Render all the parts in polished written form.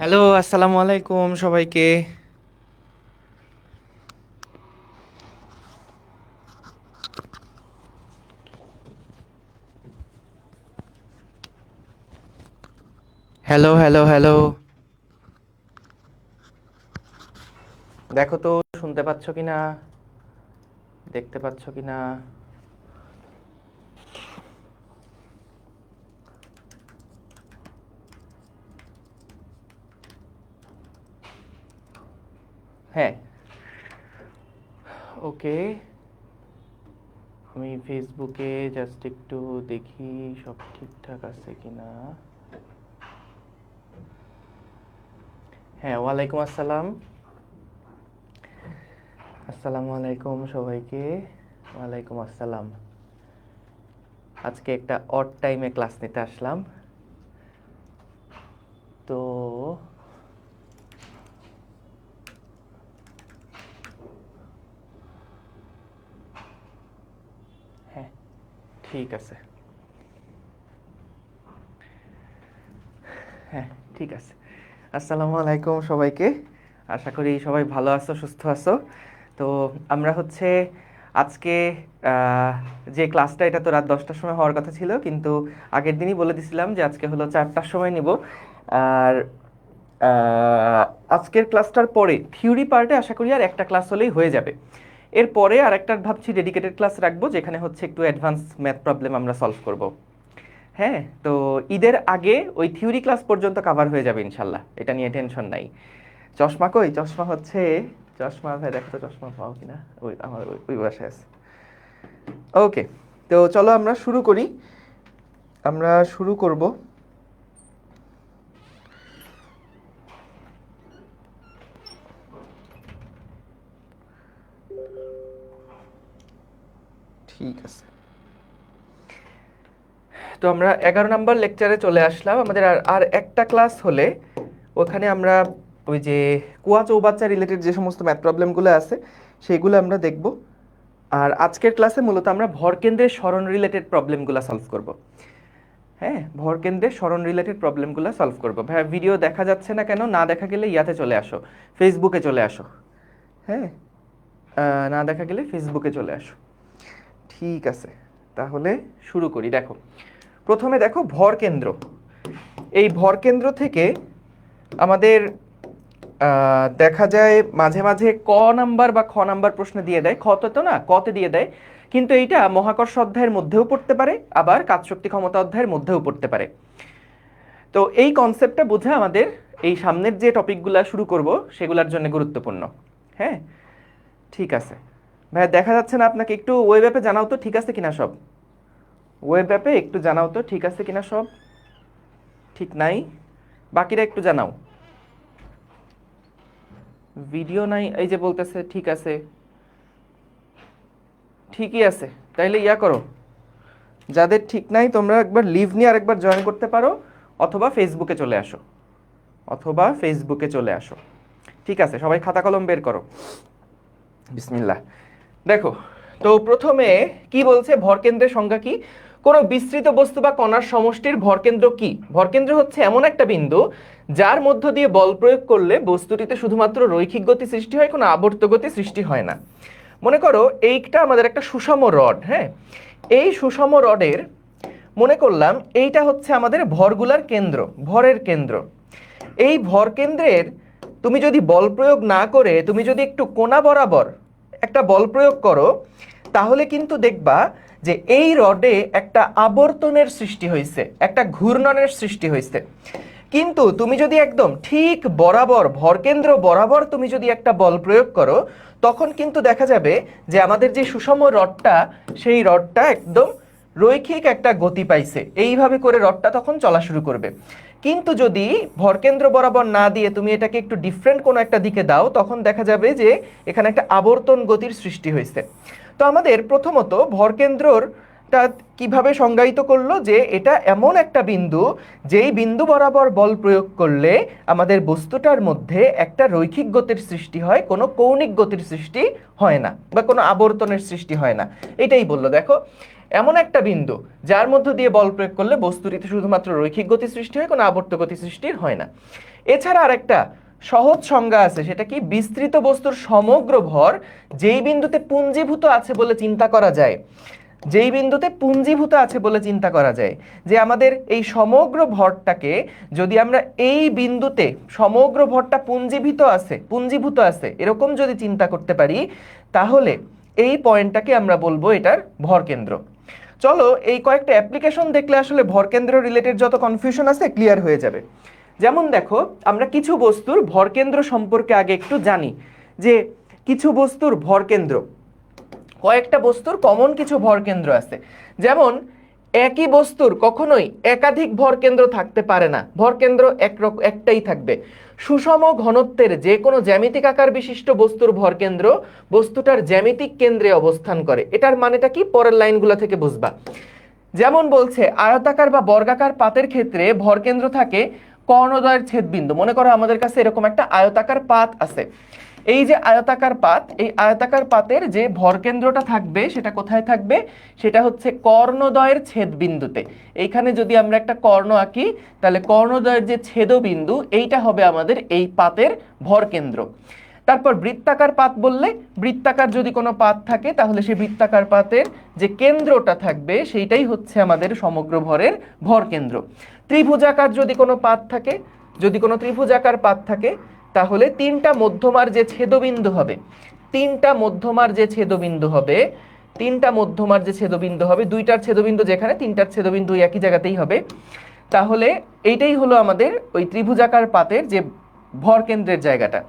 Hello, আসসালামু আলাইকুম সবাইকে। হ্যালো হ্যালো হ্যালো, দেখো তো শুনতে পাচ্ছ কিনা, দেখতে পাচ্ছ কিনা? হ্যাঁ, ওকে। আমি ফেসবুকে জাস্ট একটু দেখি সব ঠিকঠাক আছে কিনা। হ্যাঁ, ওয়ালাইকুম আসসালাম। আসসালামু আলাইকুম সবাইকে। ওয়ালাইকুম আসসালাম। আজকে একটা অড টাইমে ক্লাস নিতে আসলাম। তো হ্যাঁ, ঠিক আছে। হ্যাঁ, ঠিক আছে। আসসালামু আলাইকুম সবাইকে। আশা করি সবাই ভালো আছো, সুস্থ আছো। তো আমরা হচ্ছে আজকে আহ, যে ক্লাসটা, এটা তো রাত 10টার সময় হওয়ার কথা ছিল, কিন্তু আগের দিনই বলে দিছিলাম যে আজকে হলো 4টার সময় নিব। আর আহ, আজকের ক্লাসটার পরে থিওরি পার্টে আশা করি আর একটা ক্লাস হলেই হয়ে যাবে। এরপরে আর একটা ভাবছি ডেডিকেটেড ক্লাস রাখবো, যেখানে হচ্ছে একটু অ্যাডভান্স ম্যাথ প্রবলেম আমরা সলভ করব। হ্যাঁ, তো ঈদের আগে ওই থিওরি ক্লাস পর্যন্ত কভার হয়ে যাবে ইনশাল্লাহ, এটা নিয়ে টেনশন নাই। চশমা কই? চশমা হচ্ছে, চশমা ভাই দেখো তো চশমা পাও কিনা। ওই আমার ওই বাসায় আছে। ওকে, তো চলো আমরা শুরু করি। আমরা শুরু করব। ঠিক আছে, তো আমরা 11 নম্বর লেকচারে চলে আসলাম। আমাদের আর আর একটা ক্লাস হলে ওখানে আমরা ওই যে কুয়া চৌবাচ্চা রিলেটেড যে সমস্ত ম্যাথ প্রবলেমগুলো আছে সেগুলো আমরা দেখব। আর আজকের ক্লাসে মূলত আমরা ভরকেন্দ্রের সরণ রিলেটেড প্রবলেমগুলো সলভ করব। হ্যাঁ, ভরকেন্দ্রের সরণ রিলেটেড প্রবলেমগুলো সলভ করব। ভাই ভিডিও দেখা যাচ্ছে না কেন? না দেখা গেলে ইয়াতে চলে আসো, ফেসবুকে চলে আসো। হ্যাঁ, না দেখা গেলে ফেসবুকে চলে আসো। ঠিক আছে, তাহলে শুরু করি। দেখো, প্রথমে দেখো ভরকেন্দ্র। এই ভরকেন্দ্র থেকে আমাদের দেখা যায় মাঝে মাঝে ক নাম্বার বা খ নাম্বার প্রশ্ন দিয়ে দেয়। খতে তো না, কতে দিয়ে দেয়। কিন্তু এইটা মহাকর্ষ অধ্যায়ের মধ্যেও পড়তে পারে, আবার কাজশক্তি ক্ষমতা অধ্যায়ের মধ্যেও পড়তে পারে। তো এই কনসেপ্টটা বোঝা আমাদের এই সামনের যে টপিকগুলো শুরু করব সেগুলোর জন্য গুরুত্বপূর্ণ। হ্যাঁ, ঠিক আছে। ভাইয়া দেখা যাচ্ছে না আপনাকে? একটু ওয়েব অ্যাপে জানাও তো ঠিক আছে কিনা সব। ওয়েব অ্যাপে একটু জানাও তো ঠিক আছে কিনা সব। ঠিক নাই? বাকিরা একটু জানাও। ভিডিও নাই এই যে বলতেছে ঠিক আছে। ঠিকই আছে, তাইলে ইয়া করো। যাদের ঠিক নাই তোমরা একবার লিভ নিয়ে আরেকবার জয়েন করতে পারো, অথবা ফেসবুকে চলে আসো, অথবা ফেসবুকে চলে আসো। ঠিক আছে, সবাই খাতা কলম বের করো। বিসমিল্লাহ। দেখো, তো প্রথমে কি বলছে, ভরকেন্দ্রের সংজ্ঞা কি? কোনো বিস্তৃত বস্তু বা কণার সমষ্টির ভরকেন্দ্র কি? ভরকেন্দ্র হচ্ছে এমন একটা বিন্দু যার মধ্য দিয়ে বল প্রয়োগ করলে বস্তুটিতে শুধুমাত্র রৈখিক গতি সৃষ্টি হয়, কোনো আবর্ত গতি সৃষ্টি হয় না। মনে করো এইটা আমাদের একটা সুষম রড। হ্যাঁ, এই সুষম রডের মনে করলাম এইটা হচ্ছে আমাদের ভরগুলার কেন্দ্র, ভরের কেন্দ্র। এই ভর কেন্দ্রের তুমি যদি বল প্রয়োগ না করে তুমি যদি একটু কোণা বরাবর একটা বল প্রয়োগ করো, তাহলে কিন্তু দেখবা যে এই রডে একটা আবর্তনের সৃষ্টি হয়েছে, একটা ঘূর্ণনের সৃষ্টি হয়েছে। কিন্তু তুমি যদি একদম ঠিক বরাবর ভরকেন্দ্র বরাবর তুমি যদি একটা বল প্রয়োগ করো, তখন কিন্তু দেখা যাবে যে আমাদের যে সুষম রডটা, সেই রডটা একদম রৈখিক একটা গতি পাইছে। এইভাবে করে রডটা তখন চলা শুরু করবে। কিন্তু যদি ভরকেন্দ্র বরাবর না দিয়ে তুমি এটাকে একটু ডিফারেন্ট কোনো একটা দিকে দাও, তখন দেখা যাবে যে এখানে একটা আবর্তন গতির সৃষ্টি হয়েছে। তো আমাদের প্রথমত ভরকেন্দ্রটা কিভাবে সংজ্ঞায়িত করলো, যে এটা এমন একটা বিন্দু যেই বিন্দু বরাবর বল প্রয়োগ করলে আমাদের বস্তুটার মধ্যে একটা রৈখিক গতির সৃষ্টি হয়, কোনো কৌণিক গতির সৃষ্টি হয় না, বা কোনো আবর্তনের সৃষ্টি হয় না। এটাই বললো। দেখো, এমন একটা বিন্দু যার মধ্য দিয়ে বল প্রয়োগ করলে বস্তুটিতে শুধুমাত্র রৈখিক গতি সৃষ্টি হয়, কোনো আবর্ত গতি সৃষ্টির হয় না। এছাড়া আরেকটা সহজ সংজ্ঞা আছে, সেটা কি বিস্তৃত বস্তুর সমগ্র ভর যেই বিন্দুতে পুঞ্জীভূত আছে বলে চিন্তা করা যায়, যেই বিন্দুতে পুঞ্জীভূত আছে বলে চিন্তা করা যায়, যে আমাদের এই সমগ্র ভরটাকে যদি আমরা এই বিন্দুতে সমগ্র ভরটা পুঞ্জীভূত আছে এরকম যদি চিন্তা করতে পারি, তাহলে এই পয়েন্টটাকে আমরা বলবো এটার ভরকেন্দ্র। চলো এই কয়েকটা অ্যাপ্লিকেশন দেখলে আসলে ভরকেন্দ্র রিলেটেড যত কনফিউশন আছে ক্লিয়ার হয়ে যাবে। যেমন দেখো, আমরা কিছু বস্তুর ভরকেন্দ্র সম্পর্কে আগে একটু জানি, যে কিছু বস্তুর ভরকেন্দ্র, কয়েকটা বস্তুর কমন কিছু ভরকেন্দ্র আছে। যেমন একই বস্তুর কখনোই একাধিক ভরকেন্দ্র থাকতে পারে না, ভরকেন্দ্র একটাই থাকবে। সুষম ঘনত্বের যে কোনো জ্যামিতিক আকার বিশিষ্ট বস্তুর ভরকেন্দ্র বস্তুটার জ্যামিতিক কেন্দ্রে অবস্থান করে। এটার মানেটা কি পরের লাইনগুলো থেকে বুঝবা। যেমন বলছে আয়তাকার বা বর্গাকার পাতের ক্ষেত্রে ভরকেন্দ্র থাকে কর্ণদ্বয়ের ছেদবিন্দু। মনে করো আমাদের কাছে এরকম একটা আয়তাকার পাত আছে। এই যে আয়তাকার পাত, এই আয়তাকার পাতের যে ভরকেন্দ্রটা থাকবে সেটা কোথায় থাকবে? সেটা হচ্ছে কর্ণদ্বয়ের ছেদবিন্দুতে। এইখানে যদি আমরা একটা কর্ণ আঁকি, তাহলে কর্ণদ্বয়ের যে ছেদবিন্দু এইটা হবে আমাদের এই পাতের ভরকেন্দ্র। তারপর বৃত্তাকার পাত বললে, বৃত্তাকার যদি কোনো পাত থাকে তাহলে সেই বৃত্তাকার পাতের যে কেন্দ্রটা থাকবে সেইটাই হচ্ছে আমাদের সমগ্র ভরের ভরকেন্দ্র। ত্রিভুজাকার যদি কোনো পাত থাকে, যদি কোনো ত্রিভুজাকার পাত থাকে, তাহলে তিনটা মধ্যমার যে ছেদবিন্দু হবে, তিনটা মধ্যমার যে ছেদবিন্দু হবে, দুইটার ছেদবিন্দু যেখানে, তিনটার ছেদবিন্দু একই জায়গাতেই হবে। তাহলে এইটাই হলো আমাদের ওই ত্রিভুজাকার পাতের যে ভরকেন্দ্রের জায়গাটা।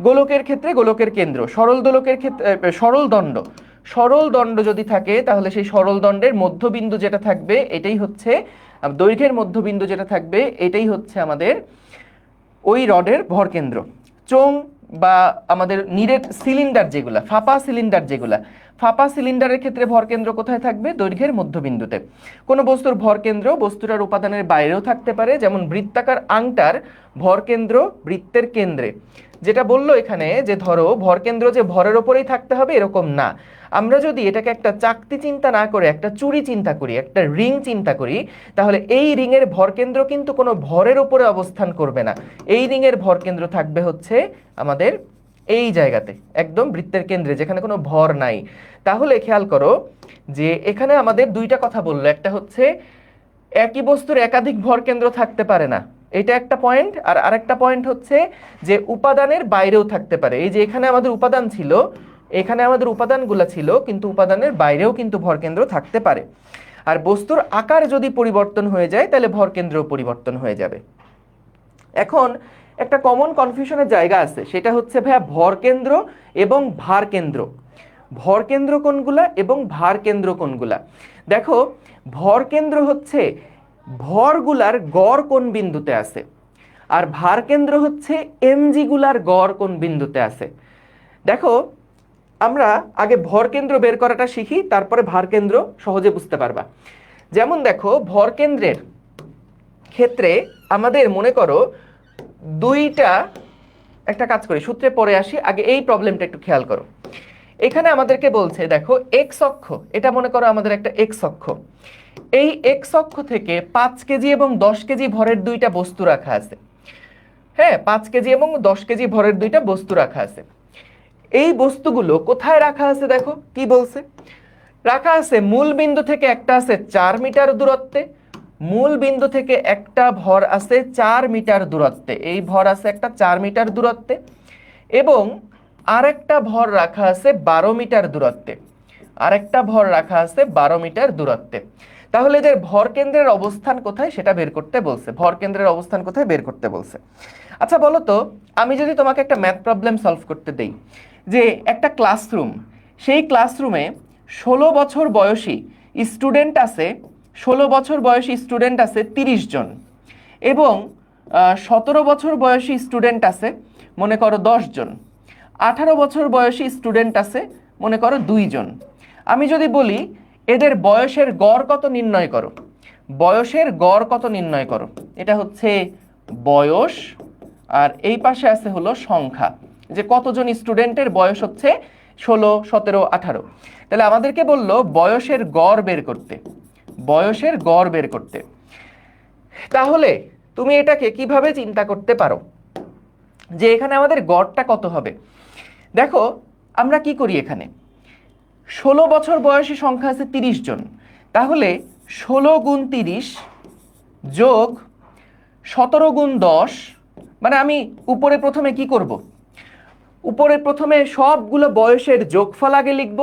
গোলকের ক্ষেত্রে গোলকের কেন্দ্র, সরল দোলকের ক্ষেত্রে সরল দণ্ড যদি থাকে তাহলে সেই সরল দণ্ডের মধ্যবিন্দু যেটা থাকবে এটাই হচ্ছে দৈর্ঘ্যের মধ্যবিন্দু যেটা থাকবে এটাই হচ্ছে আমাদের ওই রডের ভরকেন্দ্র। চোং বা আমাদের নিরেট সিলিন্ডার যেগুলা, ফাঁপা সিলিন্ডারের ক্ষেত্রে ভরকেন্দ্র কোথায় থাকবে? দৈর্ঘ্যের মধ্যবিন্দুতে। কোনো বস্তুর ভরকেন্দ্র বস্তুটার উপাদানের বাইরেও থাকতে পারে, যেমন বৃত্তাকার আংটার ভরকেন্দ্র বৃত্তের কেন্দ্রে। যেটা বললো এখানে যে ধরো ভরকেন্দ্র যে ভরের ওপরেই থাকতে হবে এরকম না। আমরা যদি এটাকে একটা চাকতি চিন্তা না করে একটা চুড়ি চিন্তা করি, একটা রিং চিন্তা করি, তাহলে এই রিংয়ের ভরকেন্দ্র কিন্তু কোনো ভরের উপরে অবস্থান করবে না। এই রিংয়ের ভরকেন্দ্র থাকবে হচ্ছে আমাদের এই জায়গাতে, একদম বৃত্তের কেন্দ্রে, যেখানে কোনো ভর নাই। তাহলে খেয়াল করো যে এখানে আমাদের দুইটা কথা বললো, একটা হচ্ছে একই বস্তুর একাধিক ভরকেন্দ্র থাকতে পারে না, এটা একটা পয়েন্ট। আর আরেকটা পয়েন্ট হচ্ছে যে উপাদানের বাইরেও থাকতে পারে। এই যে এখানে আমাদের উপাদান ছিল, এখানে আমাদের উপাদানগুলো ছিল, কিন্তু উপাদানের বাইরেও কিন্তু ভরকেন্দ্র থাকতে পারে। আর বস্তুর আকার যদি পরিবর্তন হয়ে যায় তাহলে ভরকেন্দ্রও পরিবর্তন হয়ে যাবে। এখন একটা কমন কনফিউশনের জায়গা আছে, সেটা হচ্ছে ভাইয়া ভরকেন্দ্র এবং ভারকেন্দ্র। ভরকেন্দ্র কোনগুলা এবং ভারকেন্দ্র কোনগুলা? দেখো, ভরকেন্দ্র হচ্ছে ভরগুলার গড় কোন বিন্দুতে আছে, আর ভারকেন্দ্র হচ্ছে এমজি গুলার গড় কোন বিন্দুতে আছে। দেখো, আমরা আগে ভরকেন্দ্র বের করাটা শিখি, তারপরে ভারকেন্দ্র সহজে বুঝতে পারবা। যেমন দেখো, ভরকেন্দ্রের ক্ষেত্রে আমাদের মনে করো দুইটা, একটা কাজ করি সূত্রে পরে আসি, আগে এই প্রবলেমটা একটু খেয়াল করো। এখানে আমাদেরকে বলছে দেখো এক্স অক্ষ, এটা মনে করো আমাদের একটা এক্স অক্ষ। এই এক্স অক্ষ থেকে 5 কেজি এবং 10 কেজি ভরের দুইটা বস্তু রাখা আছে। হ্যাঁ, 5 কেজি এবং 10 কেজি ভরের দুইটা বস্তু রাখা আছে। এই বস্তুগুলো কোথায় রাখা আছে? দেখো কি বলছে, রাখা আছে মূল বিন্দু থেকে একটা আছে 4 মিটার দূরত্বে, মূল বিন্দু থেকে একটা ভর আছে 4 মিটার দূরত্বে, এই ভর আছে একটা 4 মিটার দূরত্বে, এবং আরেকটা ভর রাখা আছে 12 মিটার দূরত্বে, আরেকটা ভর রাখা আছে 12 মিটার দূরত্বে। তাহলে এদের ভরকেন্দ্রের অবস্থান কোথায় সেটা বের করতে বলছে, ভরকেন্দ্রের অবস্থান কোথায় বের করতে বলছে। আচ্ছা বলো তো, আমি যদি তোমাকে একটা ম্যাথ প্রবলেম সলভ করতে দেই, যে একটা ক্লাসরুম, সেই ক্লাসরুমে 16 বছর বয়সী স্টুডেন্ট আছে, 16 বছর বয়সী স্টুডেন্ট আছে 30 জন, এবং 17 বছর বয়সী স্টুডেন্ট আছে মনে করো 10 জন, 18 বছর বয়সী স্টুডেন্ট আছে মনে করো 2 জন। আমি যদি বলি এদের বয়সের গড় কত নির্ণয় করো, বয়সের গড় কত নির্ণয় করো, এটা হচ্ছে বয়স, আর এই পাশে আছে হলো সংখ্যা, যে কতজন স্টুডেন্টের বয়স হচ্ছে 16, 17, 18। তাহলে আমাদেরকে বললো বয়সের গড় বের করতে, বয়সের গড় বের করতে। তাহলে তুমি এটাকে কিভাবে চিন্তা করতে পারো যে এখানে আমাদের গড়টা কত হবে? দেখো আমরা কি করি, এখানে 16 বছর বয়সী সংখ্যা আছে 30 জন, তাহলে 16 গুণ 30 যোগ 17 গুণ 10, মানে আমি উপরে প্রথমে কি করব, উপরে প্রথমে সবগুলো বয়সের যোগফল আগে লিখব,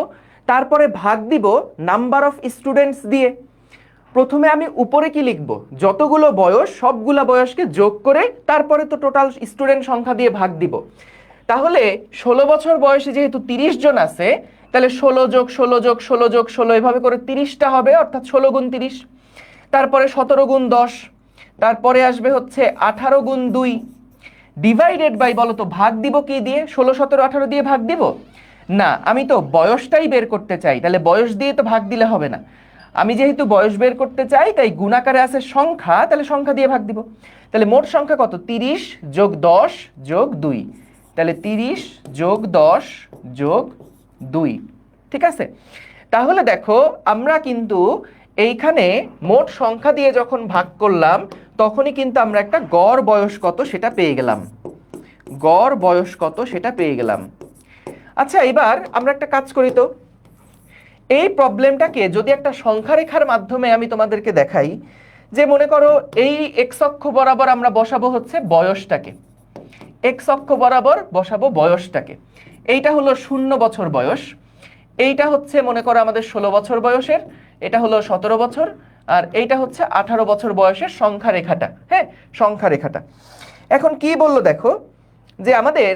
তারপরে ভাগ দিব নাম্বার অফ স্টুডেন্টস দিয়ে। প্রথমে আমি উপরে কি লিখব, যতগুলো বয়স সবগুলো বয়সকে যোগ করে তারপরে তো টোটাল স্টুডেন্ট সংখ্যা দিয়ে ভাগ দিব। তাহলে 16 বছর বয়সে যেহেতু 30 জন আছে, তাহলে 16 যোগ 16 যোগ 16 যোগ 16 এভাবে করে 30টা হবে, অর্থাৎ 16 গুণ 30। তারপরে 17 গুণ 10, তারপরে আসবে হচ্ছে 18 গুণ 2, ডিভাইডেড বাই, বলো তো ভাগ দিব কি দিয়ে? 16, 17, 18 দিয়ে ভাগ দিব না, আমি তো বয়সটাই বের করতে চাই, তাহলে বয়স দিয়ে তো ভাগ দিলে হবে না। আমি যেহেতু বয়স বের করতে চাই তাই গুণাকারে আছে সংখ্যা, তাহলে সংখ্যা দিয়ে ভাগ দিব। তাহলে মোট সংখ্যা কত? 30 যোগ 10 যোগ 2, তাহলে 30 যোগ 10 যোগ 2, ঠিক আছে? তাহলে দেখো আমরা কিন্তু এইখানে মোট সংখ্যা দিয়ে যখন ভাগ করলাম তখনই কিন্তু আমরা একটা গড় বয়স কত সেটা পেয়ে গেলাম, গড় বয়স কত সেটা পেয়ে গেলাম। আচ্ছা এবার আমরা একটা কাজ করি তো, এই প্রবলেমটাকে যদি একটা সংখ্যা রেখার মাধ্যমে আমি তোমাদেরকে দেখাই, যে মনে করো এই এক্স অক্ষ বরাবর আমরা বসাবো হচ্ছে বয়সটাকে, এক্স অক্ষ বরাবর বসাবো বয়সটাকে। এইটা হলো 0 বছর বয়স, এইটা হচ্ছে মনে করো আমাদের 16 বছর বয়সের, এটা হলো 17 বছর, আর এইটা হচ্ছে 18 বছর বয়সের সংখ্যা রেখাটা। হ্যাঁ, সংখ্যা রেখাটা। এখন কি বললো দেখো, যে আমাদের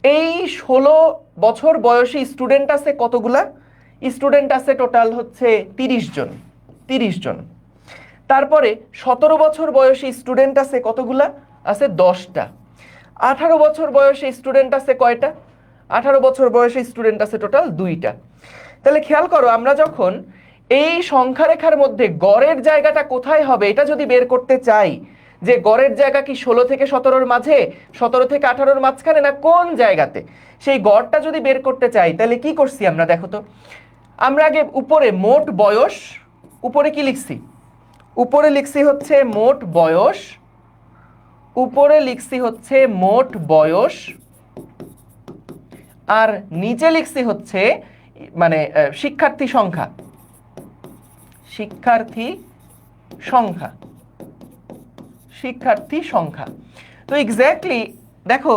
এই 16 বছর বয়সী স্টুডেন্ট আছে কতগুলা? স্টুডেন্ট আছে টোটাল হচ্ছে 30 জন, 30 জন। তারপরে 17 বছর বয়সী স্টুডেন্ট আছে কতগুলা? আছে 10টা। 18 বছর বয়সী স্টুডেন্ট আছে কয়টা? 18 বছর বয়সী স্টুডেন্ট আছে টোটাল 2টা। তাহলে খেয়াল করো, আমরা যখন এই সংখ্যা রেখার মধ্যে গড়ের জায়গাটা কোথায় হবে এটা যদি বের করতে চাই, যে গড়ের জায়গা কি 16 থেকে 17-র মাঝে, 17 থেকে 18-র মাঝখানে, না কোন জায়গাতে, সেই গড়টা যদি বের করতে চাই তাহলে কি করছি আমরা দেখো তো। আমরা আগে উপরে মোট বয়স, উপরে কি লিখছি? উপরে লিখছি হচ্ছে মোট বয়স, উপরে লিখছি হচ্ছে মোট বয়স, আর নিচে লিখছি হচ্ছে মানে শিক্ষার্থী সংখ্যা, শিক্ষার্থী সংখ্যা, শিক্ষার্থী সংখ্যা। তো এক্স্যাক্টলি দেখো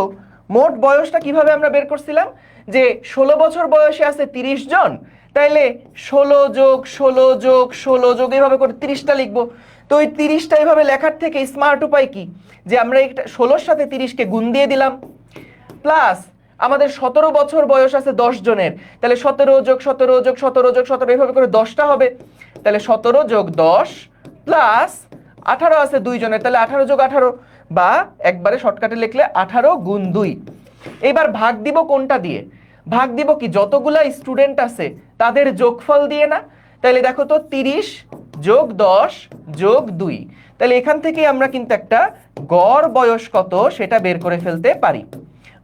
মোট বয়সটা কিভাবে আমরা বের করছিলাম, যে 16 বছর বয়সে আছে 30 জন, তাইলে 16 যোগ 16 যোগ 16 যোগ এইভাবে করে 30টা লিখবো। তো ওই 30টা এইভাবে লেখার থেকে স্মার্ট উপায় কি, যে আমরা একটা 16-র সাথে 30কে গুণ দিয়ে দিলাম, প্লাস আমাদের 17 বছর বয়স আছে 10 জনের, তাহলে 17 যোগ 17 যোগ 17 যোগ 17 এইভাবে করে 10টা হবে, তাহলে 17 যোগ 10 প্লাস 18 আছে 2 জনের, তাহলে 18 যোগ 18, বা একবারে শর্টকাটে লিখলে 18 গুণ 2। এবার ভাগ দিব কোনটা দিয়ে? ভাগ দিব কি যতগুলা স্টুডেন্ট আছে তাদের যোগফল দিয়ে না? তাহলে দেখো তো 30 যোগ 10 যোগ 2, তাহলে এখান থেকে আমরা কিন্তু একটা গড় বয়স কত সেটা বের করে ফেলতে পারি,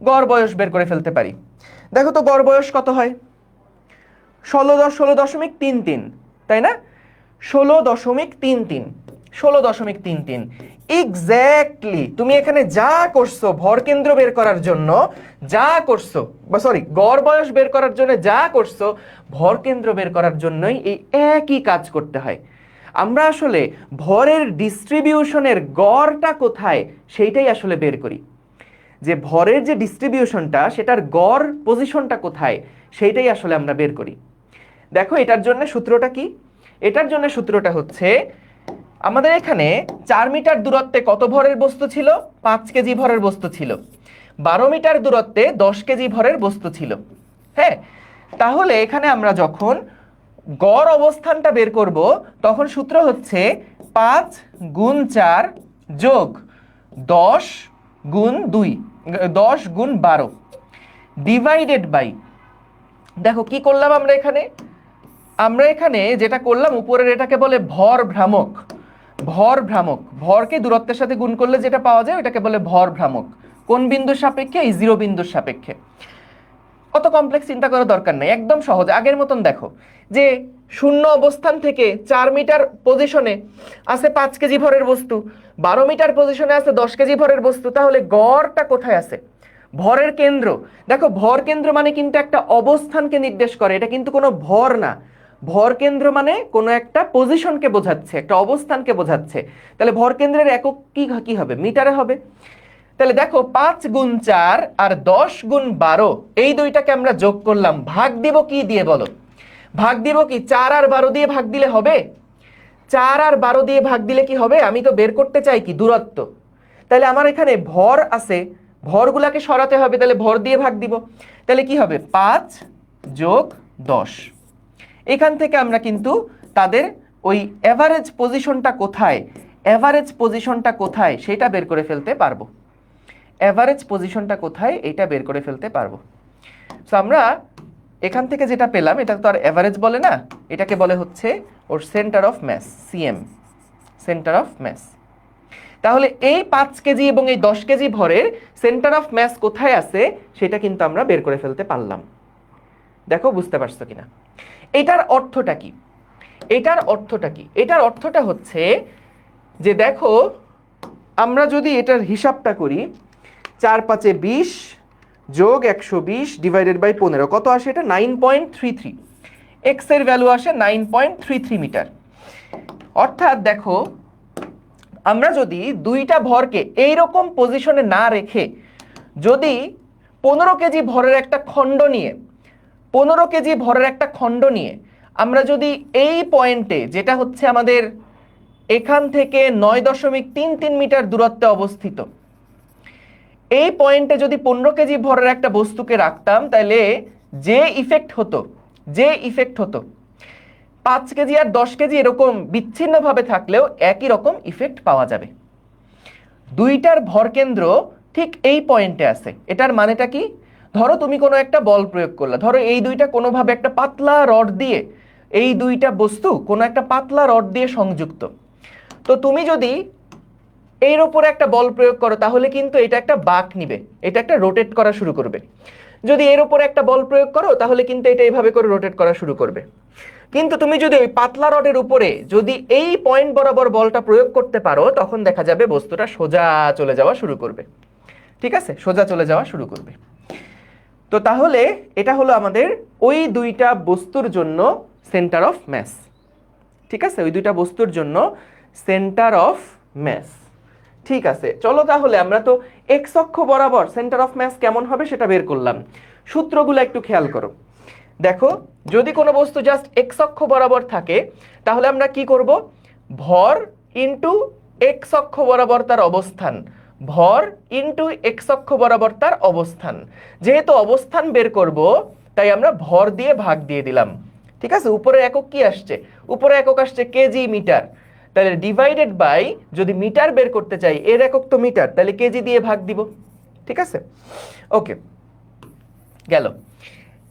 গড় বয়স বের করে ফেলতে পারি। দেখো তো গড় বয়স কত হয়? 16.33, তাই না? 16.33, 16.33 এক্স্যাক্টলি। তুমি এখানে যা করছো ভর কেন্দ্র বের করার জন্য যা করছো, বা সরি গড় বয়স বের করার জন্য যা করছো, ভর কেন্দ্র বের করার জন্যই এই একই কাজ করতে হয়। আমরা আসলে ভরের ডিস্ট্রিবিউশনের গড়টা কোথায় সেইটাই আসলে বের করি, যে ভরের যে ডিস্ট্রিবিউশনটা সেটার গড় পজিশনটা কোথায় সেইটাই আসলে আমরা বের করি। দেখো এটার জন্য সূত্রটা কি? এটার জন্য সূত্রটা হচ্ছে, আমাদের এখানে 4 মিটার দূরত্বে কত ভরের বস্তু ছিল? 5 কেজি ভরের বস্তু ছিল। 12 মিটার দূরত্বে 10 কেজি ভরের বস্তু ছিল। হ্যাঁ, তাহলে এখানে আমরা যখন গড় অবস্থানটা বের করব তখন সূত্র হচ্ছে 5 গুণ 4 যোগ 10 গুণ 2, 10 গুণ 12 ডিভাইডেড বাই, দেখো কি করলাম আমরা এখানে, আমরা এখানে যেটা করলাম উপরের এটাকে বলে ভর ভ্রামক, ভর ভ্রামক, ভরকে দূরত্বের সাথে গুণ করলে যেটা পাওয়া যায় ওটাকে বলে ভর ভ্রামক। কোন বিন্দুর সাপেক্ষে? এই 0 বিন্দুর সাপেক্ষে। অত কমপ্লেক্স চিন্তা করার দরকার নেই, একদম সহজ। আগের মতন দেখো যে শূন্য অবস্থান থেকে 4 মিটার পজিশনে আছে 5 কেজি ভরের বস্তু, 12 মিটার পজিশনে আছে 10 কেজি ভরের বস্তু, তাহলে গড়টা কোথায় আছে? ভরের কেন্দ্র। দেখো ভর কেন্দ্র মানে কিন্তু একটা অবস্থানকে নির্দেশ করে, এটা কিন্তু কোনো ভর না। ভর কেন্দ্র মানে কোনো একটা পজিশনকে বোঝাচ্ছে, একটা অবস্থানকে বোঝাচ্ছে। তাহলে ভর কেন্দ্রের একক কি কি হবে? মিটারে হবে। তাহলে দেখো 5 গুণ 4 আর 10 গুণ 12 এই দুইটাকে আমরা যোগ করলাম, ভাগ দিব কি দিয়ে বলো? ভাগ দিব কি 4 আর 12 দিয়ে ভাগ দিলে হবে? 4 আর 12 দিয়ে ভাগ দিলে কি হবে? আমি তো বের করতে চাই কি দূরত্ব। তাহলে আমার এখানে ভর আছে, ভরগুলাকে সরাতে হবে, তাহলে ভর দিয়ে ভাগ দিব। তাহলে কি হবে? 5 যোগ 10। এখান থেকে আমরা কিন্তু তাদের ওই এভারেজ পজিশনটা কোথায়, এভারেজ পজিশনটা কোথায় সেটা বের করে ফেলতে পারবো। এভারেজ পজিশনটা কোথায় এটা বের করে ফেলতে পারবো। সো আমরা এখান থেকে যেটা পেলাম এটা তো আর এভারেজ বলে না, এটাকে বলে হচ্ছে ওর centre of mass, CM, centre of mass. তাহলে এই 5 কেজি এবং এই 10 কেজি ভরের সেন্টার অফ ম্যাস কোথায় আছে সেটা কিন্তু আমরা বের করে ফেলতে পারলাম। দেখো বুঝতে পারছো কিনা? এটার অর্থটা কি? এটার অর্থটা কি? এটার অর্থটা হচ্ছে যে দেখো আমরা যদি এটার হিসাবটা করি, 4 5 এ 20 যোগ 120 ডিভাইডেড বাই 15 কত আসে? এটা 9.33। এক্স এর ভ্যালু আসে 9.33 মিটার। অর্থাৎ দেখো আমরা যদি দুইটা ভরকে এইরকম পজিশনে না রেখে যদি 15 কেজি ভরের একটা খণ্ড নিয়ে 15 কেজি ভরের একটা খণ্ড নিয়ে আমরা যদি এই পয়েন্টে, যেটা হচ্ছে আমাদের এখান থেকে 9.33 মিটার দূরত্বে অবস্থিত, এই পয়েন্টে যদি 15 কেজি ভরের একটা বস্তুকে রাখতাম, তাহলে যে ইফেক্ট হতো, যে ইফেক্ট হতো 5 কেজি আর 10 কেজি এরকম বিচ্ছিন্নভাবে থাকলেও একই রকম ইফেক্ট পাওয়া যাবে। দুইটার ভরকেন্দ্র ঠিক এই পয়েন্টে আছে। এটার মানেটা কি? ধরো তুমি কোনো একটা বল প্রয়োগ করলে, ধরো এই দুইটা কোনোভাবে একটা পাতলা রড দিয়ে, এই দুইটা বস্তু কোনো একটা পাতলা রড দিয়ে সংযুক্ত, তো তুমি যদি এর উপরে একটা বল প্রয়োগ করো তাহলে কিন্তু এটা একটা বাঁক নিবে, এটা একটা রোটেট করা শুরু করবে। যদি এর উপরে একটা বল প্রয়োগ করো তাহলে কিন্তু এটা এইভাবে করে রোটেট করা শুরু করবে। কিন্তু তুমি যদি ওই পাতলা রডের উপরে যদি এই পয়েন্ট বরাবর বলটা প্রয়োগ করতে পারো, তখন দেখা যাবে বস্তুটা সোজা চলে যাওয়া শুরু করবে। ঠিক আছে, সোজা চলে যাওয়া শুরু করবে। তো তাহলে এটা হলো আমাদের ওই দুইটা বস্তুর জন্য সেন্টার অফ ম্যাস। ঠিক আছে, ওই দুইটা বস্তুর জন্য সেন্টার অফ ম্যাস। ঠিক আছে, চলো তাহলে আমরা তো এক্স অক্ষ বরাবর সেন্টার অফ ম্যাস কেমন হবে সেটা বের করলাম। সূত্রগুলো একটু খেয়াল করো। দেখো যদি কোনো বস্তু জাস্ট এক্স অক্ষ বরাবর থাকে তাহলে আমরা কি করব? ভর ইনটু এক্স অক্ষ বরাবর তার অবস্থান, ভর ইনটু এক্স অক্ষ বরাবর তার অবস্থান। যেহেতু অবস্থান বের করব তাই আমরা ভর দিয়ে ভাগ দিয়ে দিলাম। ঠিক আছে, উপরে একক কি আসছে? উপরে একক আসছে কেজি মিটার। তাহলে ডিভাইডেড বাই, যদি মিটার বের করতে চাই এর একক তো মিটার, তাহলে কেজি দিয়ে ভাগ দিব। ঠিক আছে, ওকে গেল।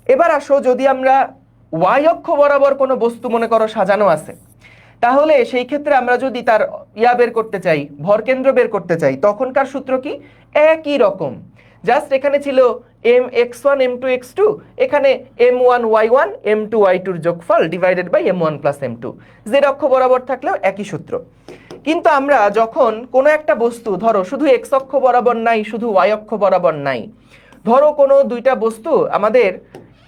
এবার আসো, যদি আমরা ওয়াই অক্ষ বরাবর কোনো বস্তু মনে করো সাজানো আছে, তাহলে সেই ক্ষেত্রে আমরা যদি তার ইয়া বের করতে চাই, ভরকেন্দ্র বের করতে চাই, তখনকার সূত্র কি? একই রকম। জাস্ট এখানে ছিল M X one M two X two, এখানে M one Y one M two Y টুর যোগফল divided by M one plus M two. Z অক্ষ বরাবর থাকলেও একই সূত্র। কিন্তু আমরা যখন কোনো একটা বস্তু ধরো শুধু এক্স অক্ষ বরাবর নাই, শুধু ওয়াই অক্ষ বরাবর নাই, ধরো কোনো দুইটা বস্তু আমাদের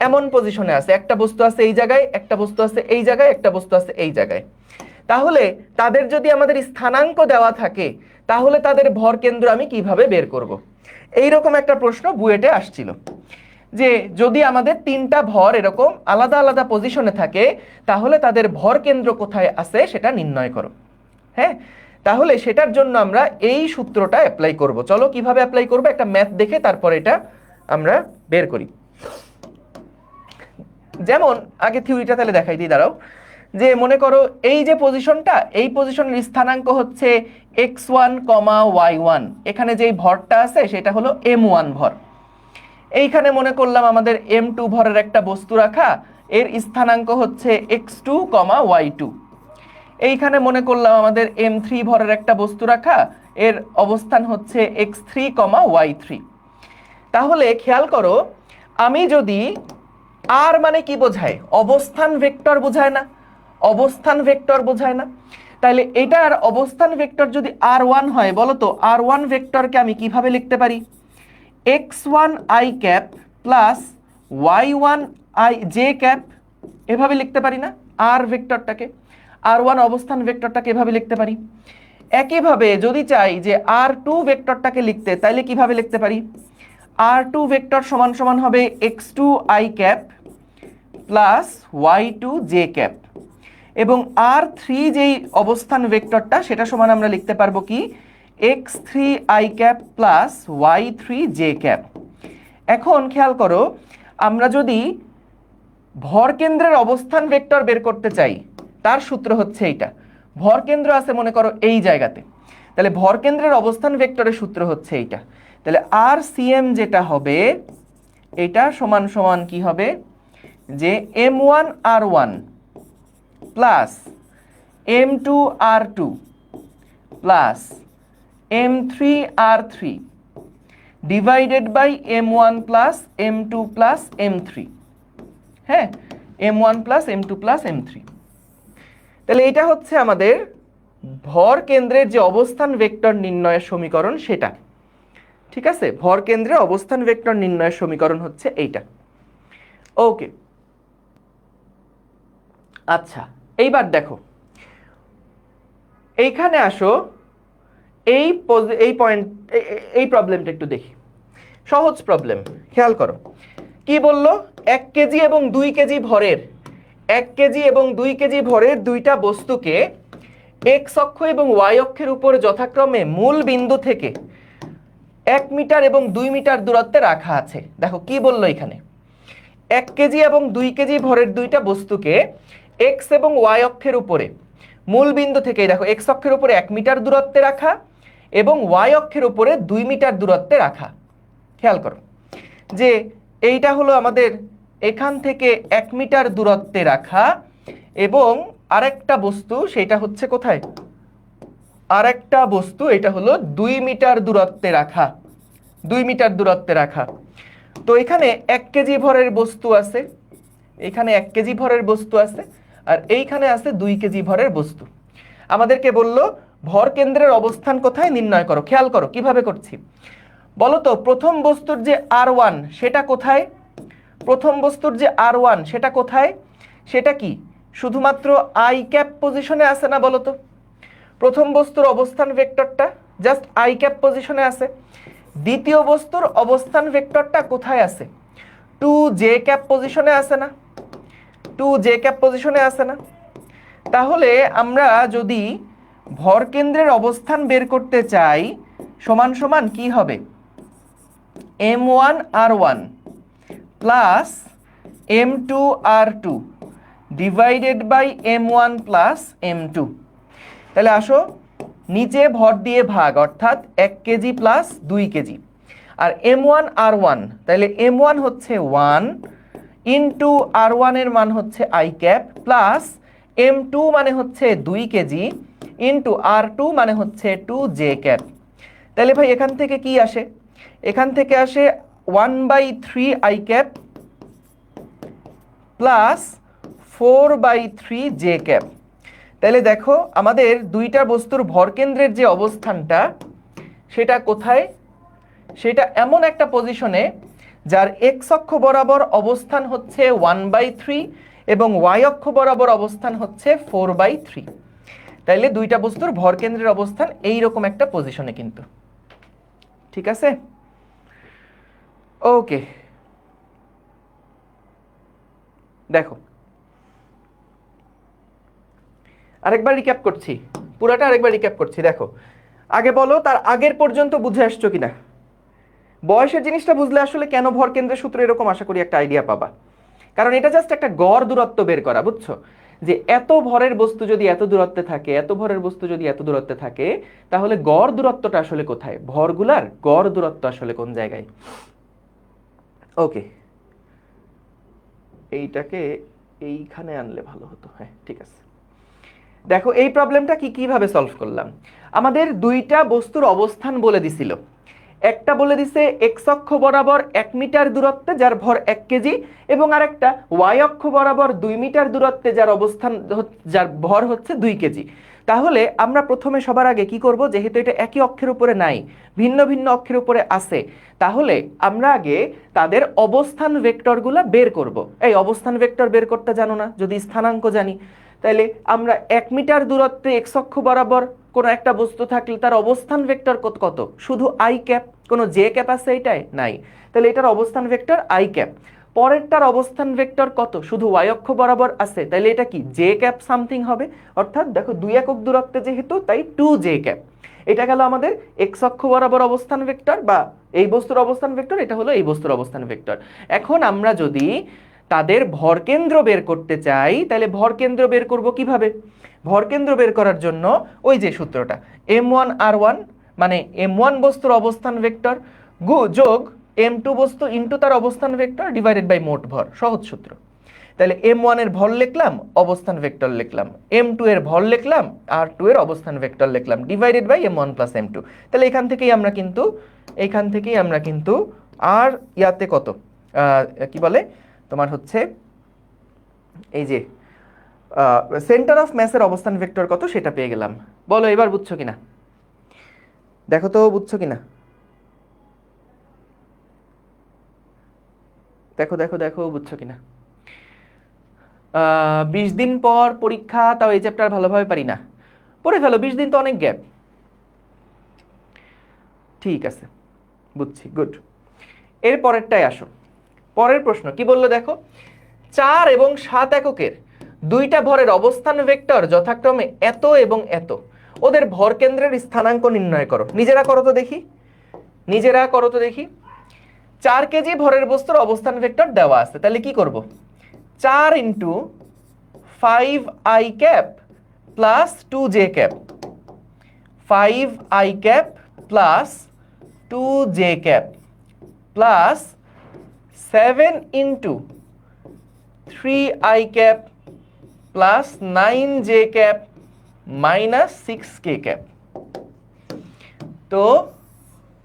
এমন পজিশনে আছে, একটা বস্তু আছে এই জায়গায়, একটা বস্তু আছে এই জায়গায়, একটা বস্তু আছে এই জায়গায়, তাহলে তাদের যদি আমাদের স্থানাঙ্ক দেওয়া থাকে তাহলে তাদের ভর কেন্দ্র আমি কিভাবে বের করব? এইরকম একটা প্রশ্ন বুয়েটে আসছিল যে যদি আমাদের তিনটা ভর এরকম আলাদা আলাদা পজিশনে থাকে তাহলে তাদের ভর কেন্দ্র কোথায় আছে সেটা নির্ণয় করো। হ্যাঁ, তাহলে সেটার জন্য আমরা এই সূত্রটা অ্যাপ্লাই করব। চলো কিভাবে অ্যাপ্লাই করব একটা ম্যাথ দেখে তারপর এটা আমরা বের করি। যেমন আগে থিওরিটা তাহলে দেখাই দিই, দাঁড়াও। যে মনে করো এই যে পজিশনটা, এই পজিশনের স্থানাঙ্ক হচ্ছে x1, y1, এখানে যেই ভরটা আছে সেটা হলো m1 ভর। এইখানে মনে করলাম আমাদের m2 ভরের একটা বস্তু রাখা, এর স্থানাঙ্ক হচ্ছে x2, y2। এইখানে মনে করলাম আমাদের m3 ভরের একটা বস্তু রাখা, এর অবস্থান হচ্ছে x3, y3। তাহলে খেয়াল করো আমি যদি আর মানে কি বোঝায়, অবস্থান ভেক্টর বোঝায় না, অবস্থান ভেক্টর বোঝায় না। তাহলে এটার অবস্থান ভেক্টর যদি r1 হয়, বলো তো r1 ভেক্টরকে আমি কিভাবে লিখতে পারি? x1 i cap plus y1 i j cap, এভাবে লিখতে পারি না আর ভেক্টরটাকে? r1 অবস্থান ভেক্টরটাকে এভাবে লিখতে পারি। একইভাবে যদি চাই যে r2 ভেক্টরটাকে লিখতে, তাহলে কিভাবে লিখতে পারি? r2 ভেক্টর সমান সমান হবে x2 i cap plus y2 j cap, এবং r3 যেই অবস্থান ভেক্টরটা সেটা সমান আমরা লিখতে পারবো কি x3 i cap plus y3 j cap. এখন খেয়াল করো, আমরা যদি ভর কেন্দ্রের অবস্থান ভেক্টর বের করতে চাই, তার সূত্র হচ্ছে এইটা। ভর কেন্দ্র আছে মনে করো এই জায়গাতে, তাহলে ভর কেন্দ্রের অবস্থান ভেক্টরের সূত্র হচ্ছে এইটা। তাহলে RCM যেটা হবে, এটা সমান সমান কি হবে, যে M1 R1 plus M2 R2 plus M3 R3 divided by M1 plus M2 plus M3। হ্যাঁ, M1 plus M2 plus M3। তাহলে এটা হচ্ছে আমাদের ভর কেন্দ্রের যে অবস্থান ভেক্টর নির্ণয়ের সমীকরণ সেটা। ঠিক আছে, ভর কেন্দ্রে অবস্থান ভেক্টর নির্ণয়ের সমীকরণ হচ্ছে এইটা। ওকে, আচ্ছা এইবার দেখো, এইখানে আসো, এই পয়েন্ট, এই প্রবলেমটা একটু দেখি। সহজ প্রবলেম, খেয়াল করো কি বললো, 1 কেজি এবং 2 কেজি ভরের, 1 কেজি এবং 2 কেজি ভরের দুইটা বস্তুকে এক্স অক্ষ এবং ওয়াই অক্ষের উপর যথাক্রমে মূল বিন্দু থেকে 1 মিটার এবং 2 মিটার দূরত্বে রাখা আছে। দেখো কি বললো এখানে, 1 কেজি এবং 2 কেজি ভরের দুইটা বস্তুকে এক্স এবং ওয়াই অক্ষের উপরে মূল বিন্দু থেকে, দেখো এক্স অক্ষের উপরে 1 মিটার দূরত্বে রাখা এবং ওয়াই অক্ষের উপরে 2 মিটার দূরত্বে রাখা। খেয়াল করো যে এইটা হলো আমাদের এখান থেকে 1 মিটার দূরত্বে রাখা, এবং আরেকটা বস্তু সেটা হচ্ছে কোথায়, আরেকটা বস্তু এটা হলো 2 মিটার দূরত্বে রাখা, 2 মিটার দূরত্বে রাখা। তো এখানে 1 কেজি ভরের বস্তু আছে, এখানে 1 কেজি ভরের বস্তু আছে, আর এইখানে আছে 2 কেজি ভরের বস্তু। আমাদেরকে বলল ভর কেন্দ্রের অবস্থান কোথায় নির্ণয় করো। খেয়াল করো কিভাবে করছি, বলো তো প্রথম বস্তুর যে R1 সেটা কোথায়, প্রথম বস্তুর যে R1 সেটা কোথায়, সেটা কি শুধুমাত্র আই ক্যাপ পজিশনে আছে না? বলো তো প্রথম বস্তুর অবস্থান ভেক্টরটা জাস্ট আই ক্যাপ পজিশনে আছে। দ্বিতীয় বস্তুর অবস্থান ভেক্টরটা কোথায় আছে? 2j ক্যাপ পজিশনে আছে না? 2j ক্যাপ পজিশনে আছে না? তাহলে আমরা যদি ভর কেন্দ্রের অবস্থান বের করতে চাই, সমান সমান কি হবে, M1 R1 plus M2 R2 divided by M1 plus M2। তাহলে আসো নিচে ভর দিয়ে ভাগ, অর্থাৎ 1 কেজি প্লাস 2 কেজি, আর M1 R1, তাহলে M1 হচ্ছে 1 ইন্টু R1 এর মান হচ্ছে আই ক্যাপ প্লাস M2 মানে হচ্ছে 2 কেজি ইন্টু R2 মানে হচ্ছে 2j ক্যাপ। তাহলে ভাই এখান থেকে কি আসে, এখান থেকে আসে 1/3 I cap plus 4/3 J cap. তাহলে দেখো আমাদের দুইটা বস্তুর ভরকেন্দ্রের যে অবস্থানটা সেটা কোথায়, সেটা এমন একটা পজিশনে যার এক্স অক্ষ বরাবর অবস্থান হচ্ছে 1/3 এবং ওয়াই অক্ষ বরাবর অবস্থান হচ্ছে 4/3। তাইলে দুইটা বস্তুর ভরকেন্দ্রের অবস্থান এইরকম একটা পজিশনে কিন্তু। ঠিক আছে, ওকে। দেখো আরেকবার রিক্যাপ করছি, পুরাটা আরেকবার রিক্যাপ করছি। দেখো আগে বলো তার আগের পর্যন্ত বুঝে আসছো কিনা। বয়সের জিনিসটা বুঝলে আসলে কেন ভরকেন্দ্রের সূত্র এরকম, আশা করি একটা আইডিয়া পাবা। কারণ এটা জাস্ট একটা গড় দূরত্ব বের করা, বুঝছো, যে এত ভরের বস্তু যদি এত দূরত্বে থাকে, এত ভরের বস্তু যদি এত দূরত্বে থাকে, তাহলে গড় দূরত্বটা আসলে কোথায়, ভরগুলার গড় দূরত্ব আসলে কোন জায়গায়। ওকে, এইটাকে এইখানে আনলে ভালো হতো। হ্যাঁ ঠিক আছে। দেখো এই প্রবলেমটা কিভাবে সলভ করলাম। আমাদের দুইটা বস্তুর অবস্থান বলে দিছিল, একটা বলে দিছে এক্স অক্ষ বরাবর 1 মিটার দূরত্বে যার ভর 1 কেজি, এবং আরেকটা ওয়াই অক্ষ বরাবর 2 মিটার দূরত্বে যার ভর হচ্ছে 2 কেজি। তাহলে আমরা প্রথমে সবার আগে কি করব, যেহেতু এটা একই অক্ষের উপরে নাই, ভিন্ন ভিন্ন অক্ষের উপরে আছে, তাহলে আমরা আগে তাদের অবস্থান ভেক্টরগুলো বের করব। এই অবস্থান ভেক্টর বের করতে জানো না? যদি স্থানাঙ্ক জানি, তাহলে আমরা 1 মিটার দূরত্বে এক্স অক্ষ বরাবর কোনো একটা বস্তু থাকলে তার অবস্থান ভেক্টর কত? শুধু আই ক্যাপ। কোনো জে ক্যাপ আছে এটায়? নাই। তাহলে এটার অবস্থান ভেক্টর আই ক্যাপ। পরেরটার অবস্থান ভেক্টর কত? শুধু ওয়াই অক্ষ বরাবর আছে, তাহলে এটা কি জে ক্যাপ সামথিং হবে। অর্থাৎ দেখো 2 একক দূরত্বে যেহেতু, তাই 2 জে ক্যাপ। এটা গেল আমাদের এক্স অক্ষ বরাবর অবস্থান ভেক্টর, বা এই বস্তুর অবস্থান ভেক্টর, এটা হলো এই বস্তুর অবস্থান ভেক্টর। এখন আমরা যদি তাদের ভরকেন্দ্র বের করতে চাই, তাহলে ভরকেন্দ্র বের করব কিভাবে? ভরকেন্দ্র বের করার জন্য ওই যে সূত্রটা m1r1, মানে m1 বস্তুর অবস্থান ভেক্টর যোগ m2 বস্তু ইনটু তার অবস্থান ভেক্টর ডিভাইডেড বাই মোট ভর, সহজ সূত্র। তাহলে m1 এর ভর লিখলাম, অবস্থান ভেক্টর লিখলাম, m2 এর ভর লিখলাম, আর 2 এর অবস্থান ভেক্টর লিখলাম, divided by m1 plus m2। তাহলে এখান থেকেই আমরা কিন্তু আর ইয়াতে কত কি বলে তোমার হচ্ছে এই যে সেন্টার অফ ম্যাসের অবস্থান ভেক্টর কত সেটা পেয়ে গেলাম। বলো এবার বুঝছো কিনা? দেখো তো বুঝছো কিনা? দেখো দেখো দেখো বুঝছো কিনা? 20 দিন পর পরীক্ষা, তাও এই চ্যাপ্টার ভালোভাবে পারি না। পড়ে ফেলো, 20 দিন তো অনেক গ্যাপ। ঠিক আছে, বুঝছি, গুড। এর পরেরটাই আসো। পরের প্রশ্ন কি বললো দেখো, 4 এবং 7 এককের দুইটা ভরের অবস্থান ভেক্টর যথাক্রমে এত এবং এত, ওদের ভর কেন্দ্রের স্থানাঙ্ক নির্ণয় করো। নিজেরা করো তো দেখি। 4 কেজি ভরের বস্তুর অবস্থান ভেক্টর দেওয়া আছে, তাহলে কি করব? 4 into 5i cap plus 2j cap, 5i cap plus 2j cap plus 7 into 3i cap plus 9j cap minus 6k cap. তো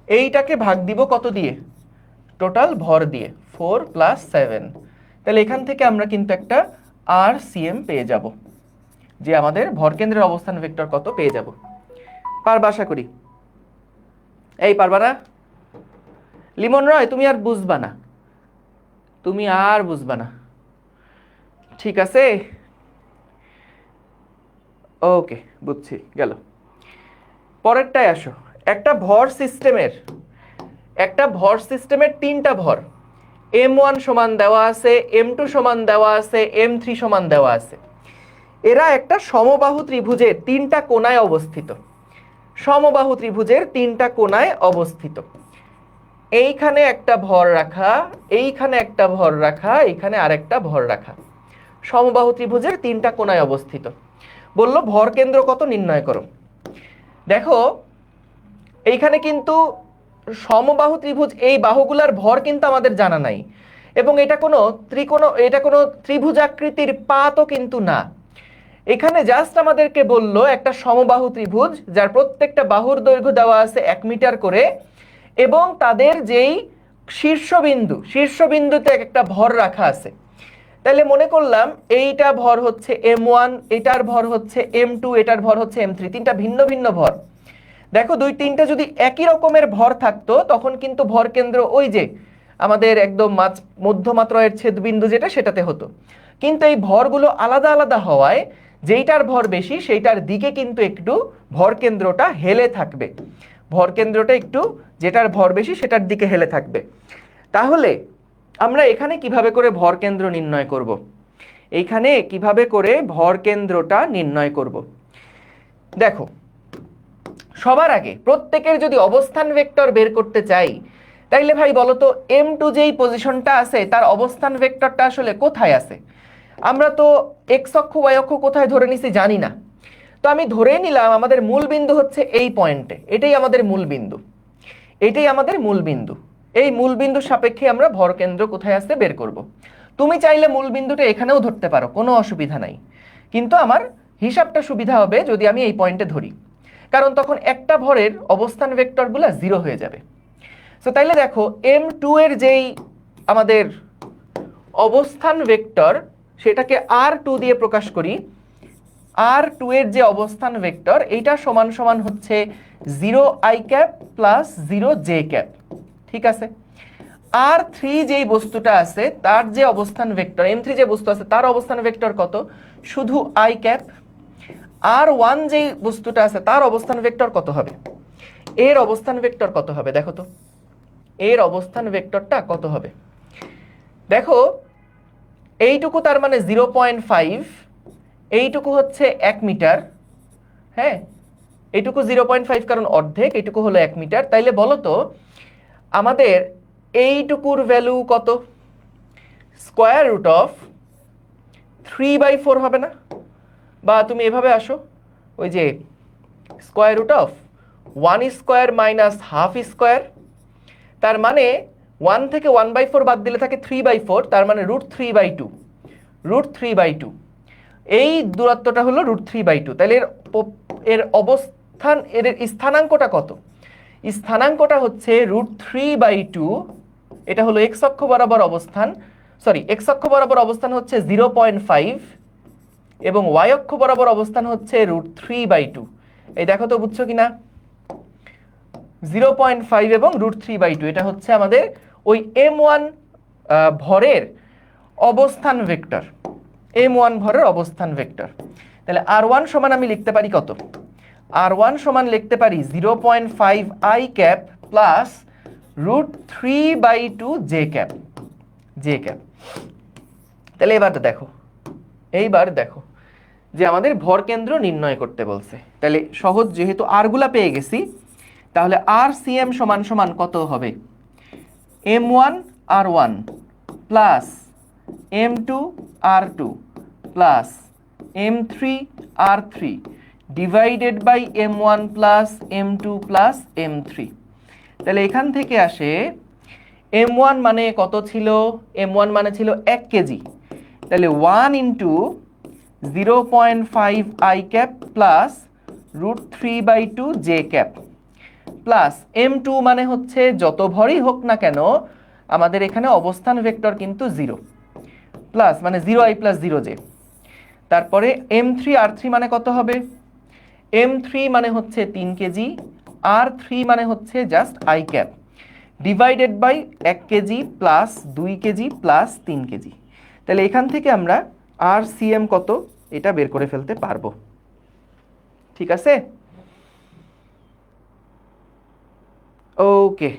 এইটাকে ভাগ দিব কত দিয়ে? টোটাল ভর দিয়ে, 4 প্লাস 7। তাহলে এখান থেকে আমরা কিন্তু একটা RCM পেয়ে যাব, যে আমাদের ভরকেন্দ্রের অবস্থান ভেক্টর কত পেয়ে যাব। পারবা আশা করি? এই পারবা না? লিমন রয় তুমি আর বুঝবা না, ঠিক আছে? ওকে, বুঝছি, গেল। পরেরটায় আসো। একটা ভর সিস্টেমের 3টা ভর, m1 সমান দেওয়া আছে, m2 সমান দেওয়া আছে, m3 সমান দেওয়া আছে। এরা একটা সমবাহু ত্রিভুজের 3টা কোণায় অবস্থিত। সমবাহু ত্রিভুজের 3টা কোণায় অবস্থিত। এইখানে একটা ভর রাখা, এইখানে একটা ভর রাখা, এইখানে আরেকটা ভর রাখা। সমবাহু ত্রিভুজের 3টা কোণায় অবস্থিত। বললো ভর কেন্দ্র কত নির্ণয় করো। দেখো এইখানে কিন্তু সমবাহু ত্রিভুজ, এই বাহুগুলার ভর কিন্তু আমাদের জানা নাই, এবং এটা কোনো ত্রিভুজাকৃতির পাতও কিন্তু না। এখানে জাস্ট আমাদেরকে বললো একটা সমবাহু ত্রিভুজ যার প্রত্যেকটা বাহুর দৈর্ঘ্য দেওয়া আছে 1 মিটার করে, এবং তাদের যেই শীর্ষবিন্দুতে একটা ভর রাখা আছে। তাহলে মনে করলাম এইটা ভর হচ্ছে m1, এটার ভর হচ্ছে m2, এটার ভর হচ্ছে m3, 3টা ভিন্ন ভিন্ন ভর। দেখো 2-3টা যদি একই রকমের ভর থাকতো তখন কিন্তু ভর কেন্দ্র ওই যে আমাদের একদম মধ্যমাত্রয়ের ছেদবিন্দু যেটা, সেটাতে হতো। কিন্তু এই ভরগুলো আলাদা আলাদা হওয়ায় যেইটার ভর বেশি সেইটার দিকে কিন্তু একটু ভর কেন্দ্রটা হেলে থাকবে। ভর কেন্দ্রটা একটু যেটার ভর বেশি সেটার দিকে হেলে থাকবে। তাহলে আমরা এখানে কিভাবে করে ভর কেন্দ্র নির্ণয় করব? এইখানে কিভাবে করে ভর কেন্দ্রটা নির্ণয় করব? দেখো সবার আগে প্রত্যেকের যদি অবস্থান ভেক্টর বের করতে চাই, তাইলে ভাই বলো তো m2 যেই পজিশনটা আছে তার অবস্থান ভেক্টরটা আসলে কোথায় আছে? আমরা তো এক্স অক্ষ ওয়াই অক্ষ কোথায় ধরে নিছি জানি না। তো আমি ধরে নিলাম আমাদের মূল বিন্দু হচ্ছে এই পয়েন্টে, এটাই আমাদের মূল বিন্দু। এই মূল বিন্দুর সাপেক্ষে আমরা ভর কেন্দ্র কোথায় আছে বের করব। তুমি চাইলে মূল বিন্দুটা এখানেও ধরতে পারো, কোনো অসুবিধা নাই, কিন্তু আমার হিসাবটা সুবিধা হবে যদি আমি এই পয়েন্টে ধরি, কারণ তখন একটা ভরের অবস্থান ভেক্টরগুলো 0 হয়ে যাবে। সো তাইলে দেখো m2 এর যেই আমাদের অবস্থান ভেক্টর সেটাকে r2 দিয়ে প্রকাশ করি। r2 এর যে অবস্থান ভেক্টর এইটা সমান সমান হচ্ছে 0i cap plus 0j cap. ঠিক আছে, r3 যেই বস্তুটা আছে তার যে অবস্থান ভেক্টর, m3 যে বস্তু আছে তার অবস্থান ভেক্টর কত, শুধু i ক্যাপ। r1 যেই বস্তুটা আছে তার অবস্থান ভেক্টর কত হবে, এর অবস্থান ভেক্টর কত হবে দেখো তো, এর অবস্থান ভেক্টরটা কত হবে দেখো। এইটুকু তার মানে 0.5, এইটুকু হচ্ছে 1 মিটার। হ্যাঁ, এইটুকু 0.5 কারণ অর্ধেক, এইটুকু হলো 1 মিটার। তাইলে বলো তো আমাদের এইটুকুর ভ্যালু কত, স্কোয়ার রুট অফ 3/4 হবে না? বা তুমি এভাবে আসো, ওই যে square root of 1 square minus half square, তার মানে 1 থেকে 1/4 বাদ দিলে থাকে 3/4, তার মানে √3/2, √3/2। এই দূরত্বটা হলো √3/2। তাহলে এর অবস্থান, এর স্থানাঙ্কটা কত, স্থানাঙ্কটা হচ্ছে √3/2। এটা হলো এক্স অক্ষ বরাবর অবস্থান, সরি এক্স অক্ষ বরাবর অবস্থান হচ্ছে 0.5 এবং ওয়াই অক্ষ বরাবর অবস্থান হচ্ছে √3/2। এই দেখো তো বুঝছো কিনা, 0.5 এবং √3/2 এটা হচ্ছে আমাদের ওই m1 ভরের অবস্থান ভেক্টর, m1 ভরের অবস্থান ভেক্টর। তাহলে r1 সমান আমি লিখতে পারি কত, r1 সমান লিখতে পারি 0.5i cap plus √3/2 J cap, J cap. তাহলে এইবার দেখো যে আমাদের ভর কেন্দ্র নির্ণয় করতে বলছে। তাহলে সহজ, যেহেতু আর গুলা পেয়ে গেছি, তাহলে আর সিএম সমান সমান কত হবে, m1 r1 plus m2 r2 plus m3 r3 divided by m1 plus m2 plus m3। তাহলে এখান থেকে আসে m1 মানে কত ছিল, m1 মানে ছিল 1 কেজি। তাহলে 1 into 0.5i cap plus √3/2 J cap plus m2 মানে হচ্ছে যত ভরই হোক না কেন আমাদের এখানে অবস্থান ভেক্টর কিন্তু 0, প্লাস মানে 0i প্লাস 0j। তারপরে m3 r3 মানে কত হবে, m3 মানে হচ্ছে 3 কেজি, r3 মানে হচ্ছে just i cap divided by 1 KG plus 2 KG plus 3 KG. তাহলে এখান থেকে আমরা আর সিএম কত এটা বের করে ফেলতে পারবো। ঠিক আছে, ওকে।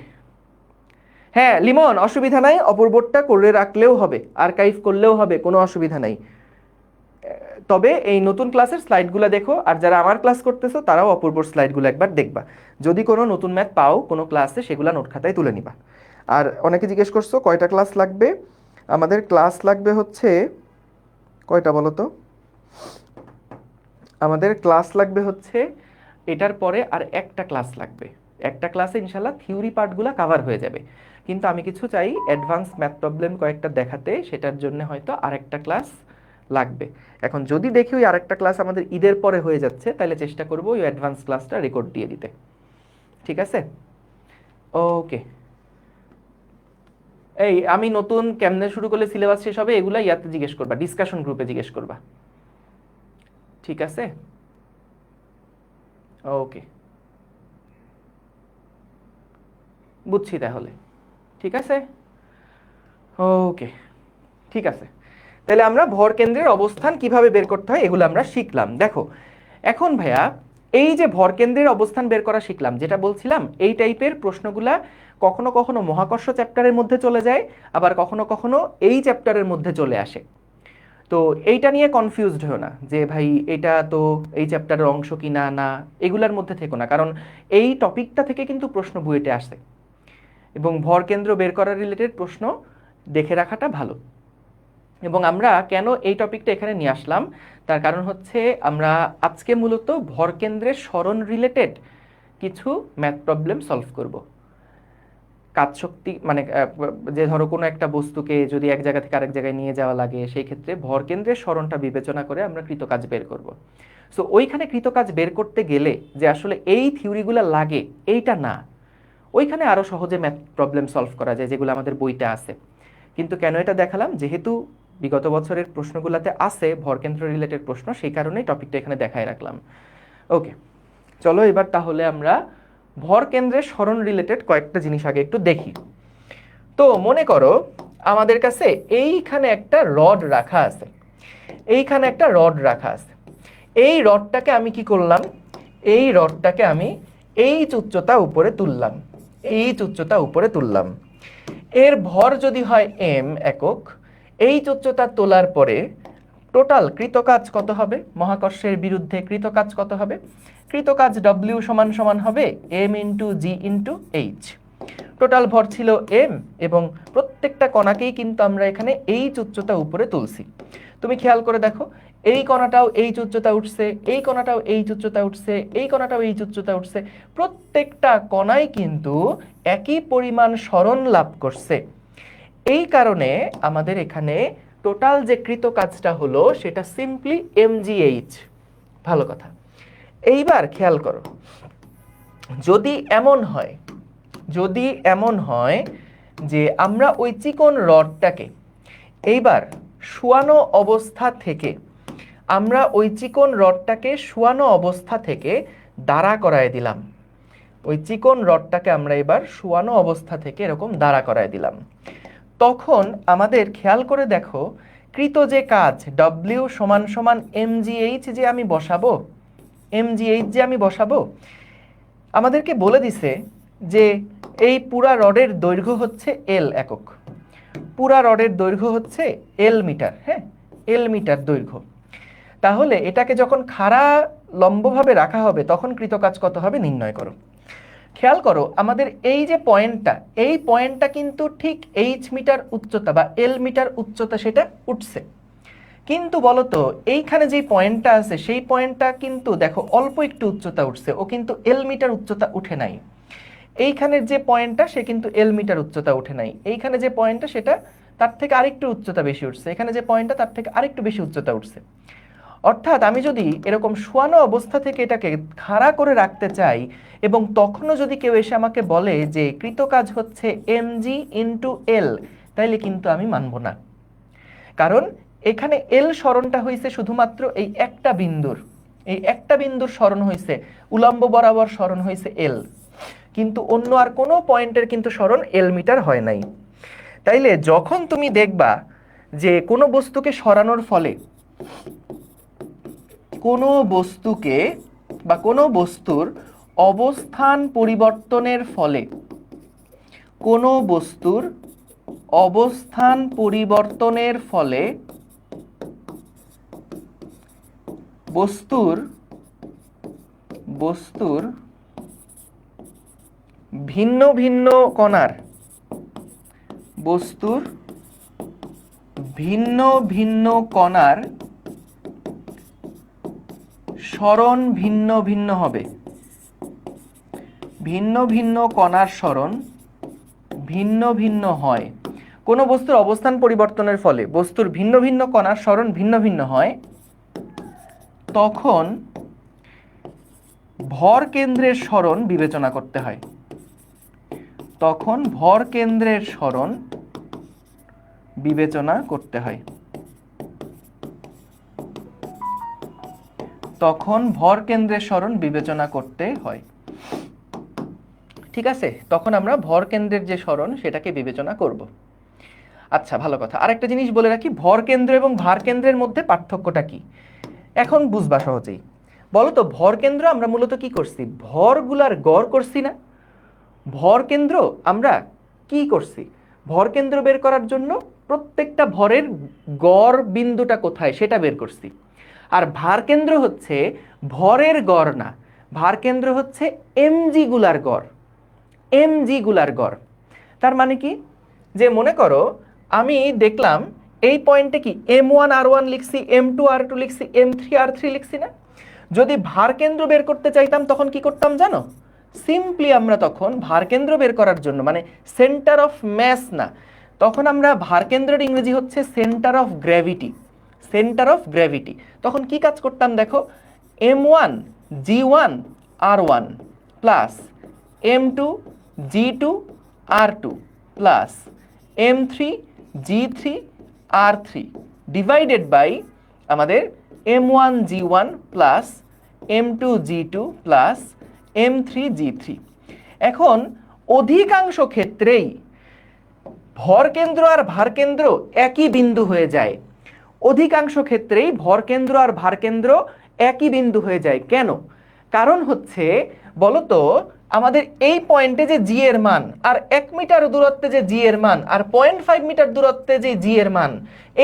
হ্যাঁ লিমন, অসুবিধা নাই, অপূর্বটা করে রাখলেও হবে, আর্কাইভ করলেও হবে, কোনো অসুবিধা নাই। তবে এই নতুন ক্লাসের স্লাইডগুলো দেখো, আর যারা আমার ক্লাস করতেছো তারাও অপূর্বর স্লাইডগুলো একবার দেখবা। যদি কোনো নতুন ম্যাথ পাও কোনো ক্লাসে সেগুলো নোট খাতায় তুলে নিবা। আর অনেকে জিজ্ঞেস করছো কয়টা ক্লাস লাগবে, আমাদের ক্লাস লাগবে হচ্ছে কয়টা বলো তো, আমাদের ক্লাস লাগবে হচ্ছে এটার পরে আর একটা ক্লাস লাগবে। একটা ক্লাসে ইনশাল্লাহ থিওরি পার্টগুলো কাভার হয়ে যাবে, কিন্তু আমি কিছু চাই অ্যাডভান্স ম্যাথ প্রবলেম কয়েকটা দেখাতে, সেটার জন্য হয়তো আরেকটা ক্লাস লাগবে। এখন যদি দেখি ওই আরেকটা ক্লাস আমাদের ঈদের পরে হয়ে যাচ্ছে, তাহলে চেষ্টা করব ওই অ্যাডভান্স ক্লাসটা রেকর্ড দিয়ে দিতে। ঠিক আছে, ওকে। এই আমি নতুন কেমনে শুরু করলে সিলেবাস শেষ হবে এগুলা ইয়াতে জিজ্ঞেস করবা, ডিসকাশন গ্রুপে জিজ্ঞেস করবা। ঠিক আছে, ওকে, বুঝছি তাহলে। ঠিক আছে, ওকে, ঠিক আছে। তাহলে আমরা ভর কেন্দ্রের অবস্থান কিভাবে বের করতে হয় এগুলো আমরা শিখলাম। দেখো এখন ভাইয়া এই যে ভর কেন্দ্রের অবস্থান বের করা শিখলাম, যেটা বলছিলাম এই টাইপের প্রশ্নগুলা কখনো কখনো মহাকর্ষ চ্যাপ্টারের মধ্যে চলে যায়, আবার কখনো কখনো এই চ্যাপ্টারের মধ্যে চলে আসে। তো এইটা নিয়ে কনফিউজড হও না যে ভাই এটা তো এই চ্যাপ্টারের অংশ কি না, না এগুলার মধ্যে থেকো না, কারণ এই টপিকটা থেকে কিন্তু প্রশ্ন বুয়েটে আসে এবং ভর কেন্দ্র বের করার রিলেটেড প্রশ্ন দেখে রাখাটা ভালো। এবং আমরা কেন এই টপিকটা এখানে নিয়ে আসলাম, তার কারণ হচ্ছে আমরা আজকে মূলত ভর কেন্দ্রের সরণ রিলেটেড কিছু ম্যাথ প্রবলেম সলভ করব। কাজ শক্তি মানে যে ধরো কোনো একটা বস্তুকে যদি এক জায়গা থেকে আরেক জায়গায় নিয়ে যাওয়া লাগে, সেই ক্ষেত্রে ভর কেন্দ্রের সরণটা বিবেচনা করে আমরা কৃতকাজ বের করব। সো ওইখানে কৃতকাজ বের করতে গেলে যে আসলে এই থিওরিগুলো লাগে এইটা না, ওইখানে আরও সহজে ম্যাথ প্রবলেম সলভ করা যায় যেগুলো আমাদের বইতে আছে। কিন্তু কেন এটা দেখালাম, যেহেতু বিগত বছরের প্রশ্নগুলোতে আছে ভরকেন্দ্র রিলেটেড প্রশ্ন, সেই কারণেই টপিকটা এখানে দেখায় রাখলাম। ওকে, চলো এবার তাহলে আমরা ভরকেন্দ্রের সরণ রিলেটেড কয়েকটা জিনিস আগে একটু দেখি। তো মনে করো আমাদের কাছে এইখানে একটা রড রাখা আছে, এইখানে একটা রড রাখা আছে। এই রডটাকে আমি কি করলাম, এই রডটাকে আমি এই উচ্চতা উপরে তুললাম, এই উচ্চতা উপরে তুললাম। এর ভর যদি হয় m একক, এই উচ্চতা তোলার পরে টোটাল কৃতকাজ কত হবে, মহাকর্ষের বিরুদ্ধে কৃতকাজ কত হবে? কৃতকাজ W সমান সমান হবে m into G into H. Total ভর ছিল m এবং প্রত্যেকটা কণাকেই কিন্তু আমরা এখানে এই উচ্চতা উপরে তুলছি। তুমি খেয়াল করে দেখো, এই কণাটাও এই উচ্চতা উঠছে, এই কণাটাও এই উচ্চতা উঠছে, এই কণাটাও এই উচ্চতা উঠছে, প্রত্যেকটা কণাই কিন্তু একই পরিমাণ সরণ লাভ করছে। এই কারণে আমাদের এখানে টোটাল যে কৃতকাজটা হলো সেটা সিম্পলি mgh। ভালো কথা। এইবার খেয়াল করো, যদি এমন হয়, যদি এমন হয় যে আমরা ওই চিকন রডটাকে এইবার শোয়ানো অবস্থা থেকে, আমরা ওই চিকন রডটাকে শোয়ানো অবস্থা থেকে দাঁড়া করায় দিলাম, ওই চিকন রডটাকে আমরা এবার শোয়ানো অবস্থা থেকে এরকম দাঁড়া করায় দিলাম, তখন আমাদের খেয়াল করে দেখো কৃত যে কাজ W সমান সমান mgh যে আমি বসাবো, mgh যে আমি বসাবো, আমাদেরকে বলে দিছে যে এই পুরা রডের দৈর্ঘ্য হচ্ছে L একক, পুরা রডের দৈর্ঘ্য হচ্ছে L মিটার, হ্যাঁ L মিটার দৈর্ঘ্য। তাহলে এটাকে যখন খাড়া লম্বভাবে রাখা হবে তখন কৃতকাজ কত হবে নির্ণয় করো। খেয়াল করো আমাদের এই যে পয়েন্টটা, এই পয়েন্টটা কিন্তু ঠিক H মিটার উচ্চতা বা L মিটার উচ্চতা সেটা উঠছে, কিন্তু বলতো এইখানে যে পয়েন্টটা আছে সেই পয়েন্টটা কিন্তু দেখো অল্প একটু উচ্চতা উঠছে, ও কিন্তু L মিটার উচ্চতা উঠে নাই। এইখানের যে পয়েন্টটা সে কিন্তু L মিটার উচ্চতা উঠে নাই, এইখানে যে পয়েন্টটা সেটা তার থেকে আরেকটু উচ্চতা বেশি উঠছে, এখানে যে পয়েন্টটা তার থেকে আরেকটু বেশি উচ্চতা উঠছে। অর্থাৎ আমি যদি এরকম শোয়ানো অবস্থা থেকে এটাকে খাড়া করে রাখতে চাই এবং তখনও যদি কেউ এসে আমাকে বলে যে কৃতকাজ হচ্ছে mg ইন্টু L, তাইলে কিন্তু আমি মানব না। কারণ এখানে L সরণটা হয়েছে শুধুমাত্র এই একটা বিন্দুর, এই একটা বিন্দুর সরণ হয়েছে, উলম্ব বরাবর সরণ হয়েছে L, কিন্তু অন্য আর কোনো পয়েন্টের কিন্তু সরণ L মিটার হয় নাই। তাইলে যখন তুমি দেখবা যে কোনো বস্তুকে সরানোর ফলে, কোনো বস্তুকে বা কোনো বস্তুর অবস্থান পরিবর্তনের ফলে, কোনো বস্তুর অবস্থান পরিবর্তনের ফলে বস্তুর ভিন্ন ভিন্ন কণার, বস্তুর ভিন্ন ভিন্ন কণার সরণ ভিন্ন ভিন্ন হবে, ভিন্ন ভিন্ন কণার সরণ ভিন্ন ভিন্ন হয়। কোনো বস্তুর অবস্থান পরিবর্তনের ফলে বস্তুর ভিন্ন ভিন্ন কণার সরণ ভিন্ন ভিন্ন হয়, তখন ভর কেন্দ্রের সরণ বিবেচনা করতে হয়, তখন ভর কেন্দ্রের সরণ বিবেচনা করতে হয়, তখন ভর কেন্দ্রের সরণ বিবেচনা করতে হয়। ঠিক আছে, তখন আমরা ভর কেন্দ্রের যে সরণ সেটাকে বিবেচনা করব। আচ্ছা ভালো কথা, আরেকটা জিনিস বলে রাখি, ভর কেন্দ্র এবং ভার কেন্দ্রের মধ্যে পার্থক্যটা কি এখন বুঝবা সহজেই। বলো তো ভর কেন্দ্র আমরা মূলত কি করছি, ভরগুলার গড় করছি না? ভর কেন্দ্র আমরা কি করছি, ভর কেন্দ্র বের করার জন্য প্রত্যেকটা ভরের গড় বিন্দুটা কোথায় সেটা বের করছি। আর ভার কেন্দ্র হচ্ছে ভরের গড় না, ভার কেন্দ্র হচ্ছে এমজি গুলার গড়, এমজি গুলার গড়। তার মানে কি, যে মনে করো আমি দেখলাম এই পয়েন্টে কি m1 r1 লিখছি, m2 r2 লিখছি, m3 r3 লিখছি না? যদি ভার কেন্দ্র বের করতে চাইতাম তখন কি করতাম জানো? সিম্পলি আমরা তখন ভার কেন্দ্র বের করার জন্য, মানে সেন্টার অফ ম্যাস না, তখন আমরা ভার কেন্দ্রের ইংরেজি হচ্ছে centre of gravity, centre of gravity. তখন কি কাজ করতাম দেখো, m1 g1 r1 plus m2 G2 R2 plus M3 G3 R3 divided by আমাদের M1 G1 plus M2 G2 plus M3 G3। এখন অধিকাংশ ক্ষেত্রেই ভরকেন্দ্র আর ভারকেন্দ্র একই বিন্দু হয়ে যায়। অধিকাংশ ক্ষেত্রেই ভরকেন্দ্র আর ভারকেন্দ্র একই বিন্দু হয়ে যায়। কেন? কারণ হচ্ছে বলতো আমাদের এই পয়েন্টে যে জি এর মান আর 1 মিটার দূরত্বে যে জি এর মান আর 0.5 মিটার দূরত্বে যে জি এর মান,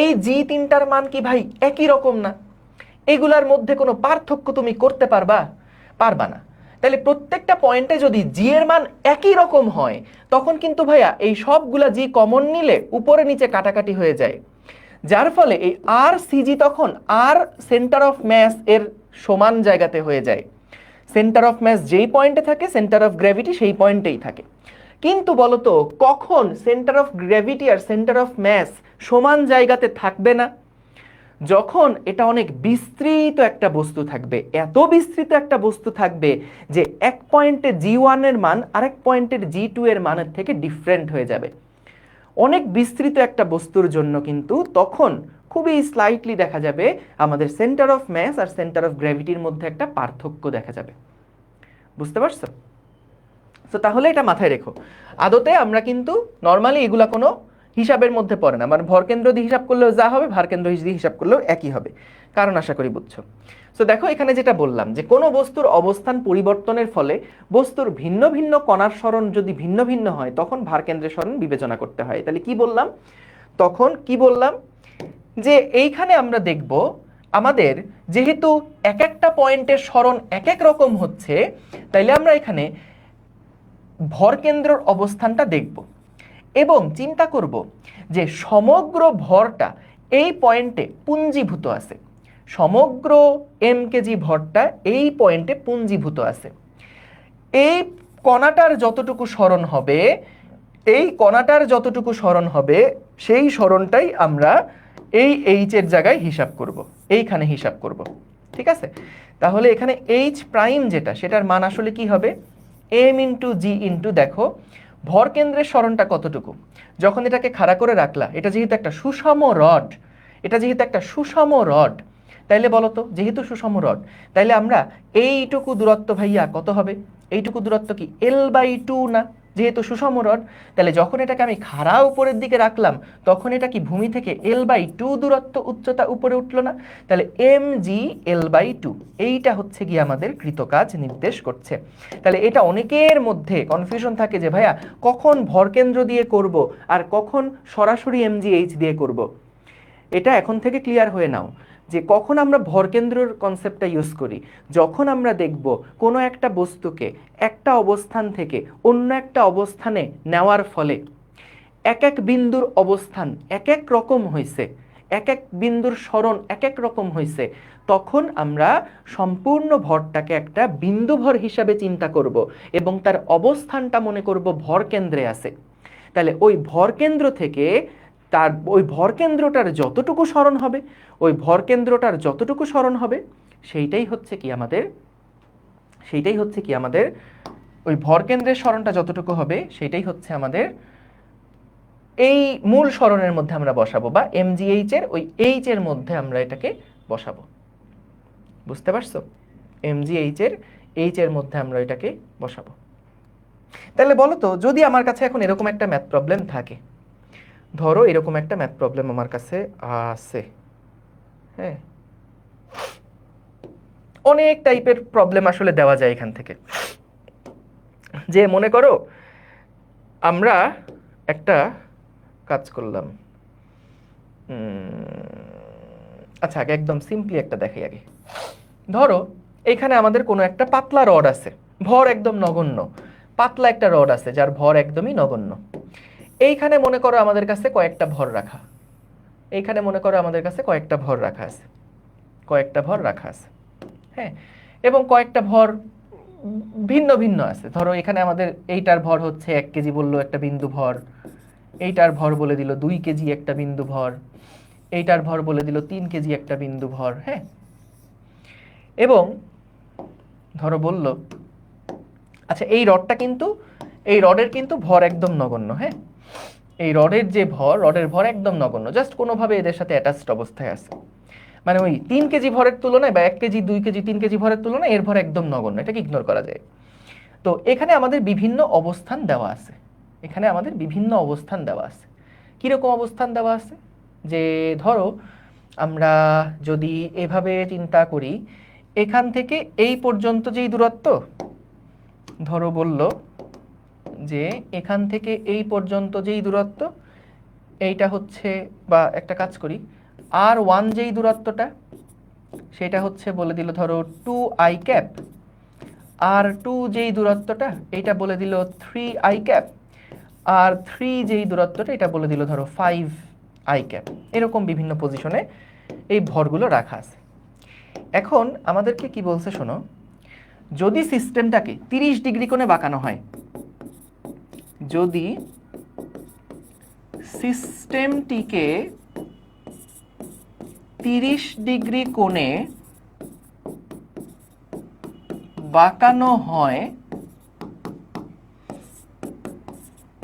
এই জি তিনটার মান কি ভাই একই রকম না? এগুলার মধ্যে কোনো পার্থক্য তুমি করতে পারবা না। তাহলে প্রত্যেকটা পয়েন্টে যদি জি এর মান একই রকম হয় তখন কিন্তু ভাইয়া এই সবগুলা জি কমন নিলে উপরে নিচে কাটাকাটি হয়ে যায়, যার ফলে এই আর সিজি তখন আর সেন্টার অফ ম্যাস এর সমান জায়গাতে হয়ে যায়। সেন্টার অফ ম্যাস যেই পয়েন্টে থাকে সেন্টার অফ গ্র্যাভিটি সেই পয়েন্টেই থাকে। কিন্তু বলতো কখন সেন্টার অফ গ্র্যাভিটি আর সেন্টার অফ ম্যাস সমান জায়গাতে থাকবে না? যখন এটা অনেক বিস্তৃত একটা বস্তু থাকবে, এত বিস্তৃত একটা বস্তু থাকবে যে এক পয়েন্টে G1 এর মান আরেক পয়েন্টের G2 এর মানের থেকে ডিফারেন্ট হয়ে যাবে। অনেক বিস্তৃত একটা বস্তুর জন্য কিন্তু তখন খুবই স্লাইটলি দেখা যাবে আমাদের সেন্টার অফ ম্যাস আর সেন্টার অফ গ্র্যাভিটির মধ্যে একটা পার্থক্য দেখা যাবে। বুঝতে পারছো? তো তাহলে এটা মাথায় রেখো। আদতে আমরা কিন্তু নর্মালি এগুলা কোনো হিসাবের মধ্যে পড়ে না, মানে ভরকেন্দ্র দিয়ে হিসাব করলেও যা হবে ভারকেন্দ্র দিয়ে হিসাব করলেও একই হবে। কারণ আশা করি বুঝছো। তো দেখো এখানে যেটা বললাম যে কোনো বস্তুর অবস্থান পরিবর্তনের ফলে বস্তুর ভিন্ন ভিন্ন কণার সরণ যদি ভিন্ন ভিন্ন হয় তখন ভারকেন্দ্রের সরণ বিবেচনা করতে হয়। তাহলে কি বললাম? তখন কি বললাম যে এইখানে আমরা দেখব আমাদের যেহেতু এক একটা পয়েন্টের সরণ এক এক রকম হচ্ছে, তাইলে আমরা এখানে ভরকেন্দ্রের অবস্থানটা দেখব এবং চিন্তা করব যে সমগ্র ভরটা এই পয়েন্টে পুঞ্জীভূত আছে। সমগ্র এম কেজি ভরটা এই পয়েন্টে পুঞ্জীভূত আছে। এই কণাটার যতটুকু সরণ হবে, এই কণাটার যতটুকু সরণ হবে সেই সরণটাই আমরা এই এইচ এর জায়গায় হিসাব করব, এইখানে হিসাব করব। ঠিক আছে? তাহলে এখানে এইচ প্রাইম যেটা সেটার মান আসলে কি হবে? এম ইন্টু জি ইন্টু দেখো ভরকেন্দ্রের সরণটা কতটুকু। যখন এটাকে খাড়া করে রাখলা, এটা যেহেতু একটা সুষম রড, তাইলে বলো তো যেহেতু সুষম রড তাইলে আমরা এইটুকু দূরত্ব ভাইয়া কত হবে? এইটুকু দূরত্ব কি L/2 না? যেহেতু সুষম রড, তাহলে যখন এটাকে আমি খাড়া উপরের দিকে রাখলাম তখন এটা কি ভূমি থেকে L/2 দূরত্ব উচ্চতা উপরে উঠলো না? তাহলে mg L/2 এইটা হচ্ছে কি আমাদের কৃতকাজ নির্দেশ করছে। তাহলে এটা অনেকের মধ্যে কনফিউশন থাকে যে ভাইয়া কখন ভরকেন্দ্র দিয়ে করব আর কখন সরাসরি mgh দিয়ে করব। এটা এখন থেকে ক্লিয়ার হয়ে নাও যে কখন আমরা ভরকেন্দ্রের কনসেপ্টটা ইউজ করি, যখন আমরা দেখব কোনো একটা বস্তুকে একটা অবস্থান থেকে অন্য একটা অবস্থানে নেওয়ার ফলে এক এক বিন্দুর অবস্থান এক এক রকম হয়েছে, এক এক বিন্দুর সরণ এক এক রকম হয়েছে, তখন আমরা সম্পূর্ণ ভরটাকে একটা বিন্দু ভর হিসাবে চিন্তা করব এবং তার অবস্থানটা মনে করব ভরকেন্দ্রে আছে। তাহলে ওই ভরকেন্দ্র থেকে তার ওই ভরকেন্দ্রটার যতটুকু সরণ হবে, ওই ভরকেন্দ্রটার যতটুকু সরণ হবে সেইটাই হচ্ছে কি আমাদের ওই ভরকেন্দ্রের সরণটা যতটুকু হবে সেইটাই হচ্ছে আমাদের এই মূল সরণের মধ্যে আমরা বসাবো, বা mgh এর ওই h এর মধ্যে আমরা এটাকে বসাবো। বুঝতে পারছো? mgh এর h এর মধ্যে আমরা এটাকে বসাবো। তাহলে বলো তো যদি আমার কাছে এখন এরকম একটা ম্যাথ প্রবলেম থাকে, ধরো এরকম একটা ম্যাথ প্রবলেম আমার কাছে আছে, হ্যাঁ, অনেক টাইপের প্রবলেম আসলে দেওয়া যায় এখান থেকে। যে মনে করো আমরা একটা কাজ করলাম, আচ্ছা আগে একদম সিম্পলি একটা দেখাই আগে। ধরো এখানে আমাদের কোনো একটা পাতলা রড আছে, ভর একদম নগণ্য, পাতলা একটা রড আছে যার ভর একদমই নগণ্য। এইখানে মনে করো আমাদের কাছে কয়েকটা ভর রাখা, এইখানে মনে করো আমাদের কাছে কয়েকটা ভর রাখা আছে, হ্যাঁ, এবং কয়েকটা ভর ভিন্ন ভিন্ন আছে। ধরো এখানে আমাদের এইটার ভর হচ্ছে 1 কেজি বললো একটা বিন্দু ভর, এইটার ভর বলে দিল 2 কেজি একটা বিন্দু ভর, এইটার ভর বলে দিল 3 কেজি একটা বিন্দু ভর, হ্যাঁ। এবং ধরো বলল আচ্ছা এই রডটা কিন্তু এই রডের কিন্তু ভর একদম নগণ্য। হ্যাঁ, এই রডের যে ভর, রডের ভর একদম নগণ্য, জাস্ট কোনোভাবে এদের সাথে অ্যাটাচড অবস্থায় আছে। মানে ওই 3 কেজি ভরের তুলনায় বা 1 কেজি 2 কেজি 3 কেজি ভরের তুলনায় এর ভর একদম নগণ্য, এটাকে ইগনোর করা যায়। তো এখানে আমাদের বিভিন্ন অবস্থান দেওয়া আছে, এখানে আমাদের বিভিন্ন অবস্থান দেওয়া আছে। কীরকম অবস্থান দেওয়া আছে? যে ধরো আমরা যদি এভাবে চিন্তা করি, এখান থেকে এই পর্যন্ত যেই দূরত্ব, ধরো বলল যে এখান থেকে এই পর্যন্ত যেই দূরত্ব, এইটা হচ্ছে, বা একটা কাজ করি, R1 যেই দূরত্বটা সেটা হচ্ছে বলে দিল ধরো 2i ক্যাপ, R2 যেই দূরত্বটা এইটা বলে দিল 3i ক্যাপ, আর 3 যেই দূরত্বটা এটা বলে দিল ধরো 5i ক্যাপ। এরকম বিভিন্ন পজিশনে এই ভরগুলো রাখা আছে। এখন আমাদেরকে কি বলছে শোনো, যদি সিস্টেমটাকে 30 ডিগ্রি কোণে বাঁকানো হয়, যদি সিস্টেমটিকে 30 ডিগ্রি কোণে বাঁকানো হয়,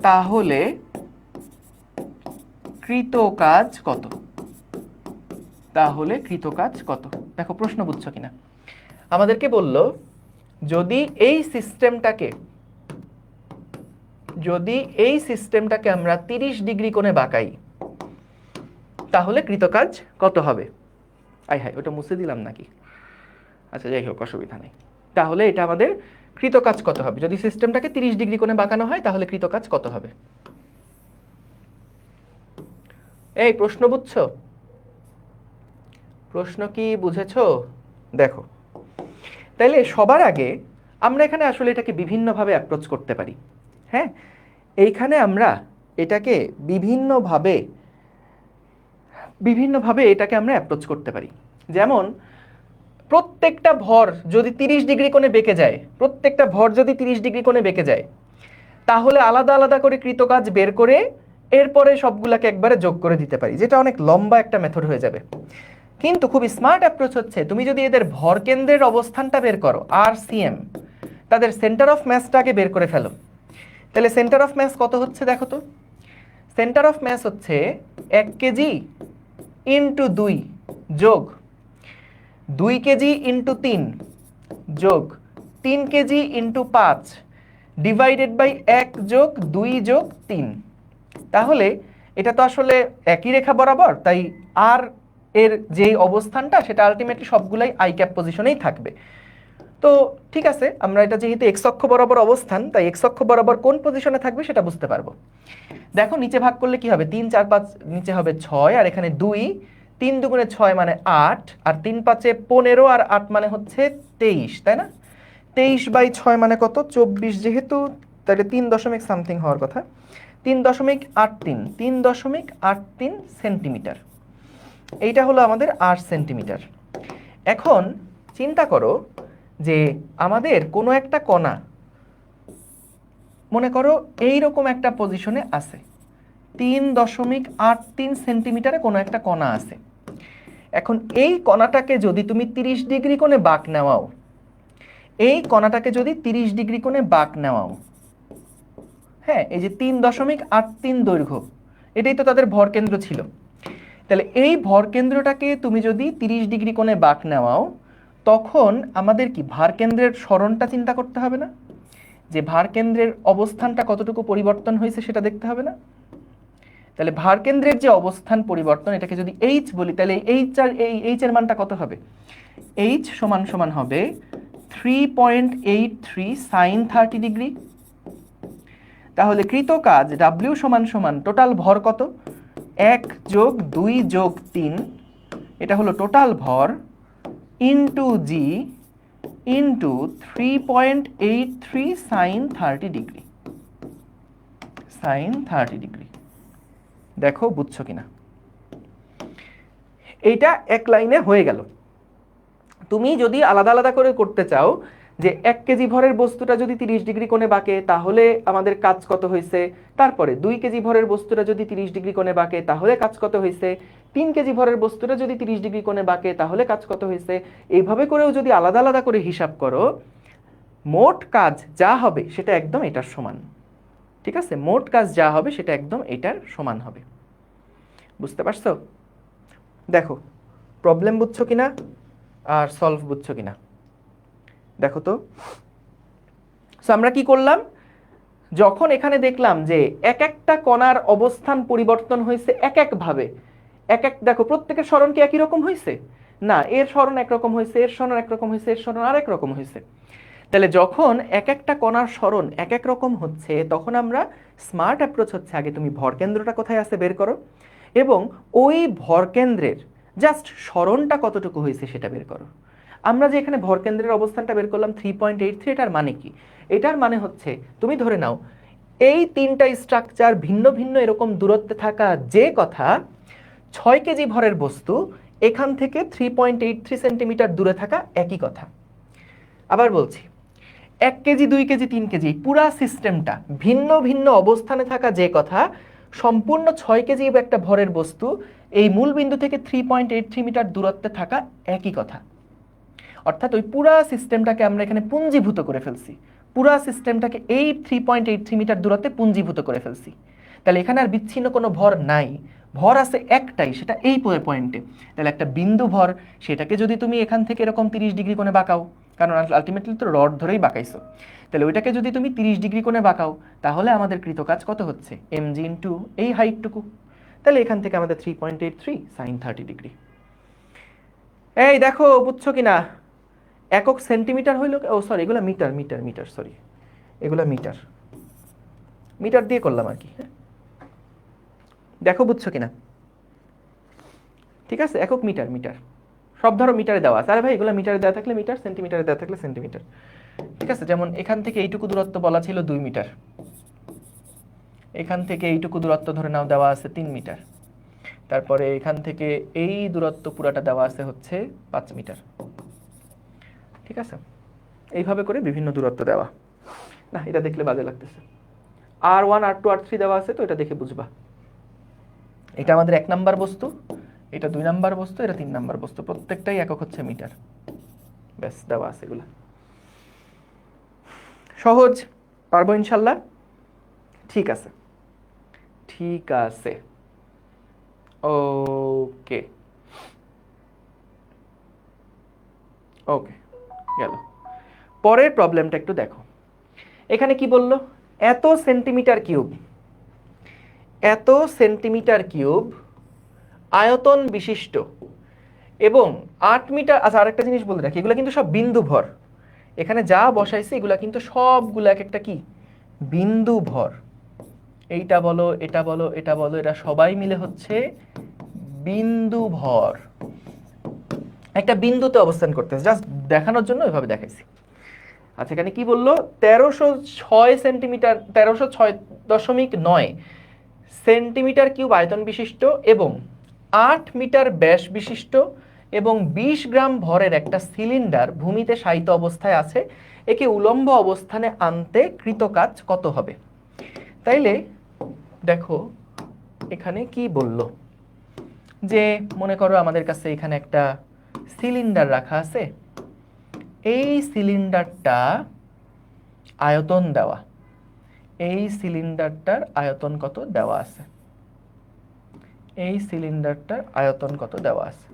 তাহলে কৃত কাজ কত? তাহলে কৃত কাজ কত? দেখো প্রশ্ন বুঝছো কিনা। আমাদেরকে বলল যদি এই সিস্টেমটাকে আমরা 30 ডিগ্রি কোণে বাঁকাই, তাহলে কৃত কাজ কত হবে? আয় হায়, ওটা মুছে দিলাম নাকি? আচ্ছা যাই হোক, অসুবিধা নেই। তাহলে এটা আমাদের কৃত কাজ কত হবে? যদি সিস্টেমটাকে 30 ডিগ্রি কোণে বাঁকানো হয় তাহলে কৃত কাজ কত হবে? এই প্রশ্ন বুঝছো? প্রশ্ন কি বুঝেছো? দেখো, তাইলে সবার আগে আমরা এখানে আসলে এটাকে বিভিন্নভাবে অ্যাপ্রোচ করতে পারি। হ্যাঁ, এইখানে আমরা এটাকে বিভিন্নভাবে এটাকে আমরা অ্যাপ্রোচ করতে পারি। যেমন প্রত্যেকটা ভর যদি 30 ডিগ্রি কোণে বেঁকে যায়, প্রত্যেকটা ভর যদি 30 ডিগ্রি কোণে বেঁকে যায়, তাহলে আলাদা আলাদা করে কৃত কাজ বের করে এরপরে সবগুলাকে একবারে যোগ করে দিতে পারি, যেটা অনেক লম্বা একটা মেথড হয়ে যাবে। কিন্তু খুব স্মার্ট অ্যাপ্রোচ হচ্ছে তুমি যদি এদের ভর কেন্দ্রের অবস্থানটা বের করো, RCM, তাদের সেন্টার অফ ম্যাসটাকে বের করে ফেলো, তাহলে সেন্টার অফ ম্যাস কত হচ্ছে দেখো তো। সেন্টার অফ ম্যাস হচ্ছে 1 কেজি ইন্টু 2 যোগ 2 কেজি ইন্টু 3 যোগ 3 কেজি ইন্টু 5 ডিভাইডেড বাই 1 যোগ 2 যোগ 3। তাহলে এটা তো আসলে একই রেখা বরাবর, তাই আর এর যে অবস্থানটা সেটা আলটিমেটলি সবগুলাই আই ক্যাপ পজিশনেই থাকবে। তো ঠিক আছে, আমরা এটা যেহেতু এক্স অক্ষ বরাবর অবস্থান, তাই এক্স অক্ষ বরাবর কোন পজিশনে থাকবে সেটা বুঝতে পারবো। দেখো নিচে ভাগ করলে কি হবে, 3 4 5, নিচে হবে 6 আর এখানে 2, 3 দুগুণে 6 মানে 8, আর 3 5 15 আর 8 মানে হচ্ছে 23, তাই না? 23 বাই 6 মানে কত? 24, যেহেতু তাহলে 3 দশমিক সামথিং হওয়ার কথা, 3.83 সেন্টিমিটার। এইটা হলো আমাদের 8 সেন্টিমিটার। এখন চিন্তা করো যে আমাদের কোনো একটা কণা মনে করো এইরকম একটা পজিশনে আছে, 3.83 সেন্টিমিটারে কোনো একটা কণা আছে। এখন এই কণাটাকে যদি তুমি 30 ডিগ্রি কোণে বাঁক নেওয়াও, এই কণাটাকে যদি 30 ডিগ্রি কোণে বাঁক নেওয়াও, হ্যাঁ, এই যে 3.83 দৈর্ঘ্য, এটাই তো তাদের ভরকেন্দ্র ছিল। তাহলে এই ভরকেন্দ্রটাকে তুমি যদি 30 ডিগ্রি কোণে বাঁক নেওয়াও, তখন আমাদের কি ভারকেন্দ্রের সরণটা চিন্তা করতে হবে না? যে ভারকেন্দ্রের অবস্থানটা কতটুকু পরিবর্তন হয়েছে সেটা দেখতে হবে না? তাহলে ভারকেন্দ্রের যে অবস্থান পরিবর্তন, এটাকে যদি এইচ বলি, তাহলে এইচ এর মানটা কত হবে? এইচ সমান সমান হবে 3.83 সাইন 30 ডিগ্রি। তাহলে কৃত কাজ ডাব্লিউ সমান সমান টোটাল ভর কত? 1 যোগ 2 যোগ 3, এটা হলো টোটাল ভর, into G into 3.83 sine 30 degree, sine 30 degree. দেখো বুঝছো কিনা? এইটা এক লাইনে হয়ে গেল। তুমি যদি আলাদা আলাদা করে করতে চাও যে 1 কেজি ভরের বস্তুটা যদি 30 ডিগ্রি কোণে বাঁকে তাহলে আমাদের কাজ কত হয়েছে, তারপরে 2 কেজি ভরের বস্তুটা যদি 30 ডিগ্রি কোণে বাঁকে তাহলে কাজ কত হয়েছে, 3 কেজি ভরের বস্তুটা যদি 30 ডিগ্রি কোণে বাঁকে তাহলে কাজ কত হয়েছে, এইভাবে করেও যদি আলাদা আলাদা করে হিসাব করো, মোট কাজ যা হবে সেটা একদম এটার সমান। ঠিক আছে, মোট কাজ যা হবে সেটা একদম এটার সমান হবে। বুঝতে পারছো? দেখো প্রবলেম বুঝছো কিনা আর সলভ বুঝছো কিনা দেখো তো। সো আমরা কি করলাম, যখন এখানে দেখলাম যে এক একটা কণার অবস্থান পরিবর্তন হয়েছে এক একভাবে, দেখো প্রত্যেকের সরণ কি একই রকম হয়েছে? না, এর সরণ একরকম হয়েছে, এর সরণ একরকম হয়েছে, এর সরণ আরেক রকম হয়েছে। তাহলে যখন এক একটা কণার সরণ এক এক রকম হচ্ছে, তখন আমরা স্মার্ট অ্যাপ্রোচ হচ্ছে আগে তুমি ভরকেন্দ্রটা কোথায় আছে বের করো, এবং ওই ভরকেন্দ্রের জাস্ট সরণটা কতটুকু হয়েছে সেটা বের করো। আমরা যে এখানে ভরকেন্দ্রের অবস্থানটা বের করলাম 3.83, এটার মানে কি? এটার মানে হচ্ছে তুমি ধরে নাও এই তিনটা স্ট্রাকচার ভিন্ন ভিন্ন এরকম দূরত্বে থাকা, যে কথা 6 কেজি ভরের বস্তু এখান থেকে 3.83 সেন্টিমিটার দূরে থাকা একই কথা। আবার বলছি, 1 কেজি 2 কেজি 3 কেজি পুরা সিস্টেমটা ভিন্ন ভিন্ন অবস্থানে থাকা, যে কথা সম্পূর্ণ 6 কেজি একটা ভরের বস্তু এই মূল বিন্দু থেকে 3.83 মিটার দূরত্বে থাকা একই কথা। অর্থাৎ ওই পুরা সিস্টেমটাকে আমরা এখানে পুঞ্জীভূত করে ফেলছি, পুরা সিস্টেমটাকে এই 3.83 মিটার দূরত্বে পুঞ্জীভূত করে ফেলছি। তাহলে এখানে আর বিচ্ছিন্ন কোনো ভর নাই, ভর আছে একটাই, সেটা এই পয়েন্টে। তাহলে একটা বিন্দু ভর, সেটাকে যদি তুমি এখান থেকে এরকম 30 ডিগ্রি কোণে বাঁকাও, কারণ আলটিমেটলি তো রড ধরেই বাঁকাইছো, তাহলে ওইটাকে যদি তুমি 30 ডিগ্রি কোণে বাঁকাও, তাহলে আমাদের কৃত কাজ কত হচ্ছে? mg ইন্টু এই হাইটটুকু। তাহলে এখান থেকে আমাদের 3.83 সাইন 30 ডিগ্রি। এই দেখো বুঝছো কিনা? একক সেন্টিমিটার হইল, ও সরি এগুলো মিটার, সরি এগুলো মিটার, দিয়ে করলাম আর কি। দেখো বুঝছো কিনা? ঠিক আছে, একক মিটার সব ধরো মিটারে দেওয়া আছে। আরে ভাই এগুলো মিটারে দেওয়া থাকলে মিটার, সেন্টিমিটারে দেওয়া থাকলে সেন্টিমিটার। ঠিক আছে, যেমন এখান থেকে এইটুকু দূরত্ব বলা ছিল 2 মিটার, এখান থেকে এইটুকু দূরত্ব ধরে নাও দেওয়া আছে 3 মিটার, তারপরে এখান থেকে এই দূরত্ব পুরাটা দেওয়া আছে হচ্ছে 5 মিটার। ঠিক আছে, এইভাবে করে বিভিন্ন দূরত্ব দেওয়া। না এটা দেখলে বাজে লাগতেছে। R1 R2 R3 দেওয়া আছে, তো এটা দেখে বুঝবা এটা আমাদের 1 নাম্বার বস্তু, এটা 2 নাম্বার বস্তু, এটা 3 নাম্বার বস্তু, প্রত্যেকটাই একক হচ্ছে মিটার। ব্যাস দেওয়া আছে এগুলা। সহজ, পারবো ইনশাল্লাহ। ঠিক আছে, ঠিক আছে, ওকে ওকে গেল। পরের প্রবলেমটা একটু দেখো, এখানে কি বললো? এত সেন্টিমিটার কিউব আয়তন বিশিষ্ট এবং 8 মিটার, আচ্ছা আরেকটা জিনিস বলে রাখি, এগুলো কিন্তু সব বিন্দু ভর, এখানে যা বসাইছে এগুলা কিন্তু সবগুলো এক একটা কি বিন্দু ভর। এইটা বলো, এটা বলো, এটা বলো, এটা সবাই মিলে হচ্ছে বিন্দু ভর। একটা বিন্দুতে অবস্থান করতেছে, জাস্ট দেখানোর জন্য এভাবে দেখাইছি। আচ্ছা এখানে কি বললো? 1306 সেন্টিমিটার, 1306.9 সেন্টিমিটার কিউব আয়তন বিশিষ্ট এবং 8 মিটার ব্যাস বিশিষ্ট এবং 20 গ্রাম ভরের একটা সিলিন্ডার ভূমিতে শায়িত অবস্থায় আছে, একে উলম্ব অবস্থানে আনতে কৃত কাজ কত হবে? তাইলে দেখো এখানে কি বলল, যে মনে করো আমাদের কাছে এখানে একটা সিলিন্ডার রাখা আছে, এই সিলিন্ডারটা আয়তন দেওয়া, এই সিলিন্ডারটার আয়তন কত দেওয়া আছে, এই সিলিন্ডারটার আয়তন কত দেওয়া আছে।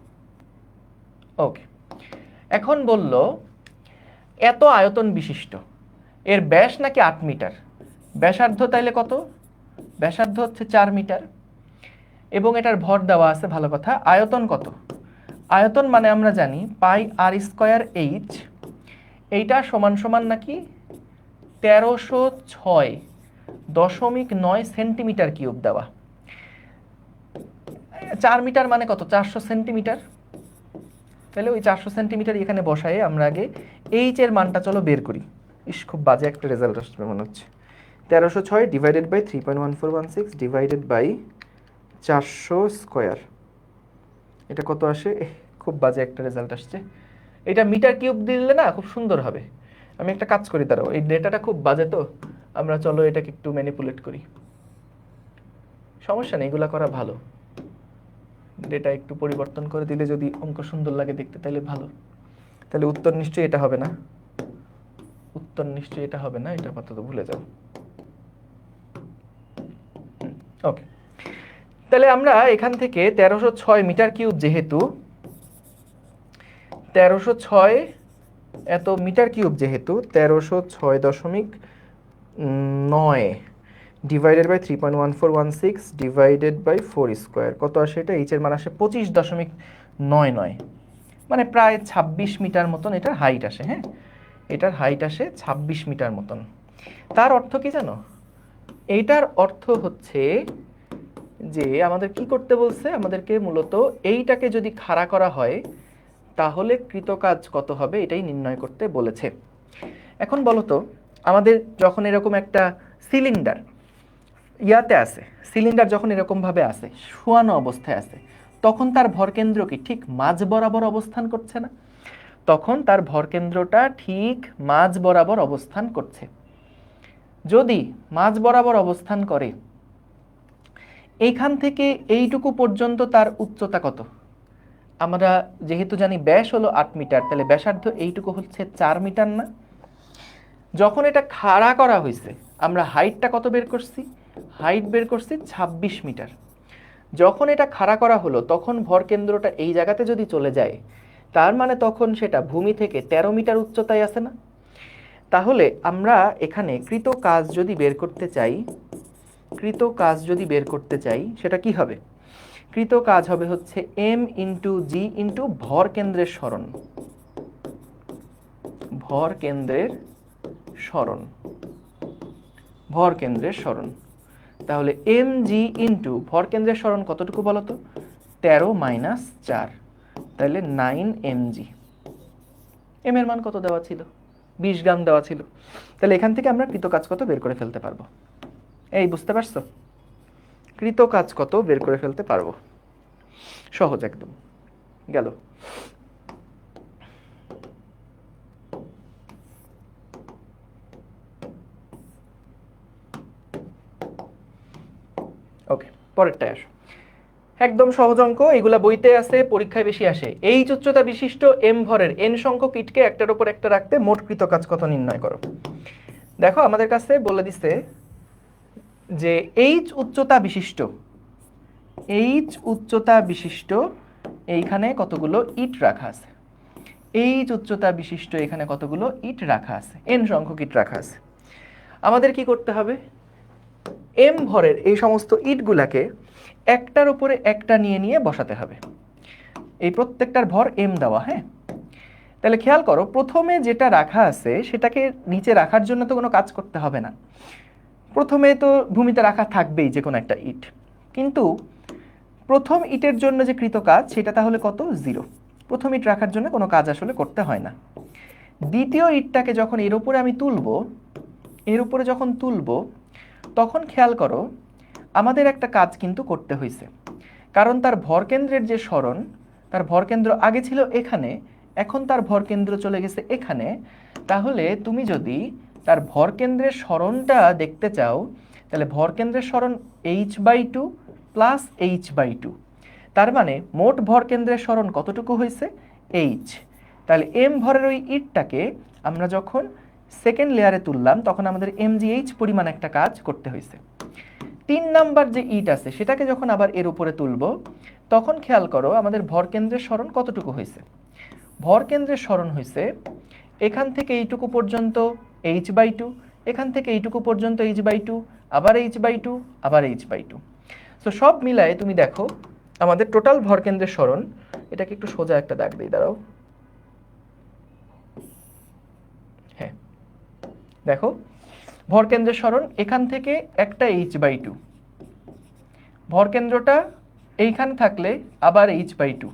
ওকে, এখন বলল এত আয়তন বিশিষ্ট, এর ব্যাস নাকি 8 মিটার, ব্যাসার্ধ তাইলে কত? ব্যাসার্ধ হচ্ছে 4 মিটার এবং এটার ভর দেওয়া আছে, ভালো কথা। আয়তন কত? আয়তন মানে আমরা জানি পাই আর স্কয়ার এইচ, এইটা সমান সমান নাকি 1306.9 সেন্টিমিটার কিউব দেওয়া। 4 মিটার মানে কত? 400 সেন্টিমিটার। তাহলে ওই 400 সেন্টিমিটার এখানে বসায় আমরা আগে এইচ এর মানটা চলো বের করি। ইস খুব বাজে একটা রেজাল্ট আসবে মনে হচ্ছে। 1306 divided by 3.1416 divided by 400 square, এটা কত আসে? খুব বাজে একটা রেজাল্ট আসছে। এটা মিটার কিউব দিলে না খুব সুন্দর হবে। আমি একটা কাজ করি, দাঁড়াও, এই ডেটাটা খুব বাজে, তো আমরা চলো এটাকে একটু ম্যানিপুলেট করি। সমস্যা নেই, এগুলা করা ভালো। ডেটা একটু পরিবর্তন করে দিলে যদি অঙ্ক সুন্দর লাগে দেখতে তাহলে ভালো। তাহলে উত্তর নিশ্চয়ই এটা হবে না, উত্তর নিশ্চয়ই এটা হবে না, এটা আপাতত ভুলে যাও। ওকে, তাহলে আমরা এখান থেকে 1306 মিটার কিউব, যেহেতু 1306 এত মিটার কিউব, যেহেতু 1306.9 divided by 3.1416 divided by 4 square, কত আসে এটা? এইচের মান আসে 25.99, মানে প্রায় 26 মিটার মতন এটার হাইট আসে। হ্যাঁ, এটার হাইট আসে 26 মিটার মতন। তার অর্থ কি জানো? এইটার অর্থ হচ্ছে যে আমাদের কি করতে বলছে, আমাদেরকে মূলত এইটাকে যদি খাড়া করা হয় তাহলে কৃতকাজ কত হবে এটাই নির্ণয় করতে বলেছে। এখন বলো তো, আমাদের যখন এরকম একটা সিলিন্ডার ইয়াতে আছে, সিলিন্ডার যখন এরকমভাবে আছে, শোয়ানো অবস্থায় আছে, তখন তার ভরকেন্দ্র কি ঠিক মাঝ বরাবর অবস্থান করছে না? তখন তার ভরকেন্দ্রটা ঠিক মাঝ বরাবর অবস্থান করছে। যদি মাঝ বরাবর অবস্থান করে, এইখান থেকে এইটুকু পর্যন্ত তার উচ্চতা কত? আমরা যেহেতু জানি ব্যাস হলো 8 মিটার, তাহলে ব্যাসার্ধ এইটুকু হচ্ছে 4 মিটার না? যখন এটা খাড়া করা হয়েছে, আমরা হাইটটা কত বের করছি? হাইট বের করছি 26 মিটার। যখন এটা খাড়া করা হলো, তখন ভরকেন্দ্রটা এই জায়গাতে যদি চলে যায়, তার মানে তখন সেটা ভূমি থেকে 13 মিটার উচ্চতায় আছে না? তাহলে আমরা এখানে কৃত কাজ যদি বের করতে চাই, কৃত কাজ যদি বের করতে চাই, সেটা কি হবে? কৃত কাজ হবে হচ্ছে m ইন্টু জি ইন্টু ভর কেন্দ্রের সরণ, ভর কেন্দ্রের সরণ, ভর কেন্দ্রের সরণ। তাহলে এম জি ইন্টু ভর কেন্দ্রের সরণ কতটুকু বলো তো? 13 মাইনাস 4, তাহলে 9 mg। এম এর মান কত দেওয়া ছিল? 20 গ্রাম দেওয়া ছিল। তাহলে এখান থেকে আমরা কৃত কাজ কত বের করে ফেলতে পারবো। এই বুঝতে পারছো? কৃত কাজ কত বের করে ফেলতে পারবো, সহজ একদম। গেল। ওকে, পরেরটায় আসো। একদম সহজ অঙ্ক, এগুলা বইতে আছে, পরীক্ষায় বেশি আসে। এইচ উচ্চতা বিশিষ্ট এম ভরের এন সংখ্যক ইটকে একটার উপর একটা রাখতে মোট কৃত কাজ কত নির্ণয় করো। দেখো আমাদের কাছে বলে দিছে যে এইচ উচ্চতা বিশিষ্ট, এইচ উচ্চতা বিশিষ্ট এইখানে কতগুলো ইট রাখা আছে, এইচ উচ্চতা বিশিষ্ট এখানে কতগুলো ইট রাখা আছে, এন সংখ্যক ইট রাখা আছে। আমাদের কি করতে হবে? এম ভরের এই সমস্ত ইটগুলাকে একটার উপরে একটা নিয়ে নিয়ে বসাতে হবে। এই প্রত্যেকটার ভর এম দেওয়া। হ্যাঁ, তাহলে খেয়াল করো, প্রথমে যেটা রাখা আছে সেটাকে নিচে রাখার জন্য তো কোনো কাজ করতে হবে না, প্রথমে তো ভূমিতে রাখা থাকবেই যে কোনো একটা ইট। কিন্তু প্রথম ইটের জন্য যে কৃত কাজ সেটা তাহলে কত? 0। প্রথম ইট রাখার জন্য কোনো কাজ আসলে করতে হয় না। দ্বিতীয় ইটটাকে যখন এর উপরে আমি তুলব, এর উপরে যখন তুলব, তখন খেয়াল করো আমাদের একটা কাজ কিন্তু করতে হয়েছে, কারণ তার ভরকেন্দ্রের যে সরণ, তার ভরকেন্দ্র আগে ছিল এখানে, এখন তার ভরকেন্দ্র চলে গেছে এখানে। তাহলে তুমি যদি তার ভরকেন্দ্রের সরণটা দেখতে চাও, তাহলে ভরকেন্দ্রের সরণ h/2 প্লাস h/2, তার মানে মোট ভরকেন্দ্রের সরণ কতটুকু হয়েছে? h। তাহলে এম ভরের ওই ইটটাকে আমরা যখন সেকেন্ড লেয়ারে তুললাম, তখন আমাদের mgh পরিমাণ একটা কাজ করতে হয়েছে। 3 নাম্বার যে ইট আছে সেটাকে যখন আবার এর উপরে তুলব, তখন খেয়াল করো আমাদের ভরকেন্দ্রের সরণ কতটুকু হয়েছে। ভরকেন্দ্রের সরণ হয়েছে এখান থেকে এইটুকু পর্যন্ত h/2, এখান থেকে এইটুকু পর্যন্ত h/2, আবার h/2, আবার h/2। সো সব মিলায়ে তুমি দেখো আমাদের টোটাল ভরকেন্দ্রের সরণ, এটাকে একটু সোজা একটা দাগ দিই, দাঁড়াও। হ্যাঁ, দেখো ভরকেন্দ্রের সরণ এখান থেকে একটা h/2, ভরকেন্দ্রটা এইখানে থাকলে আবার h/2,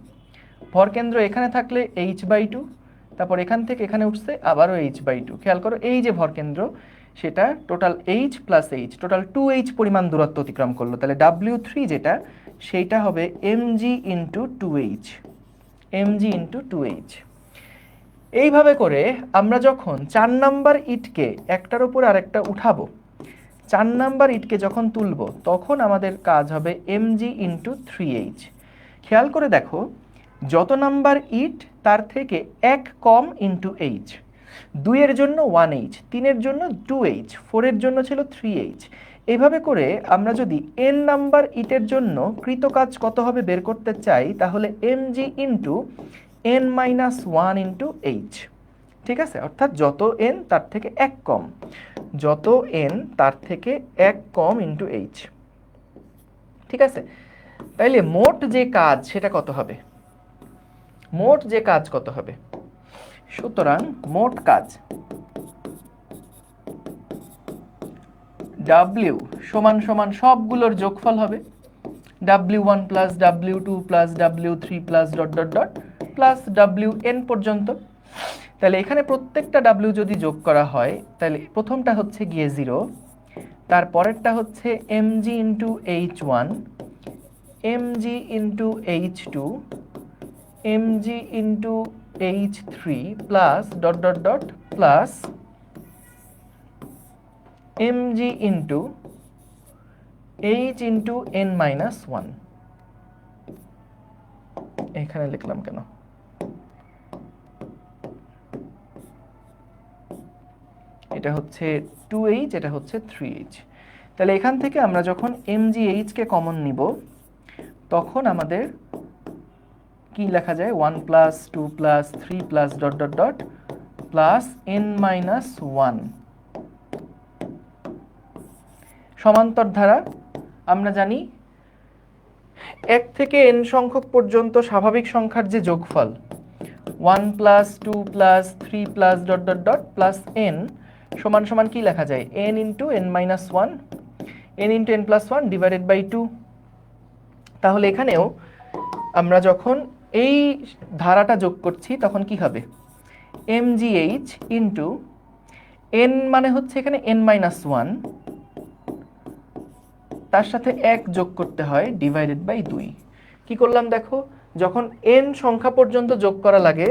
ভরকেন্দ্র এখানে থাকলে h/2, তারপর এখান থেকে এখানে উঠছে আবারও h/2। খেয়াল করো এই যে ভরকেন্দ্র সেটা total h plus h, total 2h পরিমাণ দূরত্ব অতিক্রম করলো। তাহলে W3 যেটা, সেইটা হবে mg into 2h, mg into 2h। এইভাবে করে আমরা যখন 4 নাম্বার ইটকে একটার উপর আরেকটা উঠাবো, 4 নাম্বার ইটকে যখন তুলব, তখন আমাদের কাজ হবে mg ইন্টু 3h। খেয়াল করে দেখো, যত নাম্বার ইট তার থেকে 1 কম ইন্টু h, 2 এর জন্য 1h, 3 এর জন্য 2h, 4 এর জন্য ছিল 3h, এইভাবে করে আমরা যদি n নাম্বার ইটের জন্য কৃত কাজ কত হবে বের করতে চাই, তাহলে mg into n minus one into H. ঠিক আছে, অর্থাৎ যত n তার থেকে এক কম, যত n তার থেকে এক কম ইন্টু এইচ। ঠিক আছে, তাইলে মোট যে কাজ সেটা কত হবে, মোট যে কাজ কত হবে? সুতরাং মোট কাজ W সমান সমান সবগুলোর যোগফল হবে, W1 plus W2 plus W3 plus dot dot dot plus Wn পর্যন্ত। তাহলে এখানে প্রত্যেকটা W যদি যোগ করা হয়, তাহলে প্রথমটা হচ্ছে গিয়ে 0, তারপরেরটা হচ্ছে mg into h1, mg into h2, mg into h3 plus dot dot dot plus mg into h into n minus one. এখানে লিখলাম কেন? এটা হচ্ছে 2h, এটা হচ্ছে 3h। তাহলে এখান থেকে আমরা যখন mgh কে কমন নিব, তখন আমাদের কি লেখা যায়? 1 plus 2 plus 3 plus dot dot dot plus n minus one. সমান্তর ধারা আমরা জানি 1 থেকে n সংখ্যক পর্যন্ত স্বাভাবিক সংখ্যার যে যোগফল 1 plus 2 plus 3 plus dot dot dot plus n সমান সমান কি লেখা যায়? n into n minus one, n into n plus one divided by 2। তাহলে এখানেও আমরা যখন এই ধারাটা যোগ করছি তখন কি হবে? mgh ইন্টু n মানে হচ্ছে এখানে n মাইনাস ওয়ান, তার সাথে 1 যোগ করতে হয় ডিভাইডেড বাই 2। কি করলাম দেখো, যখন n সংখ্যা পর্যন্ত যোগ করা লাগে,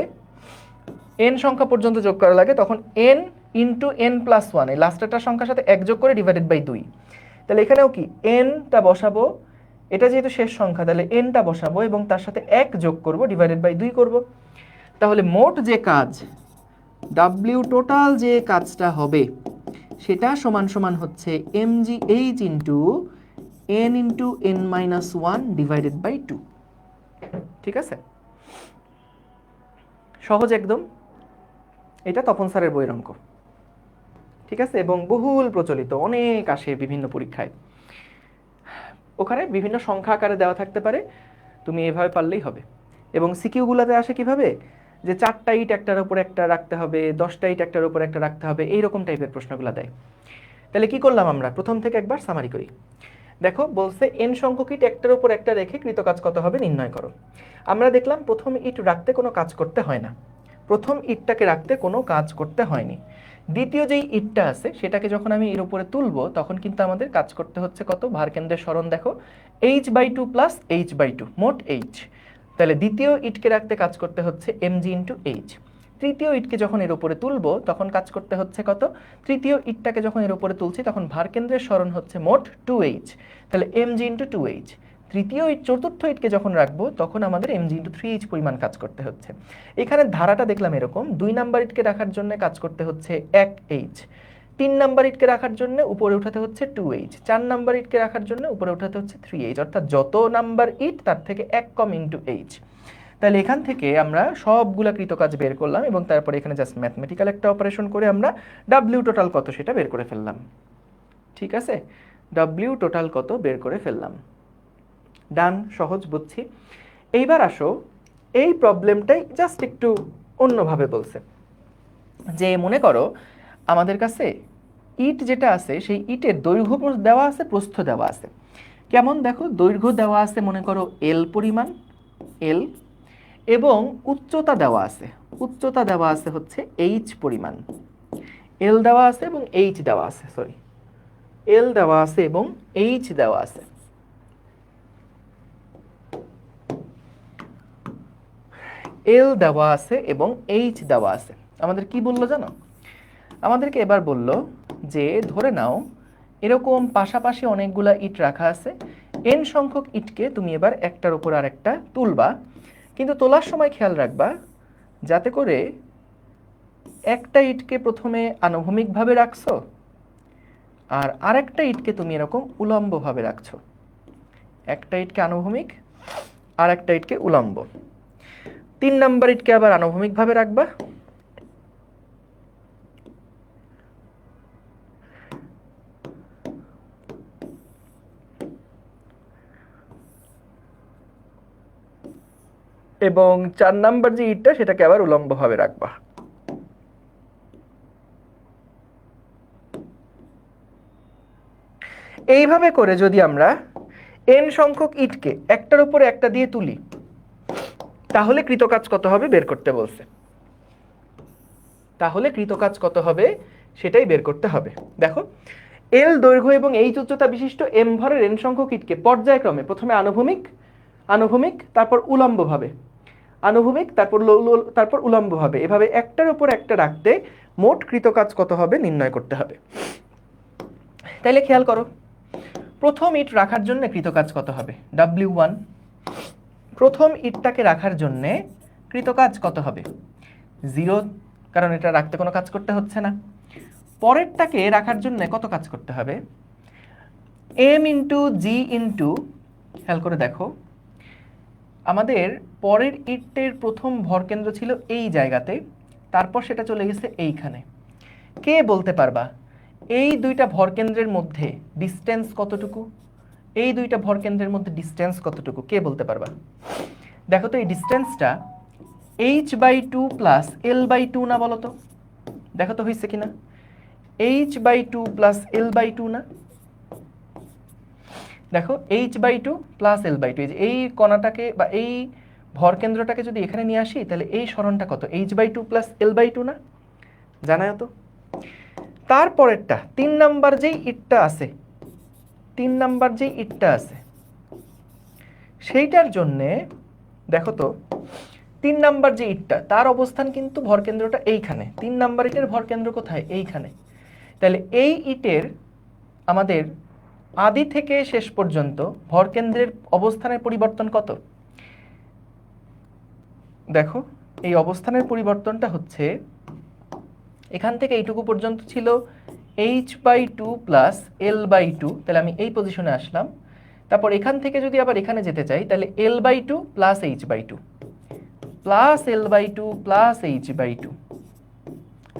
n সংখ্যা পর্যন্ত যোগ করা লাগে, তখন n into n plus one, এই লাস্টেরটা সংখ্যার সাথে 1 যোগ করে ডিভাইডেড বাই 2। তাহলে এখানেও কি nটা বসাবো, এটা যেহেতু শেষ সংখ্যা তাহলে nটা বসাবো এবং তার সাথে 1 যোগ করব ডিভাইডেড বাই 2 করব। তাহলে মোট যে কাজ W টোটাল যে কাজটা হবে সেটা সমান সমান হচ্ছে mgh into n into n minus one divided by 2। ঠিক আছে, সহজ একদম। এটা তপন স্যারের বইয়ের অঙ্ক। ঠিক আছে, এবং বহুল প্রচলিত, অনেক আসে বিভিন্ন পরীক্ষায়। ওখানে বিভিন্ন সংখ্যা আকারে দেওয়া থাকতে পারে, তুমি এভাবে পারলেই হবে। এবং সিকিউগুলোতে আসে কিভাবে, যে 4টা ইট একটার উপর একটা রাখতে হবে, 10টা ইট একটার উপর একটা রাখতে হবে, এইরকম টাইপের প্রশ্নগুলো দেয়। তাহলে কি করলাম আমরা? প্রথম থেকে একবার সামারি করি। দেখো বলছে n সংখ্যক ইট একটার উপর একটা রেখে কৃতকাজ কত হবে নির্ণয় করো। আমরা দেখলাম প্রথম ইট রাখতে কোনো কাজ করতে হয় না, প্রথম ইটটাকে রাখতে কোনো কাজ করতে হয়নি। দ্বিতীয় যেই ইটটা আছে সেটাকে যখন আমি এর উপরে তুলবো তখন কিন্তু আমাদের কাজ করতে হচ্ছে কত? ভারকেন্দ্রের সরণ দেখো h/2 প্লাস h/2, মোট h। তাহলে দ্বিতীয় ইটকে রাখতে কাজ করতে হচ্ছে mg ইন্টু h। তৃতীয় ইটকে যখন এর উপরে তুলবো তখন কাজ করতে হচ্ছে কত? তৃতীয় ইটটাকে যখন এর উপরে তুলছি তখন ভারকেন্দ্রের সরণ হচ্ছে মোট 2h, তাহলে mg ইন্টু 2h। তৃতীয় ইট চতুর্থ ইটকে যখন রাখবো তখন আমাদের mg ইন্টু 3h পরিমাণ কাজ করতে হচ্ছে। এখানে ধারাটা দেখলাম এরকম, 2 নাম্বার ইটকে রাখার জন্য কাজ করতে হচ্ছে 1h, 3 নাম্বার ইটকে রাখার জন্য উপরে উঠাতে হচ্ছে 2h, 4 নাম্বার ইটকে রাখার জন্য উপরে উঠাতে হচ্ছে 3h, অর্থাৎ যত নাম্বার ইট তার থেকে 1 কম ইন্টু h। তাহলে এখান থেকে আমরা সবগুলা কৃতকাজ বের করলাম এবং তারপরে এখানে জাস্ট ম্যাথমেটিক্যাল একটা অপারেশন করে আমরা W টোটাল কত সেটা বের করে ফেললাম। ঠিক আছে, W টোটাল কত বের করে ফেললাম। ডান, সহজ, বুঝছি। এইবার আসো, এই প্রবলেমটাই জাস্ট একটু অন্যভাবে বলছে, যে মনে করো আমাদের কাছে ইট যেটা আছে সেই ইটের দৈর্ঘ্য দেওয়া আছে, প্রস্থ দেওয়া আছে। কেমন দেখো, দৈর্ঘ্য দেওয়া আছে মনে করো L পরিমাণ, L, এবং উচ্চতা দেওয়া আছে, উচ্চতা দেওয়া আছে হচ্ছে h পরিমাণ। L দেওয়া আছে এবং h দেওয়া আছে, সরি, L দেওয়া আছে এবং h দেওয়া আছে। L দেওয়া আছে এবং h দেওয়া আছে। আমাদের কি বললো জানো? আমাদেরকে এবার বললো যে ধরে নাও এরকম পাশাপাশি অনেকগুলা ইট রাখা আছে, n সংখ্যক ইটকে তুমি এবার একটার উপর আর একটা তুলবা, কিন্তু তোলার সময় খেয়াল রাখবা যাতে করে একটা ইটকে প্রথমে আনুভূমিকভাবে রাখছো আর আরেকটা ইটকে তুমি এরকম উলম্বভাবে রাখছো, একটা ইটকে আনুভূমিক আর একটা ইটকে উলম্ব। 3 নাম্বার ইটকে আবার আনুভূমিকভাবে রাখবা, এবং 4 নাম্বার যে ইটটা সেটাকে আবার উলম্বভাবে রাখবা। এইভাবে করে যদি আমরা n সংখ্যক ইটকে একটার উপরে একটা দিয়ে তুলি, তাহলে কৃতকাজ কত হবে বের করতে বলছে। তাহলে কৃতকাজ কত হবে সেটাই বের করতে হবে। দেখো, এল দৈর্ঘ্য এবং এইচ উচ্চতা বিশিষ্ট এম ভরের n সংখ্যক ইটকে পর্যায়ক্রমে প্রথমে আনুভূমিক, আনুভূমিক, তারপর উলম্বভাবে, আনুভূমিক, তারপর উলম্বভাবে, এভাবে একটার উপর একটা রাখতে মোট কৃতকাজ কত হবে নির্ণয় করতে হবে। তাইলে খেয়াল করো, প্রথম ইট রাখার জন্য কৃতকাজ কত হবে, W1। প্রথম ইটটাকে রাখার জন্য কৃতকাজ কত হবে, 0, কারণ এটা রাখতে কোনো কাজ করতে হচ্ছে না। পরেরটাকে রাখার জন্য কত কাজ করতে হবে, m ইন্টু জি ইন্টু, খেয়াল করে দেখো, আমাদের পরের ইটের প্রথম ভরকেন্দ্র ছিল এই জায়গাতে, তারপর সেটা চলে গেছে এইখানে। কে বলতে পারবা এই দুইটা ভরকেন্দ্রের মধ্যে ডিস্টেন্স কতটুকু, এই দুইটা ভরকেন্দ্রের মধ্যে ডিস্টেন্স কতটুকু কে বলতে পারবা? দেখো তো এই ডিস্টেন্সটা h/2 প্লাস l/2 না, বলো তো, দেখো তো হয়েছে কিনা, h/2 প্লাস l/2 না? দেখো h/2 প্লাস l/2, এই কণাটাকে বা এই ভরকেন্দ্রটাকে যদি এখানে নিয়ে আসি তাহলে এই সরণটা কত, h/2 প্লাস l/2 না? জানায় তো। তারপরেরটা 3 নাম্বার যেই ইটটা আছে, 3 নাম্বার যেই ইটটা আছে সেইটার জন্যে দেখো তো, 3 নাম্বার যে ইটটা তার অবস্থান কিন্তু ভরকেন্দ্রটা এইখানে, 3 নাম্বার ইটের ভরকেন্দ্র কোথায়, এইখানে। তাহলে এই ইটের আমাদের আদি থেকে শেষ পর্যন্ত ভরকেন্দ্রের অবস্থানের পরিবর্তন কত? দেখো, এই অবস্থানের পরিবর্তনটা হচ্ছে এখান থেকে এইটুকু পর্যন্ত ছিল h/2 প্লাস l/2, তাহলে আমি এই পজিশনে আসলাম। তারপর এখান থেকে যদি আবার এখানে যেতে চাই তাহলে l/2 plus h/2 plus l/2 plus h/2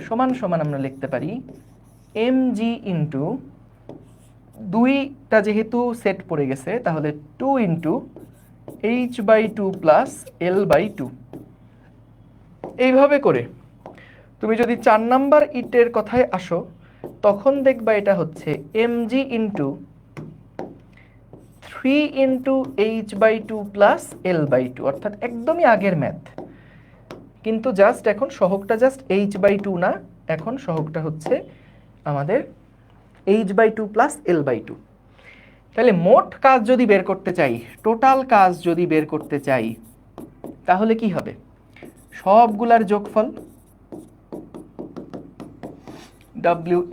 সমান সমান আমরা লিখতে পারি mg ইন্টু, দুইটা যেহেতু সেট পড়ে গেছে তাহলে 2 ইন্টু h/2 প্লাস l/2। এইভাবে করে তুমি যদি 4 নাম্বার ইটের কথায় আসো তখন দেখবা এটা হচ্ছে mg into 3 into h/2 plus l/2, অর্থাৎ একদমই আগের ম্যাথ, কিন্তু জাস্ট এখন সহগটা জাস্ট h/2 না, এখন সহগটা হচ্ছে আমাদের h/2 প্লাস l/2। তাহলে মোট কাজ যদি বের করতে চাই, টোটাল কাজ যদি বের করতে চাই, তাহলে কি হবে, সবগুলার যোগফল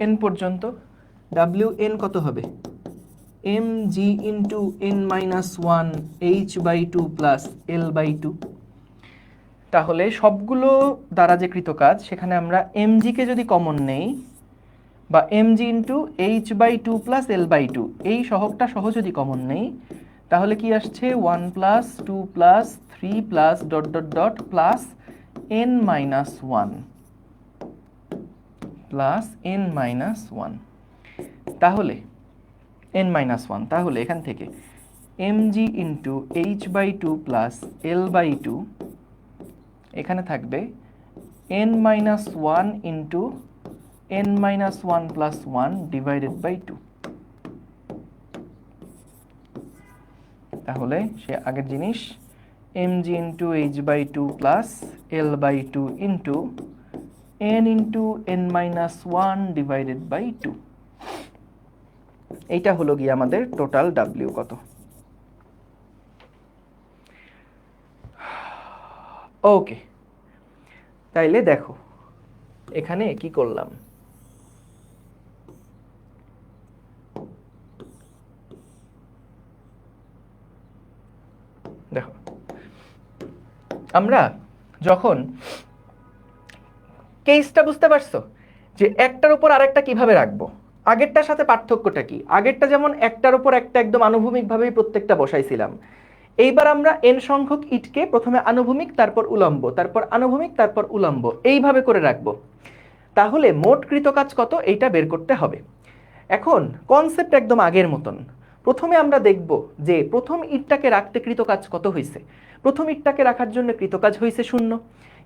wn পর্যন্ত, wn কত হবে, mg into n-1 h/2 plus l/2। তাহলে সবগুলো দ্বারা যে কৃত কাজ সেখানে আমরা mg কে যদি কমন নেই বা mg into h/2 plus l/2 এই সহগটা সহ যদি কমন নেই তাহলে কি আসছে 1 plus 2 plus 3 plus dot dot dot plus n-1 plus n-1, তাহলে n-1, তাহলে এখান থেকে mg into h/2 plus l/2 এখানে থাকবে n-1 into n-1 plus 1 divided by 2। তাহলে সে আগের জিনিস mg into h/2 plus l/2 into n into n-1 divided by 2। এইটা হলো গিয়ে আমাদের টোটাল W কত। ওকে, তাইলে দেখো এখানে কি করলাম, দেখো আমরা যখন কেসটা বুঝতে পারছো যে একটার উপর আরেকটা কিভাবে রাখবো, আগেরটার সাথে পার্থক্যটা কি? আগেরটা যেমন একটার উপর একটা একদম আনুভূমিকভাবেই প্রত্যেকটা বসাইছিলাম, এইবার আমরা n সংখ্যক ইটকে প্রথমে আনুভূমিক, তারপর উলম্ব, তারপর আনুভূমিক, তারপর উলম্ব, এইভাবে করে রাখবো। তাহলে মোট কৃতকাজ কত এইটা বের করতে হবে। এখন কনসেপ্ট একদম আগের মতন। প্রথমে আমরা দেখব যে প্রথম ইটটাকে রাখতে কৃতকাজ কত হয়েছে। প্রথম ইটটাকে রাখার জন্য কৃতকাজ হয়েছে 0।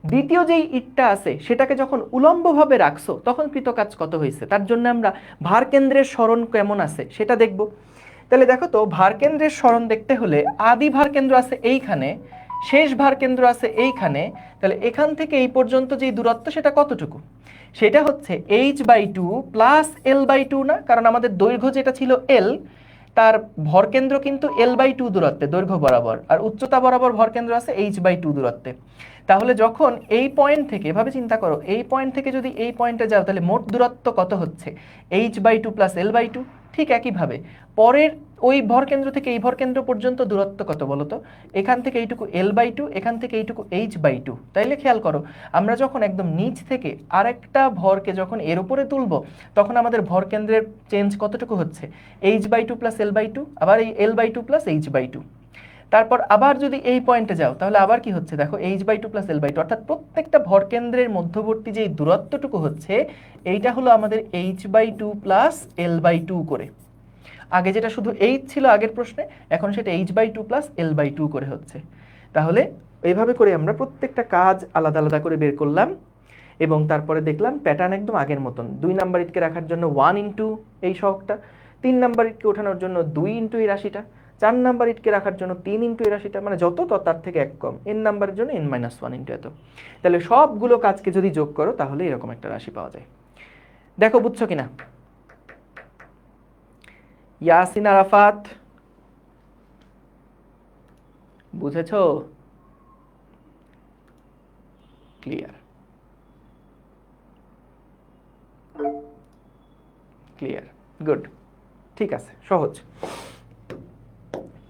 দ্বিতীয় যেই ইটটা আছে সেটাকে যখন উলম্বভাবে রাখছো তখন কৃতকাজ কত হয়েছে, তার জন্য আমরা ভার কেন্দ্রের সরণ কেমন আছে সেটা দেখব। তাহলে দেখো তো, ভার কেন্দ্রের সরণ দেখতে হলে আদি ভার কেন্দ্র আছে এইখানে, শেষ ভার কেন্দ্র আছে এইখানে, তাহলে এখান থেকে এই পর্যন্ত যেই দূরত্ব সেটা কতটুকু? সেটা হচ্ছে h/2 প্লাস l/2 না, কারণ আমাদের দৈর্ঘ্য যেটা ছিল l, তার ভরকেন্দ্র কিন্তু l/2 দূরত্বে দৈর্ঘ্য বরাবর, আর উচ্চতা বরাবর ভরকেন্দ্র আছে h/2 দূরত্বে। তাহলে যখন এই পয়েন্ট থেকে, এভাবে চিন্তা করো, এই পয়েন্ট থেকে যদি এই পয়েন্টে যাও তাহলে মোট দূরত্ব কত হচ্ছে? h/2 plus l/2। ঠিক একইভাবে পরের ওই ভরকেন্দ্র থেকে এই ভরকেন্দ্র পর্যন্ত দূরত্ব কত বলো তো? এখান থেকে এইটুকু l/2, এখান থেকে এইটুকু h/2। তাইলে খেয়াল করো, আমরা যখন একদম নিচ থেকে আরেকটা ভরকে যখন এর উপরে তুলব তখন আমাদের ভরকেন্দ্রের চেঞ্জ কতটুকু হচ্ছে? h/2 প্লাস l/2, আবার এই l/2 প্লাস h/2। তারপর আবার যদি এই পয়েন্টে যাও তাহলে আবার কি হচ্ছে দেখো, h/2 প্লাস l/2, অর্থাৎ প্রত্যেকটা ভরকেন্দ্রের মধ্যবর্তী যেই দূরত্বটুকু হচ্ছে এইটা হলো আমাদের h/2 প্লাস l/2 করে। আগে যেটা শুধু h ছিল আগের প্রশ্নে, এখন সেটা h/2 প্লাস l/2 করে হচ্ছে। তাহলে এইভাবে করে আমরা প্রত্যেকটা কাজ আলাদা আলাদা করে বের করলাম এবং তারপরে দেখলাম প্যাটার্ন একদম আগের মতন। 2 নাম্বার ইটকে রাখার জন্য 1 ইন্টু এই সহগটা, 3 নাম্বার ইটকে ওঠানোর জন্য 2 ইন্টু এই রাশিটা, 4 নাম্বার ইটকে রাখার জন্য 3 ইন্টু এই রাশিটা, মানে যত তার থেকে এক কম, n নাম্বারের জন্য n-1 ইন্টু এত। তাহলে সবগুলো কাজকে যদি যোগ করো তাহলে এরকম একটা রাশি পাওয়া যায়। দেখো বুঝছো কিনা? ইয়াসিন আরাফাত, বুঝেছো? ক্লিয়ার? ক্লিয়ার, গুড, ঠিক আছে, সহজ।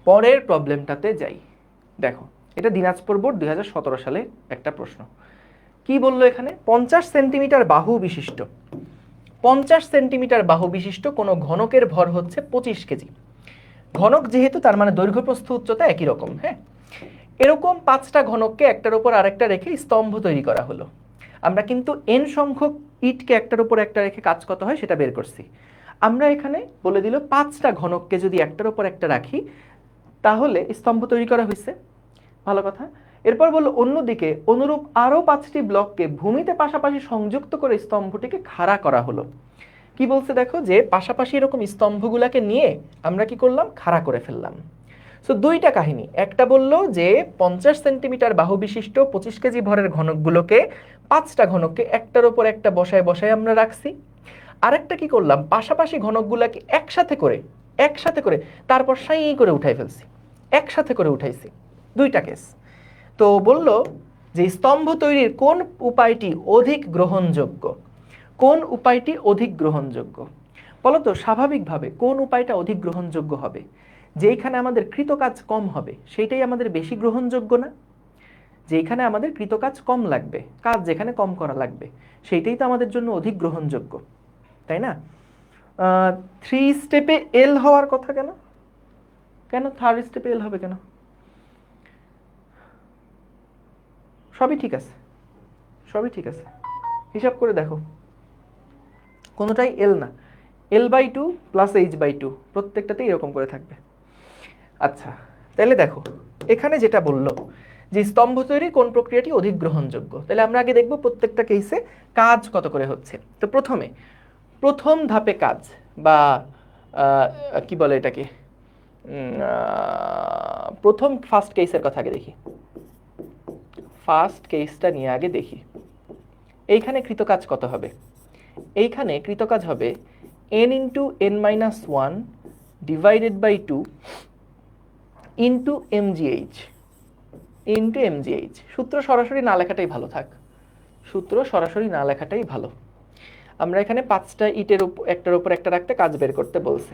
পরের প্রবলেমটাতে যাই। দেখো, এটা দিনাজপুর বোর্ড 2017 সালে একটা প্রশ্ন। কি বললো এখানে? 50 সেন্টিমিটার বাহু বিশিষ্ট, 50 সেন্টিমিটার বাহু বিশিষ্ট কোনো ঘনকের ভর হচ্ছে 25 কেজি। ঘনক যেহেতু, তার মানে দৈর্ঘ্য প্রস্থ উচ্চতা একই রকম। হ্যাঁ, এরকম 5টা ঘনককে একটার উপর আরেকটা রেখে স্তম্ভ তৈরি করা হলো। আমরা কিন্তু n সংখ্যক ইটকে একটার উপর একটা রেখে কাজ কত হয় সেটা বের করছি। আমরা এখানে বলে দিল 5টা ঘনককে যদি একটার উপর একটা রাখি তাহলে স্তম্ভ তৈরি করা হয়েছে, ভালো কথা। এরপর বললো অন্যদিকে অনুরূপ আরও 5টি ব্লককে ভূমিতে পাশাপাশি সংযুক্ত করে স্তম্ভটিকে খাড়া করা হলো। কি বলছে দেখো, যে পাশাপাশি এরকম স্তম্ভগুলোকে নিয়ে আমরা কি করলাম? খাড়া করে ফেললাম। সো দুইটা কাহিনী, একটা বললো যে 50 সেন্টিমিটার বাহু বিশিষ্ট 25 কেজি ভরের ঘনকগুলোকে, 5টা ঘনককে একটার উপর একটা বসায় বসায় আমরা রাখছি। আরেকটা কি করলাম, পাশাপাশি ঘনকগুলোকে একসাথে করে তারপর সাই করে উঠাই ফেলছি, একসাথে করে উঠাইছি। দুইটা কেস। তো বলল যে স্তম্ভ তৈরির কোন উপায়টি অধিক গ্রহণযোগ্য? কোন উপায়টি অধিক গ্রহণযোগ্য বলতো? স্বাভাবিকভাবে কোন উপায়টা অধিক গ্রহণযোগ্য হবে? যেইখানে আমাদের কৃতকাজ কম হবে সেইটাই আমাদের বেশি গ্রহণযোগ্য না? যেইখানে আমাদের কৃতকাজ কম লাগবে, কাজ যেখানে কম করা লাগবে, সেইটাই তো আমাদের জন্য অধিক গ্রহণযোগ্য, তাই না? 3 স্টেপে এল হওয়ার কথা কেন? কেন 3rd স্টেপে এল হবে কেন? সবই ঠিক আছে, সবই ঠিক আছে, হিসাব করে দেখো, কোনোটাই এল না। l/2 প্লাস h/2 প্রত্যেকটাতেই এরকম করে থাকবে। আচ্ছা, তাহলে দেখো এখানে যেটা বললো যে স্তম্ভ তৈরি কোন প্রক্রিয়াটি অধিক গ্রহণযোগ্য, তাহলে আমরা আগে দেখব প্রত্যেকটা কেসে কাজ কত করে হচ্ছে। তো প্রথমে প্রথম ধাপে কাজ বা কি বলে এটাকে, প্রথম ফার্স্ট কেসের কথা আগে দেখি। ফার্স্ট কেসটা নিয়ে আগে দেখি। এইখানে কৃতকাজ কত হবে? এইখানে কৃতকাজ হবে n into n-1 divided by 2 into mgh into mgh। সূত্র সরাসরি না লেখাটাই ভালো থাক, সূত্র সরাসরি না লেখাটাই ভালো। আমরা এখানে 5টা ইটের একটার উপর একটা রাখতে কাজ বের করতে বলছে,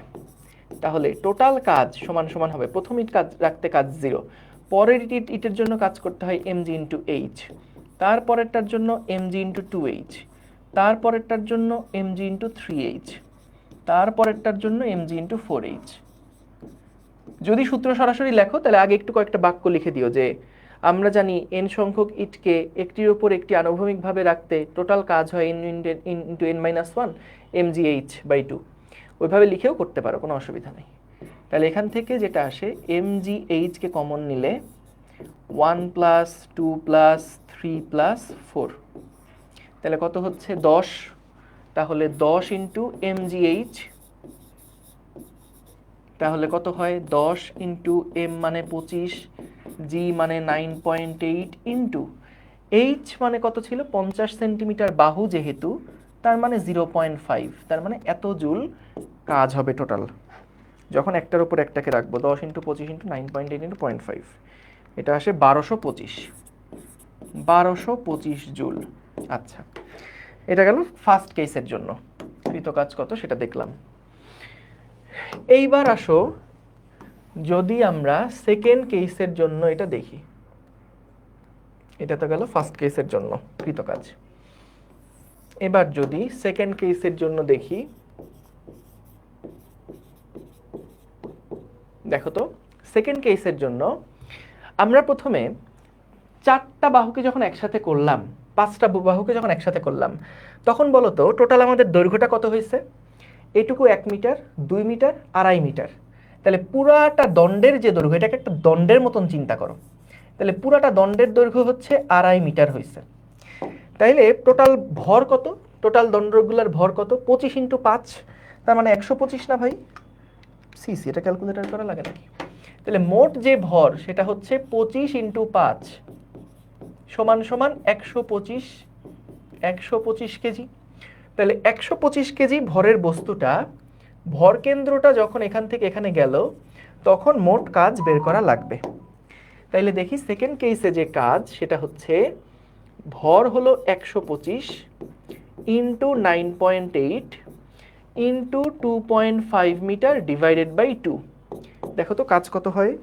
তাহলে টোটাল কাজ সমান সমান হবে, প্রথম ইট কাজ রাখতে কাজ 0, পরের ইটের জন্য কাজ করতে হয় mg ইন্টু h, তারপরেরটার জন্য mg ইন্টু 2h, তারপরেরটার জন্য mg ইন্টু 3h, তারপরেরটার জন্য mg ইন্টু 4h। যদি সূত্র সরাসরি লেখো তাহলে আগে একটু কয়েকটা বাক্য লিখে দিও যে আমরা জানি n সংখ্যক ইটকে একটির উপর একটি আনুভূমিকভাবে রাখতে টোটাল কাজ হয় n ইন্টু n-1 mgh/2। ওইভাবে লিখেও করতে পারো, কোনো অসুবিধা নেই। তাহলে এখান থেকে যেটা আসে mgh কে কমন নিলে 1 প্লাস 2 প্লাস 3 প্লাস 4, তাহলে কত হচ্ছে 10। তাহলে 10 ইন্টু mgh, তাহলে কত হয় 10 ইন্টু m মানে 25, g মানে 9.8 ইন্টু h মানে কত ছিল 50 সেন্টিমিটার বাহু যেহেতু, তার মানে 0.5, তার মানে এত জুল কাজ হবে টোটাল যখন একটার উপর একটাকে রাখবো। 10 ইন্টু 25 ইন্টু 9.8 ইন্টু 0.5, এটা আসে 1225 জুল। আচ্ছা, এটা গেল ফার্স্ট কেসের জন্য। কৃতকাজ কত সেটা দেখলাম। এইবার আসো যদি আমরা সেকেন্ড কেসের জন্য এটা দেখি। এটা তো গেল ফার্স্ট কেসের জন্য কৃতকাজ। এবার যদি সেকেন্ড কেসের জন্য দেখি, দেখো তো সেকেন্ড কেসের জন্য আমরা প্রথমে 4টা বাহুকে যখন একসাথে করলাম, 5টা বাহুকে যখন একসাথে করলাম, তখন বলো তো টোটাল আমাদের দৈর্ঘ্যটা কত হয়েছে? এইটুকু 1 মিটার, 2 মিটার, 2.5 মিটার। তাহলে পুরাটা দণ্ডের যে দৈর্ঘ্য, এটাকে একটা দণ্ডের মতন চিন্তা করো, তাহলে পুরাটা দণ্ডের দৈর্ঘ্য হচ্ছে 2.5 মিটার হয়েছে। তাইলে টোটাল ভর কত? টোটাল দণ্ডগুলোর ভর কত? 25 ইন্টু 5, তার মানে 125 না ভাই? সিসি এটা ক্যালকুলেটর করা লাগে নাকি? তাহলে মোট যে ভর সেটা হচ্ছে 25 ইন্টু 5 সমান সমান 125 কেজি। তাহলে 125 কেজি ভরের বস্তুটা, ভর কেন্দ্রটা যখন এখান থেকে এখানে গেল তখন মোট কাজ বের করা লাগবে। তাইলে দেখি সেকেন্ড কেসে যে কাজ সেটা হচ্ছে ভর হলো 125 into 9.8 into 2.5 metre divided by 2। দেখো তো কাজ কত হয়?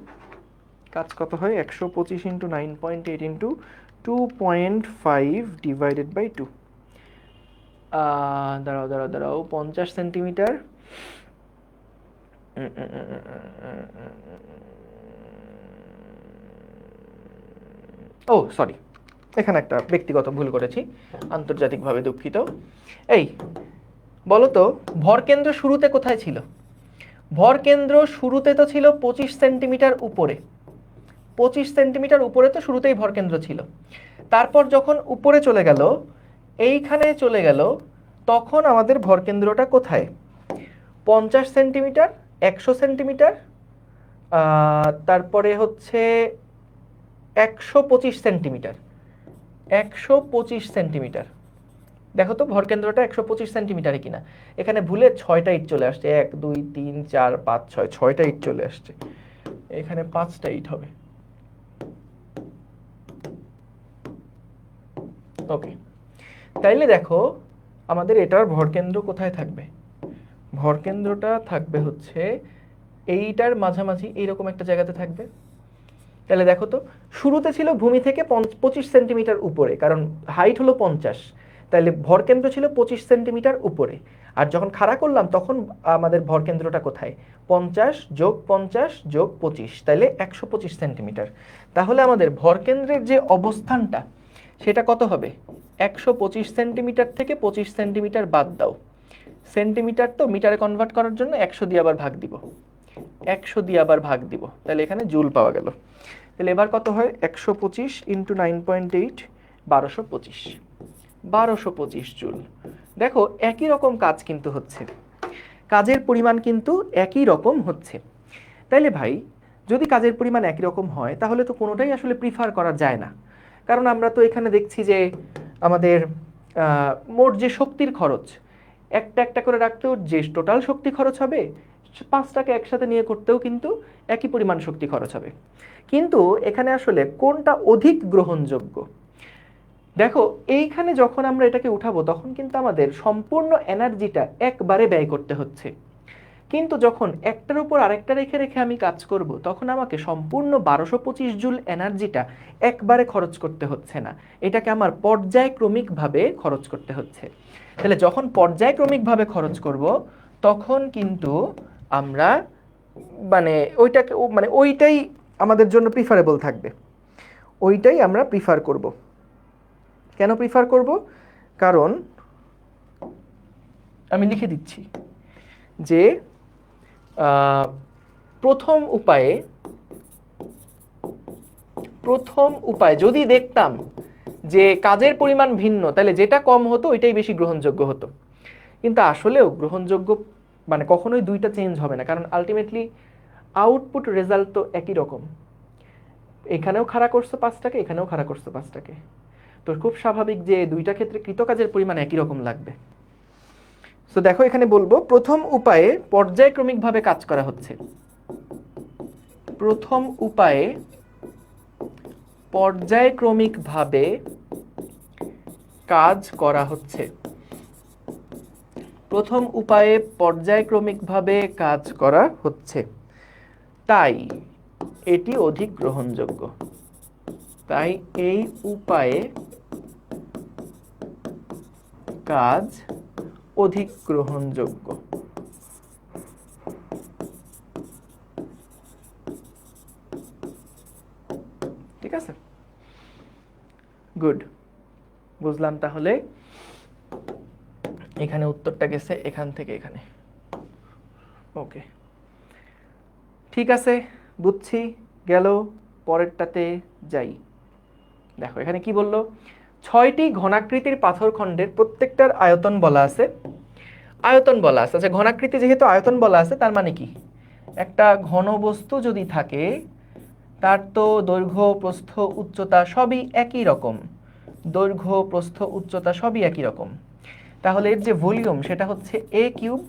কাজ কত হয়? 125 ইন্টু 9.8 ইন্টু 2.5 ডিভাইডেড বাই 2। দাঁড়াও 50 সেন্টিমিটার, ও সরি, এখানে একটা ব্যক্তিগত ভুল করেছি, আন্তর্জাতিকভাবে দুঃখিত। এই বলো তো ভরকেন্দ্র শুরুতে কোথায় ছিল? ভরকেন্দ্র শুরুতে তো ছিল 25 সেন্টিমিটার উপরে। 25 সেন্টিমিটার উপরে তো শুরুতেই ভরকেন্দ্র ছিল। তারপর যখন উপরে চলে গেল, এইখানে চলে গেল, তখন আমাদের ভরকেন্দ্রটা কোথায়? 50 সেন্টিমিটার, 100 সেন্টিমিটার, তারপরে হচ্ছে 125 সেন্টিমিটার। 125 সেন্টিমিটার। দেখো তো ভরকেন্দ্রটা 125 সেন্টিমিটারে কিনা। এখানে ভুলে 6টা ইট চলে আসছে, 1 2 3 4 5 6, 6টা ইট চলে আসছে। এখানে 5টা ইট হবে। ওকে, তাইলে দেখো আমাদের এটার ভরকেন্দ্র কোথায় থাকবে? ভরকেন্দ্রটা থাকবে হচ্ছে এইটার মাঝামাঝি এইরকম একটা জায়গাতে থাকবে। তাহলে দেখো তো শুরুতে ছিল ভূমি থেকে 25 সেন্টিমিটার উপরে, কারণ হাইট হলো 50, তাহলে ভরকেন্দ্র ছিল 25 সেন্টিমিটার উপরে। আর যখন খাড়া করলাম তখন আমাদের ভরকেন্দ্রটা কোথায়? 50 যোগ 50 যোগ 25, তাহলে 125 সেন্টিমিটার। তাহলে আমাদের ভরকেন্দ্রের যে অবস্থানটা সেটা কত হবে? 125 সেন্টিমিটার থেকে 25 সেন্টিমিটার বাদ দাও, সেন্টিমিটার তো মিটারে কনভার্ট করার জন্য 100 দিয়ে আবার ভাগ দিব, 100 দিয়ে আবার ভাগ দিব, তাহলে এখানে জুল পাওয়া গেল। তাহলে এবার কত হয়? 125 ইন্টু 9.8, 1225 জুল। দেখো একই রকম কাজ কিন্তু হচ্ছে, কাজের পরিমাণ কিন্তু একই রকম হচ্ছে। তাইলে ভাই যদি কাজের পরিমাণ একই রকম হয় তাহলে তো কোনোটাই আসলে প্রিফার করা যায় না, কারণ আমরা তো এখানে দেখছি যে আমাদের মোট যে শক্তির খরচ, একটা একটা করে রাখতেও যে টোটাল শক্তি খরচ হবে, 5টাকে একসাথে নিয়ে করতেও কিন্তু একই পরিমাণ শক্তি খরচ হবে। কিন্তু এখানে আসলে কোনটা অধিক গ্রহণযোগ্য? দেখো এইখানে যখন আমরা এটাকে উঠাবো তখন কিন্তু আমাদের সম্পূর্ণ এনার্জিটা একবারে ব্যয় করতে হচ্ছে, কিন্তু যখন একটার উপর আরেকটা রেখে রেখে আমি কাজ করব তখন আমাকে সম্পূর্ণ 1225 জুল এনার্জিটা একবারে খরচ করতে হচ্ছে না, এটাকে আমার পর্যায়ক্রমিকভাবে খরচ করতে হচ্ছে। তাহলে যখন পর্যায়ক্রমিকভাবে খরচ করব তখন কিন্তু আমরা মানে ওইটাকে মানে ওইটাই আমাদের জন্য প্রিফারেবল থাকবে, ওইটাই আমরা প্রিফার করব। কেন প্রিফার করব? কারণ আমি লিখে দিচ্ছি যে প্রথম উপায়ে যদি দেখতাম যে কাজের পরিমাণ ভিন্ন, তাহলে যেটা কম হতো ওইটাই বেশি গ্রহণযোগ্য হতো। কিন্তু আসলেও গ্রহণযোগ্য মানে কখনোই দুইটা চেঞ্জ হবে না, কারণ আলটিমেটলি আউটপুট রেজাল্ট তো একই রকম। এখানেও খাড়া করছো 5টাকে, এখানেও খাড়া করছো 5টাকে, তো খুব স্বাভাবিক যে দুইটা ক্ষেত্রে কৃতকাজের পরিমাণ একই রকম লাগবে। সো দেখো এখানে বলবো প্রথম উপায়ে পর্যায়ক্রমিকভাবে কাজ করা হচ্ছে। প্রথম উপায়ে পর্যায়ক্রমিকভাবে কাজ করা হচ্ছে। প্রথম উপায়ে পর্যায়ক্রমিকভাবে কাজ করা হচ্ছে, তাই এটি অধিক গ্রহণযোগ্য। তাই এই উপায়ে কাজ অধিক গ্রহণযোগ্য। ঠিক আছে, গুড, বুঝলাম। তাহলে এখানে উত্তরটা গেছে এখান থেকে এখানে। ওকে, ঠিক আছে, বুঝছি, গেল। পরেরটাতে যাই। দেখো এখানে কি বললো, 6টি ঘনাকৃতির পাথরখণ্ডের প্রত্যেকটার আয়তন বলা আছে। আচ্ছা, ঘনাকৃতি যেহেতু আয়তন বলা আছে, তার মানে কি, একটা ঘন বস্তু যদি থাকে তার তো দৈর্ঘ্য প্রস্থ উচ্চতা সবই একই রকম, দৈর্ঘ্য প্রস্থ উচ্চতা সবই একই রকম। তাহলে এর যে ভলিউম সেটা হচ্ছে a কিউব,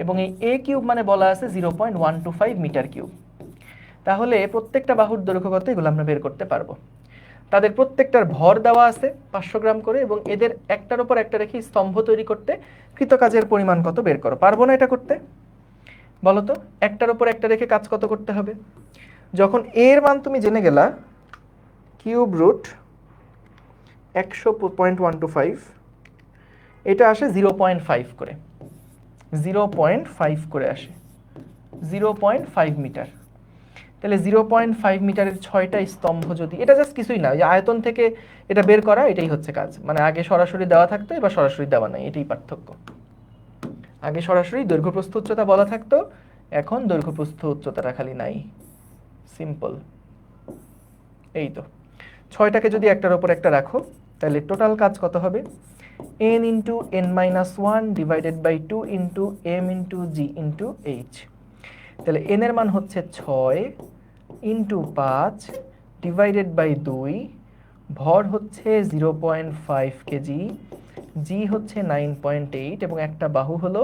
এবং এই a কিউব মানে বলা আছে 0.125 মিটার কিউব। তাহলে প্রত্যেকটা বাহুর দৈর্ঘ্য কত, এগুলো আমরা বের করতে পারবো। তাদের প্রত্যেকটার ভর দেওয়া আছে 500 গ্রাম করে, এবং এদের একটার উপর একটা রেখে স্তম্ভ তৈরি করতে কৃতকাজের পরিমাণ কত বের করো। পারবো না এটা করতে? বলো তো, একটার উপর একটা রেখে কাজ কত করতে হবে? যখন এর মান তুমি জেনে গেলা কিউব রুট 100.125, এটা আসে 0.5 করে, 0.5 করে আসে, 0.5 মিটার। তাহলে 0.5 মিটারের 6টা স্তম্ভ যদি, এটা জাস্ট কিছুই না, যে আয়তন থেকে এটা বের করা, এটাই হচ্ছে কাজ। মানে আগে সরাসরি দেওয়া থাকতো, এবার সরাসরি দেওয়া নাই, এটাই পার্থক্য। আগে সরাসরি দৈর্ঘ্য প্রস্থ উচ্চতা বলা থাকতো, এখন দৈর্ঘ্য প্রস্থ উচ্চতাটা খালি নাই, সিম্পল। এই তো, 6টাকে যদি একটার উপর একটা রাখো, তাহলে টোটাল কাজ কত হবে? n into n minus 1 divided by 2 into m into g into h। তাহলে n এর মান হচ্ছে 6 ইন্টু 5 ডিভাইডেড বাই 2, ভর হচ্ছে 0.5 কেজি, g হচ্ছে 9.8, এবং একটা বাহু হলো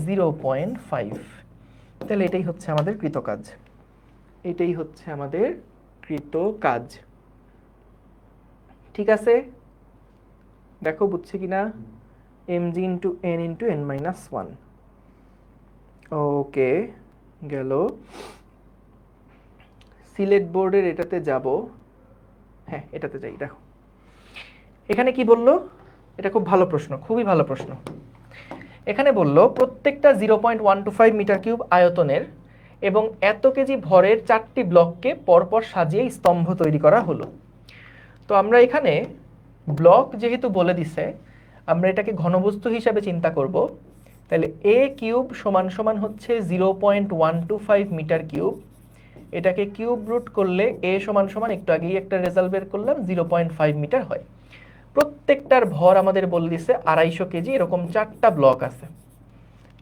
0.5। তাহলে এটাই হচ্ছে আমাদের কৃতকাজ, এটাই হচ্ছে আমাদের কৃতকাজ। ঠিক আছে, দেখো বুঝছে কিনা, mg into n into n minus 1। ওকে, গেল। সিলেট বোর্ডের এটাতে যাব, হ্যাঁ এটাতে যাই। দেখো এখানে কি বললো, এটা খুব ভালো প্রশ্ন, খুবই ভালো প্রশ্ন। এখানে বললো প্রত্যেকটা 0.125 মিটার কিউব আয়তনের এবং এত কেজি ভরের 4টি ব্লককে পরপর সাজিয়ে স্তম্ভ তৈরি করা হলো। তো আমরা এখানে ব্লক যেহেতু বলে দিছে, আমরা এটাকে ঘনবস্তু হিসাবে চিন্তা করব। তাহলে a কিউব সমান সমান হচ্ছে 0.125 মিটার কিউব। এটাকে কিউব রুট করলে a সমান সমান, একটু আগেই একটা রেজাল্ট বের করলাম, 0.5 মিটার হয়। প্রত্যেকটার ভর আমাদের বলে দিছে 250 কেজি। এরকম 4টা ব্লক আছে,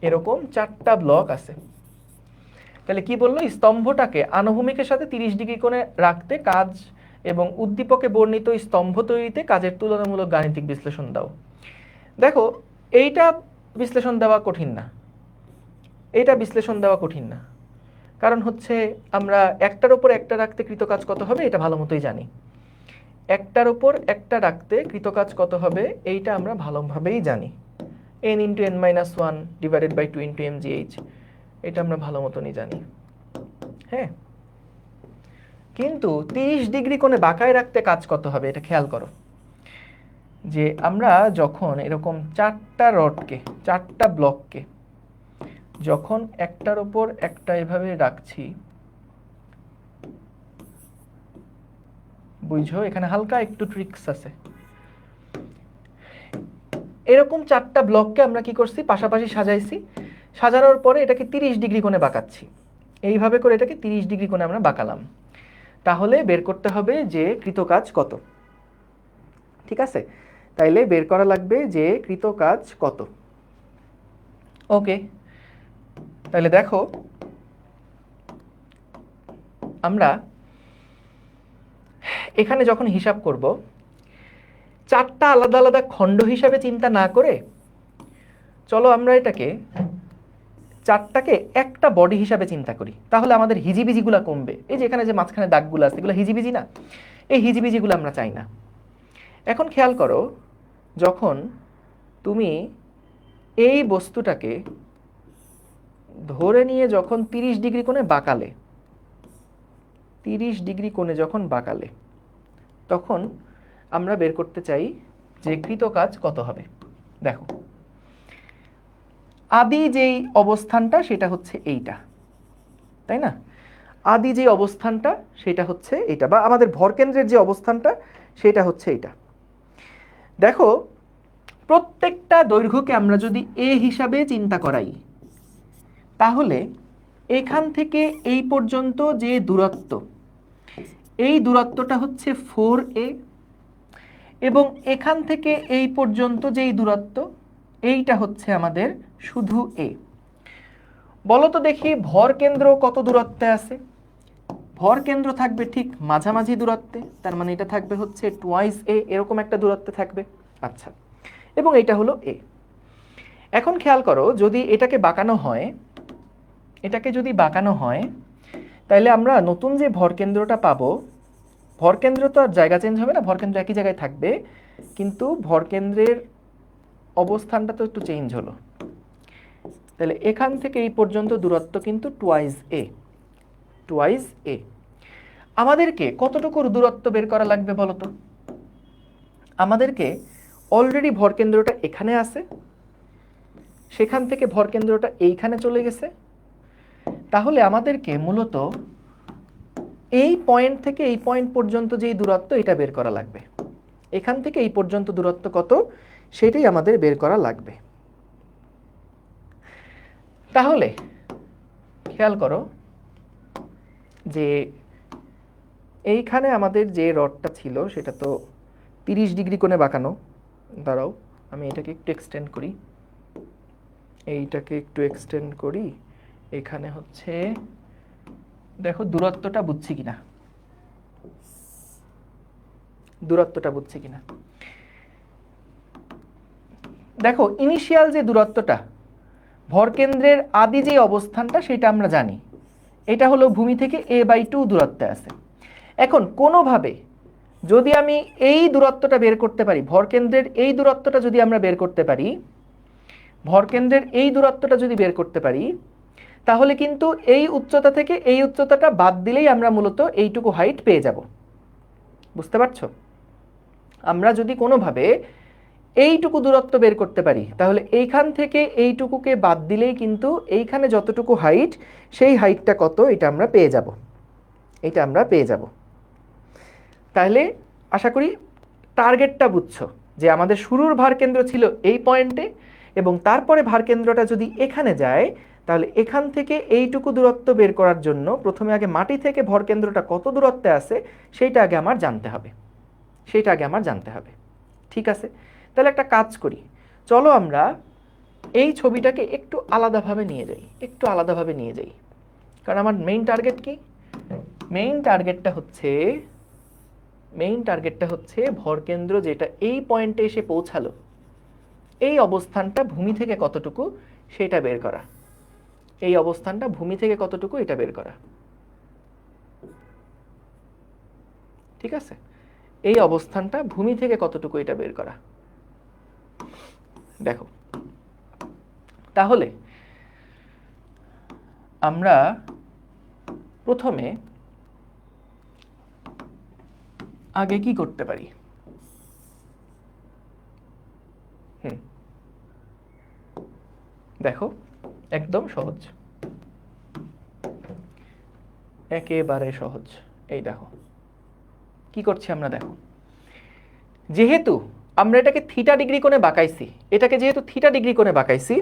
এরকম 4টা ব্লক আছে। তাহলে কি বললো, স্তম্ভটাকে আনুভূমিকের সাথে 30 ডিগ্রি কোণে রাখতে কাজ এবং উদ্দীপকে বর্ণিত স্তম্ভ তৈরিতে কাজের তুলনামূলক গাণিতিক বিশ্লেষণ দাও। দেখো এইটা বিশ্লেষণ দেওয়া কঠিন না, এইটা বিশ্লেষণ দেওয়া কঠিন না, কারণ হচ্ছে আমরা একটার উপর একটা রাখতে কৃতকাজ কত হবে এটা ভালো মতোই জানি। একটার উপর একটা রাখতে কৃতকাজ কত হবে এইটা আমরা ভালোভাবেই জানি, n into n minus 1 divided by 2 into mgh, এটা আমরা ভালো মতনই জানি। হ্যাঁ, কিন্তু 30 ডিগ্রি কোণে বাঁকায় রাখতে কাজ কত হবে এটা খেয়াল করো। যে আমরা যখন এরকম 4টা রডকে, 4টা ব্লককে যখন একটার ওপর একটা এভাবে রাখছি, বুঝছো এখানে হালকা একটু ট্রিক্স আছে। এরকম 4টা ব্লককে আমরা কি করছি, পাশাপাশি সাজাইছি। সাজানোর পরে এটাকে 30 ডিগ্রি কোণে বাঁকাচ্ছি। এইভাবে করে এটাকে 30 ডিগ্রি কোণে আমরা বাঁকালাম। তাহলে বের করতে হবে যে কৃত কাজ কত। ঠিক আছে, তাইলে বের করা লাগবে যে কৃত কাজ কত। ওকে, তাহলে দেখো আমরা এখানে যখন হিসাব করব, 4টা আলাদা আলাদা খণ্ড হিসাবে চিন্তা না করে চলো আমরা এটাকে 4টাকে একটা বডি হিসাবে চিন্তা করি, তাহলে আমাদের হিজিবিজিগুলো কমবে। এই যে এখানে যে মাঝখানে দাগগুলো আছে এগুলো হিজিবিজি না, এই হিজিবিজিগুলো আমরা চাই না। এখন খেয়াল করো, যখন তুমি এই বস্তুটাকে ধরে নিয়ে যখন 30 ডিগ্রি কোণে বাঁকালে, 30 ডিগ্রি কোণে যখন বাঁকালে, তখন আমরা বের করতে চাই যে কৃত কাজ কত হবে। দেখো আদি যেই অবস্থানটা সেটা হচ্ছে এইটা, তাই না? আদি যে অবস্থানটা সেটা হচ্ছে এটা, বা আমাদের ভরকেন্দ্রের যে অবস্থানটা সেটা হচ্ছে এটা। দেখো প্রত্যেকটা দৈর্ঘ্যকে আমরা যদি এ হিসাবে চিন্তা করাই, তাহলে এখান থেকে এই পর্যন্ত যে দূরত্ব, এই দূরত্বটা হচ্ছে 4a, এবং এখান থেকে এই পর্যন্ত যেই দূরত্ব এইটা হচ্ছে আমাদের শুধু a। বলো তো দেখি ভর কেন্দ্র কত দূরত্বে আছে? ভর কেন্দ্র থাকবে ঠিক মাঝামাঝি দূরত্বে, তার মানে এটা থাকবে হচ্ছে টুয়াইস a, এরকম একটা দূরত্বে থাকবে। আচ্ছা, এবং এটা হলো a। এখন খেয়াল করো, যদি এটাকে বাঁকানো হয়, এটাকে যদি বাঁকানো হয়, তাহলে আমরা নতুন যে ভরকেন্দ্রটা পাবো, ভরকেন্দ্র তো আর জায়গা চেঞ্জ হবে না, ভরকেন্দ্র একই জায়গায় থাকবে, কিন্তু ভরকেন্দ্রের অবস্থানটা তো একটু চেঞ্জ হলো। তাহলে এখান থেকে এই পর্যন্ত দূরত্ব কিন্তু টুয়াইস এ, টুয়াইস এ। আমাদেরকে কতটুকুর দূরত্ব বের করা লাগবে বলো তো? আমাদেরকে অলরেডি ভরকেন্দ্রটা এখানে আছে, সেখান থেকে ভরকেন্দ্রটা এইখানে চলে গেছে, তাহলে আমাদেরকে মূলত এই পয়েন্ট থেকে এই পয়েন্ট পর্যন্ত যেই দূরত্ব এটা বের করা লাগবে। এখান থেকে এই পর্যন্ত দূরত্ব কত সেটাই আমাদের বের করা লাগবে। তাহলে খেয়াল করো যে এইখানে আমাদের যে রডটা ছিল সেটা তো 30 ডিগ্রি কোণে বাঁকানো। দাঁড়াও আমি এটাকে একটু এক্সটেন্ড করি, এইটাকে একটু এক্সটেন্ড করি। এখানে হচ্ছে দেখো দূরত্বটা বুঝছি কিনা, দূরত্বটা বুঝছি কিনা। দেখো ইনিশিয়াল যে দূরত্বটা, ভরকেন্দ্রের আদি যে অবস্থানটা সেটা আমরা জানি, এটা হলো ভূমি থেকে a/2 দূরত্বে আছে। এখন কোনোভাবে যদি আমি এই দূরত্বটা বের করতে পারি, ভরকেন্দ্রের এই দূরত্বটা যদি আমরা বের করতে পারি, ভরকেন্দ্রের এই দূরত্বটা যদি বের করতে পারি, তাহলে কিন্তু এই উচ্চতা থেকে এই উচ্চতাটা বাদ দিলেই আমরা মূলত এইটুকু হাইট পেয়ে যাব। বুঝতে পারছো? আমরা যদি কোনোভাবে এইটুকু দূরত্ব বের করতে পারি, তাহলে এইখান থেকে এইটুকুকে বাদ দিলেই কিন্তু এইখানে যতটুকু হাইট, সেই হাইটটা কত এটা আমরা পেয়ে যাব, এটা আমরা পেয়ে যাব। তাহলে আশা করি টার্গেটটা বুঝছো, যে আমাদের শুরুর ভারকেন্দ্র ছিল এই পয়েন্টে, এবং তারপরে ভারকেন্দ্রটা যদি এখানে যায়, তাহলে এখান থেকে এইটুকু দূরত্ব বের করার জন্য প্রথমে আগে মাটি থেকে ভরকেন্দ্রটা কত দূরত্বে আছে সেইটা আগে আমার জানতে হবে, সেইটা আগে আমার জানতে হবে। ঠিক আছে, তাহলে একটা কাজ করি, চলো আমরা এই ছবিটাকে একটু আলাদাভাবে নিয়ে যাই, একটু আলাদাভাবে নিয়ে যাই। কারণ আমার মেইন টার্গেট কি? মেইন টার্গেটটা হচ্ছে ভরকেন্দ্র যেটা এই পয়েন্টে এসে পৌঁছালো, এই অবস্থানটা ভূমি থেকে কতটুকু সেটা বের করা, এই অবস্থানটা ভূমি থেকে কতটুকু এটা বের করা। ঠিক আছে, এই অবস্থানটা ভূমি থেকে কতটুকু এটা বের করা। দেখো তাহলে আমরা প্রথমে আগে কি করতে পারি? দেখো একদম সহজ, একেবারে সহজ। এই দেখো কি করছি আমরা, দেখো যেহেতু আমরা এটাকে থিটা ডিগ্রি কোণে বাঁকাইছি, এটাকে যেহেতু থিটা ডিগ্রি কোণে বাঁকাইছি,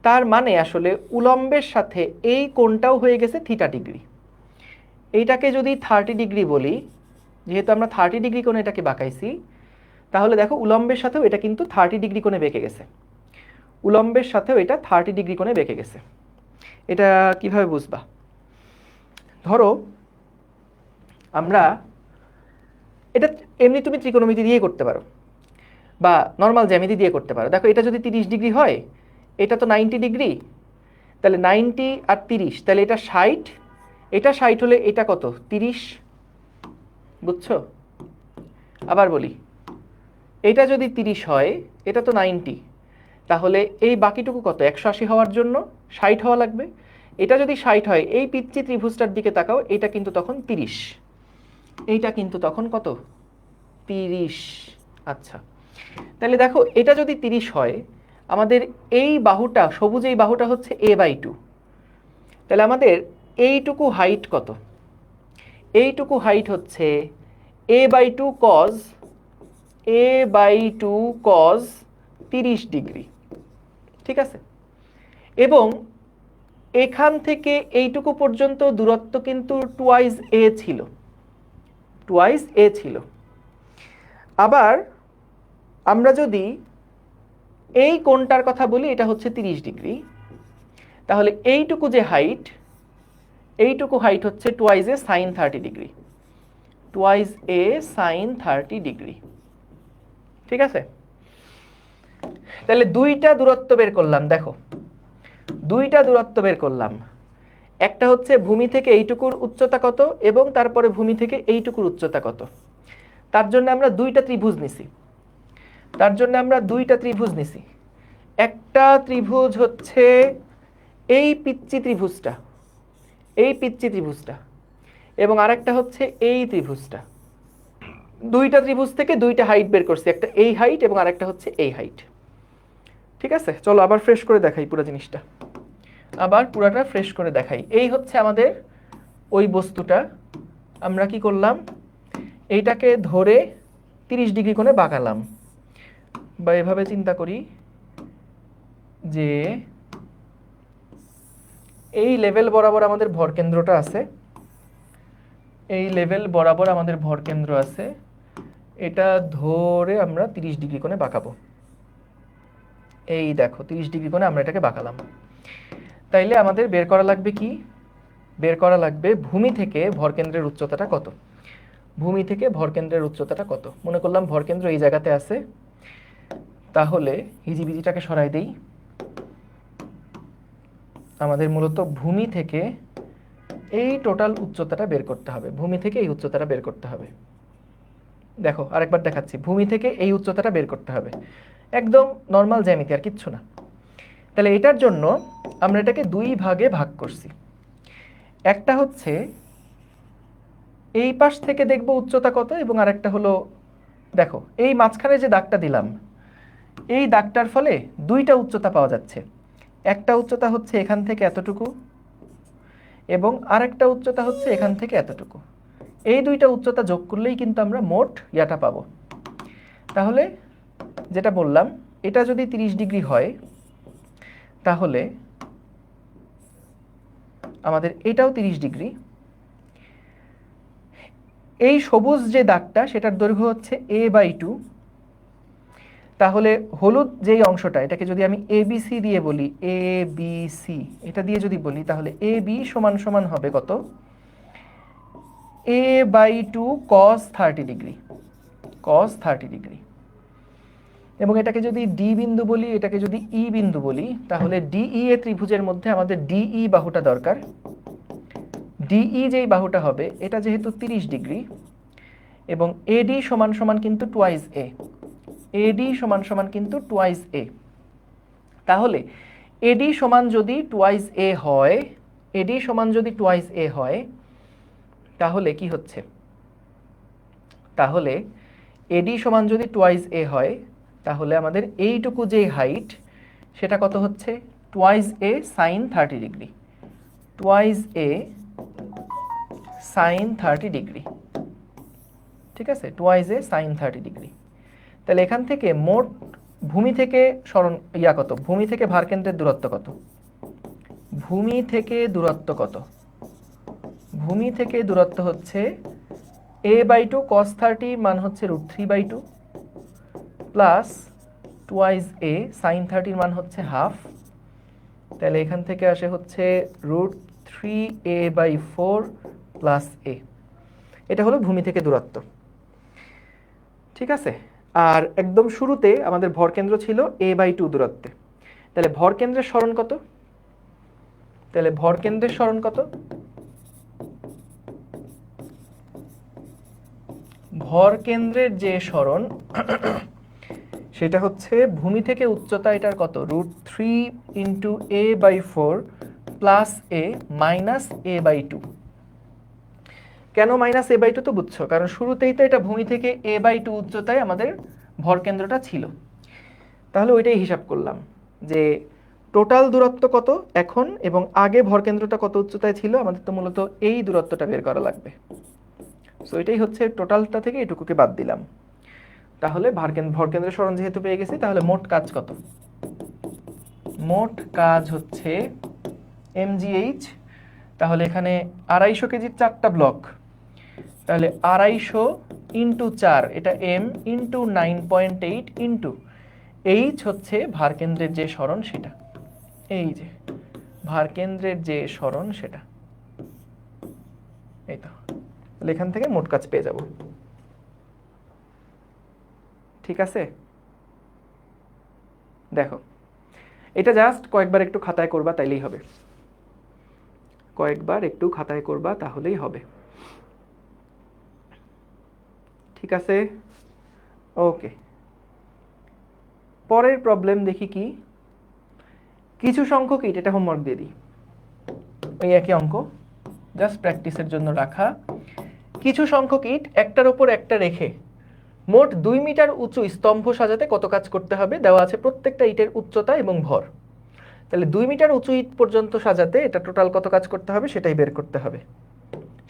তার মানে আসলে উলম্বের সাথে এই কোণটাও হয়ে গেছে থিটা ডিগ্রি। এইটাকে যদি 30 ডিগ্রি বলি, যেহেতু আমরা 30 ডিগ্রি কোণে এটাকে বাঁকাইছি, তাহলে দেখো উলম্বের সাথেও এটা কিন্তু 30 ডিগ্রি কোণে বেঁকে গেছে, উলম্বের সাথেও এটা 30 ডিগ্রি কোণে বেঁকে গেছে। এটা কিভাবে বুঝবা? ধরো আমরা এটা এমনি তুমি ত্রিকোণমিতি দিয়ে করতে পারো বা নর্মাল জ্যামিতি দিয়ে করতে পারো। দেখো এটা যদি 30 ডিগ্রি হয়, এটা তো 90 ডিগ্রি, তাহলে 90 আর 30, তাহলে এটা 60, এটা 60 হলে এটা কত? 30, বুঝছো? আবার বলি, এটা যদি 30 হয়, এটা তো 90, তাহলে এই বাকিটুকু কত? 180 হওয়ার জন্য 60 হওয়া লাগবে। এটা যদি 60 হয়, এই পিচ্চি ত্রিভুজটার দিকে তাকাও, এটা কিন্তু তখন 30, এইটা কিন্তু তখন কত? 30। আচ্ছা, তাহলে দেখো এটা যদি 30 হয়, আমাদের এই বাহুটা, সবুজ এই বাহুটা হচ্ছে a/2, তাহলে আমাদের এইটুকু হাইট কত? এইটুকু হাইট হচ্ছে a/2 cos, a/2 cos 30 degree, ঠিক আছে? এবং এখান থেকে এইটুকু পর্যন্ত দূরত্ব কিন্তু টুয়াইস a ছিল, টুয়াইস a ছিল। আবার আমরা যদি এই কোণটার কথা বলি, এটা হচ্ছে 30 ডিগ্রি, তাহলে এইটুকু যে হাইট, এইটুকু হাইট হচ্ছে টুয়াইস এ সাইন 30 ডিগ্রি, টুয়াইস এ সাইন 30 ডিগ্রি, ঠিক আছে? তাহলে দুইটা দূরত্ব বের করলাম, দেখো দুইটা দূরত্ব বের করলাম। একটা হচ্ছে ভূমি থেকে এইটুকুর উচ্চতা কত এবং তারপরে ভূমি থেকে এইটুকুর উচ্চতা কত। তার জন্য আমরা দুইটা ত্রিভুজ নিছি, তার জন্য আমরা দুইটা ত্রিভুজ নিছি। একটা ত্রিভুজ হচ্ছে এই পিচ্চি ত্রিভুজটা, এই পিচ্চি ত্রিভুজটা, এবং আরেকটা হচ্ছে এই ত্রিভুজটা। দুইটা ত্রিভুজ থেকে দুইটা হাইট বের করছি, একটা এই হাইট এবং আরেকটা হচ্ছে এই হাইট, ঠিক আছে? চলো আবার ফ্রেশ করে দেখাই পুরো জিনিসটা, আবার পুরাটা ফ্রেশ করে দেখাই। এই হচ্ছে আমাদের ওই বস্তুটা, আমরা কি করলাম? এইটাকে ধরে 30 ডিগ্রি কোণে বাঁকালাম, বা এভাবে চিন্তা করি যে এই লেভেল বরাবর আমাদের ভরকেন্দ্রটা আছে, এই লেভেল বরাবর আমাদের ভরকেন্দ্র আছে, এটা ধরে আমরা 30 ডিগ্রি কোণে বাঁকাবো। এই দেখো 30 ডিগ্রি কোণে আমরা এটাকে বাঁকালাম। তাইলে আমাদের বের করা লাগবে কি? বের করা লাগবে ভূমি থেকে ভরকেন্দ্রের উচ্চতাটা কত। ভূমি থেকে ভরকেন্দ্রের উচ্চতাটা কত? মনে করলাম ভরকেন্দ্র এই জায়গাতে আছে, তাহলে হিজিবিজিটাকে সরাই দেই। আমাদের মূলত ভূমি থেকে এই টোটাল উচ্চতাটা বের করতে হবে, ভূমি থেকে এই উচ্চতাটা বের করতে হবে। দেখো আরেকবার দেখাচ্ছি, ভূমি থেকে এই উচ্চতাটা বের করতে হবে, একদম নর্মাল জ্যামিতি, আর কিচ্ছু না। তাহলে এটার জন্য আমরা এটাকে দুই ভাগে ভাগ করছি। একটা হচ্ছে এই পাশ থেকে দেখব উচ্চতা কত, এবং আরেকটা হলো দেখো এই মাঝখানে যে দাগটা দিলাম, এই দাগটার ফলে দুইটা উচ্চতা পাওয়া যাচ্ছে। একটা উচ্চতা হচ্ছে এখান থেকে এতটুকু, এবং আরেকটা উচ্চতা হচ্ছে এখান থেকে এতটুকু। এই দুইটা উচ্চতা যোগ করলেই কিন্তু আমরা মোট ইয়াটা পাবো। তাহলে যেটা বললাম, এটা যদি 30 ডিগ্রি হয়, তাহলে আমাদের এটাও 30 ডিগ্রি। এই সবুজ যে দাগটা, সেটার দৈর্ঘ্য হচ্ছে a/2, তাহলে হলুদ যেই অংশটা, এটাকে যদি আমি ABC দিয়ে বলি, ABC এটা দিয়ে যদি বলি, তাহলে AB সমান সমান হবে কত? a/2 cos 30 degree, cos 30 degree. এবং এটাকে যদি ডি বিন্দু বলি, এটাকে যদি ই বিন্দু বলি, তাহলে ডিই এ ত্রিভুজের মধ্যে আমাদের ডিই বাহুটা দরকার। ডিই যেই বাহুটা হবে, এটা যেহেতু 30 ডিগ্রি, এবং এডি সমান সমান কিন্তু টুয়াইস এ, এডি সমান সমান কিন্তু টুয়াইস এ। তাহলে এডি সমান যদি টুয়াইস এ হয়, এডি সমান যদি টুয়াইস এ হয়, তাহলে কি হচ্ছে? তাহলে এডি সমান যদি টুয়াইস এ হয়, তাহলে আমাদের এইটুকু যে হাইট, সেটা কত হচ্ছে টুয়াইজ এ সাইন 30 ডিগ্রি, টুয়াইজ এ সাইন 30 ডিগ্রি, ঠিক আছে, টুয়াইজ এ সাইন 30 ডিগ্রি। তাহলে এখান থেকে মোট ভূমি থেকে সরণ কত, ভূমি থেকে ভারকেন্দ্রের দূরত্ব কত, ভূমি থেকে দূরত্ব কত, ভূমি থেকে দূরত্ব হচ্ছে a/2 cos 30 মান হচ্ছে √3/2 প্লাস টুয়াইজ এ সাইন 30 মান হচ্ছে হাফ। তাহলে এখান থেকে আসে হচ্ছে √3a/4 প্লাস a। এটা হলো ভূমি থেকে দূরত্ব, ঠিক আছে। আর একদম শুরুতে আমাদের ভরকেন্দ্র ছিল a/2 দূরত্বে। তাহলে ভরকেন্দ্রের সরণ কত, তাহলে ভরকেন্দ্রের সরণ কত, ভরকেন্দ্রের যে সরণ সেটা হচ্ছে ভূমি থেকে উচ্চতা এটার কত √3 × a/4 plus a minus a/2। কেন মাইনাস a/2 তো বুঝছো, কারণ শুরুতেই তো এটা ভূমি থেকে a/2 উচ্চতায় আমাদের ভরকেন্দ্রটা ছিল। তাহলে ওইটাই হিসাব করলাম যে টোটাল দূরত্ব কত এখন এবং আগে ভরকেন্দ্রটা কত উচ্চতায় ছিল, আমাদের তো মূলত এই দূরত্বটা বের করা লাগবে। সো এটাই হচ্ছে টোটালটা থেকে এটুকুকে বাদ দিলাম। তাহলে ভরকেন্দ্রের সরণ যেহেতু পেয়ে গেছি, তাহলে মোট কাজ কত, মোট কাজ হচ্ছে mgh। তাহলে এখানে 250 কেজির 4টা ব্লক, তাহলে 250 × 4, এটা m × 9.8 ইন্টু h হচ্ছে ভারকেন্দ্রের যে সরণ সেটা, এই যে ভারকেন্দ্রের যে সরণ সেটা, এই তো। তাহলে এখান থেকে মোট কাজ পেয়ে যাব, ঠিক আছে। দেখো এটা জাস্ট কয়েকবার একটু খাতায় করবা তাইলেই হবে, কয়েকবার একটু খাতায় করবা তাহলেই হবে, ঠিক আছে। ওকে, পরের প্রবলেম দেখি কি, কিছু সংখ্যক ইট, এটা হোমওয়ার্ক দিয়ে দিই, ওই একই অঙ্ক জাস্ট প্র্যাকটিসের জন্য রাখা। কিছু সংখ্যক ইট একটার উপর একটা রেখে মোট 2 মিটার উঁচু স্তম্ভ সাজাতে কত কাজ করতে হবে দেওয়া আছে, প্রত্যেকটা ইটের উচ্চতা এবং ভর। তাহলে 2 মিটার উঁচু ইট পর্যন্ত সাজাতে এটা টোটাল কত কাজ করতে হবে সেটাই বের করতে হবে,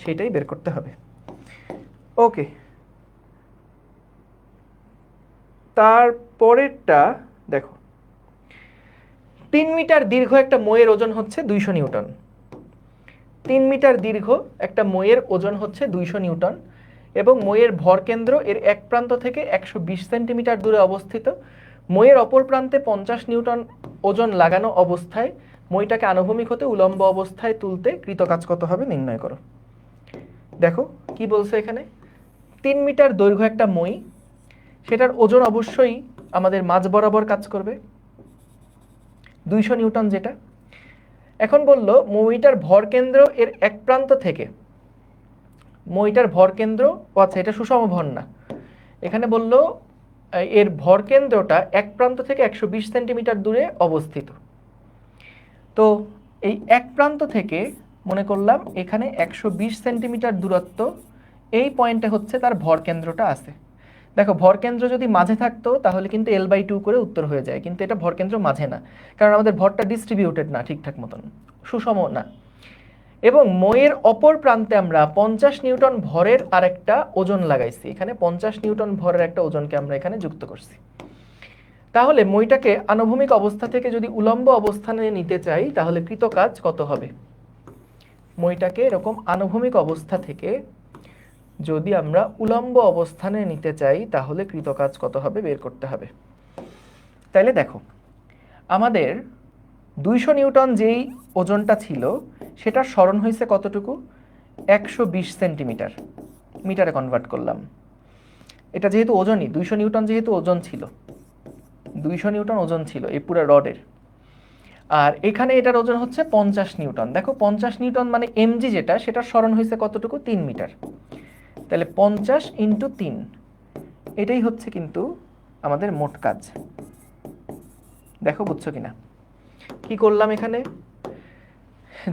সেটাই বের করতে হবে। ওকে, তারপরেরটা দেখো, 3 মিটার দীর্ঘ একটা মইয়ের ওজন হচ্ছে 200 নিউটন। 3 মিটার দীর্ঘ একটা মইয়ের ওজন হচ্ছে 200 নিউটন এবং মইয়ের ভরকেন্দ্র এর এক প্রান্ত থেকে 120 সেন্টিমিটার দূরে অবস্থিত। মইয়ের অপর প্রান্তে 50 নিউটন ওজন লাগানো অবস্থায় মইটাকে আনুভূমিক হতে উলম্ব অবস্থায় তুলতে কৃত কাজ কত হবে নির্ণয় করো। দেখো কি বলছে এখানে, 3 মিটার দৈর্ঘ্য একটা মই, সেটার ওজন অবশ্যই আমাদের মাঝ বরাবর কাজ করবে 200 নিউটন যেটা। এখন বলল মইটার ভরকেন্দ্র এর এক প্রান্ত থেকে, মইটার ভরকেন্দ্র, আচ্ছা এটা সুষম ভর না, এখানে বলল এর ভরকেন্দ্রটা এক প্রান্ত থেকে 120 সেন্টিমিটার দূরে অবস্থিত। তো এই এক প্রান্ত থেকে মনে করলাম এখানে 120 সেন্টিমিটার দূরত্ব, এই পয়েন্টে হচ্ছে তার ভরকেন্দ্রটা আছে। দেখো ভরকেন্দ্র যদি মাঝে থাকতো তাহলে কিন্তু l/2 করে উত্তর হয়ে যায়, কিন্তু এটা ভরকেন্দ্র মাঝে না, কারণ আমাদের ভরটা ডিস্ট্রিবিউটেড না ঠিকঠাক মতন, সুষম না। এবং মইয়ের অপর প্রান্তে আমরা 50 নিউটন ভরের আরেকটা ওজন লাগাইছি, এখানে 50 নিউটন ভরের একটা ওজনকে আমরা এখানে যুক্ত করছি। তাহলে মইটাকে আনুভূমিক অবস্থা থেকে যদি উলম্ব অবস্থানে নিতে চাই তাহলে কৃত কাজ কত হবে, মইটাকে এরকম আনুভূমিক অবস্থা থেকে যদি আমরা উলম্ব অবস্থানে নিতে চাই তাহলে কৃত কাজ কত হবে বের করতে হবে। তাইলে দেখো আমাদের 200 নিউটন যেই ওজনটা ছিল সেটার সরণ হয়েছে কতটুকু 120 সেন্টিমিটার, মিটারে কনভার্ট করলাম। এটা যেহেতু ওজনই 200 নিউটন, যেহেতু ওজন ছিল 200 নিউটন ওজন ছিল এই পুরো রডের, আর এখানে এটার ওজন হচ্ছে 50 নিউটন। দেখো 50 নিউটন মানে এমজি যেটা, সেটার সরণ হয়েছে কতটুকু 3 মিটার। তাহলে 50 × 3, এটাই হচ্ছে কিন্তু আমাদের মোট কাজ। দেখো বুঝছো কিনা কি করলাম এখানে,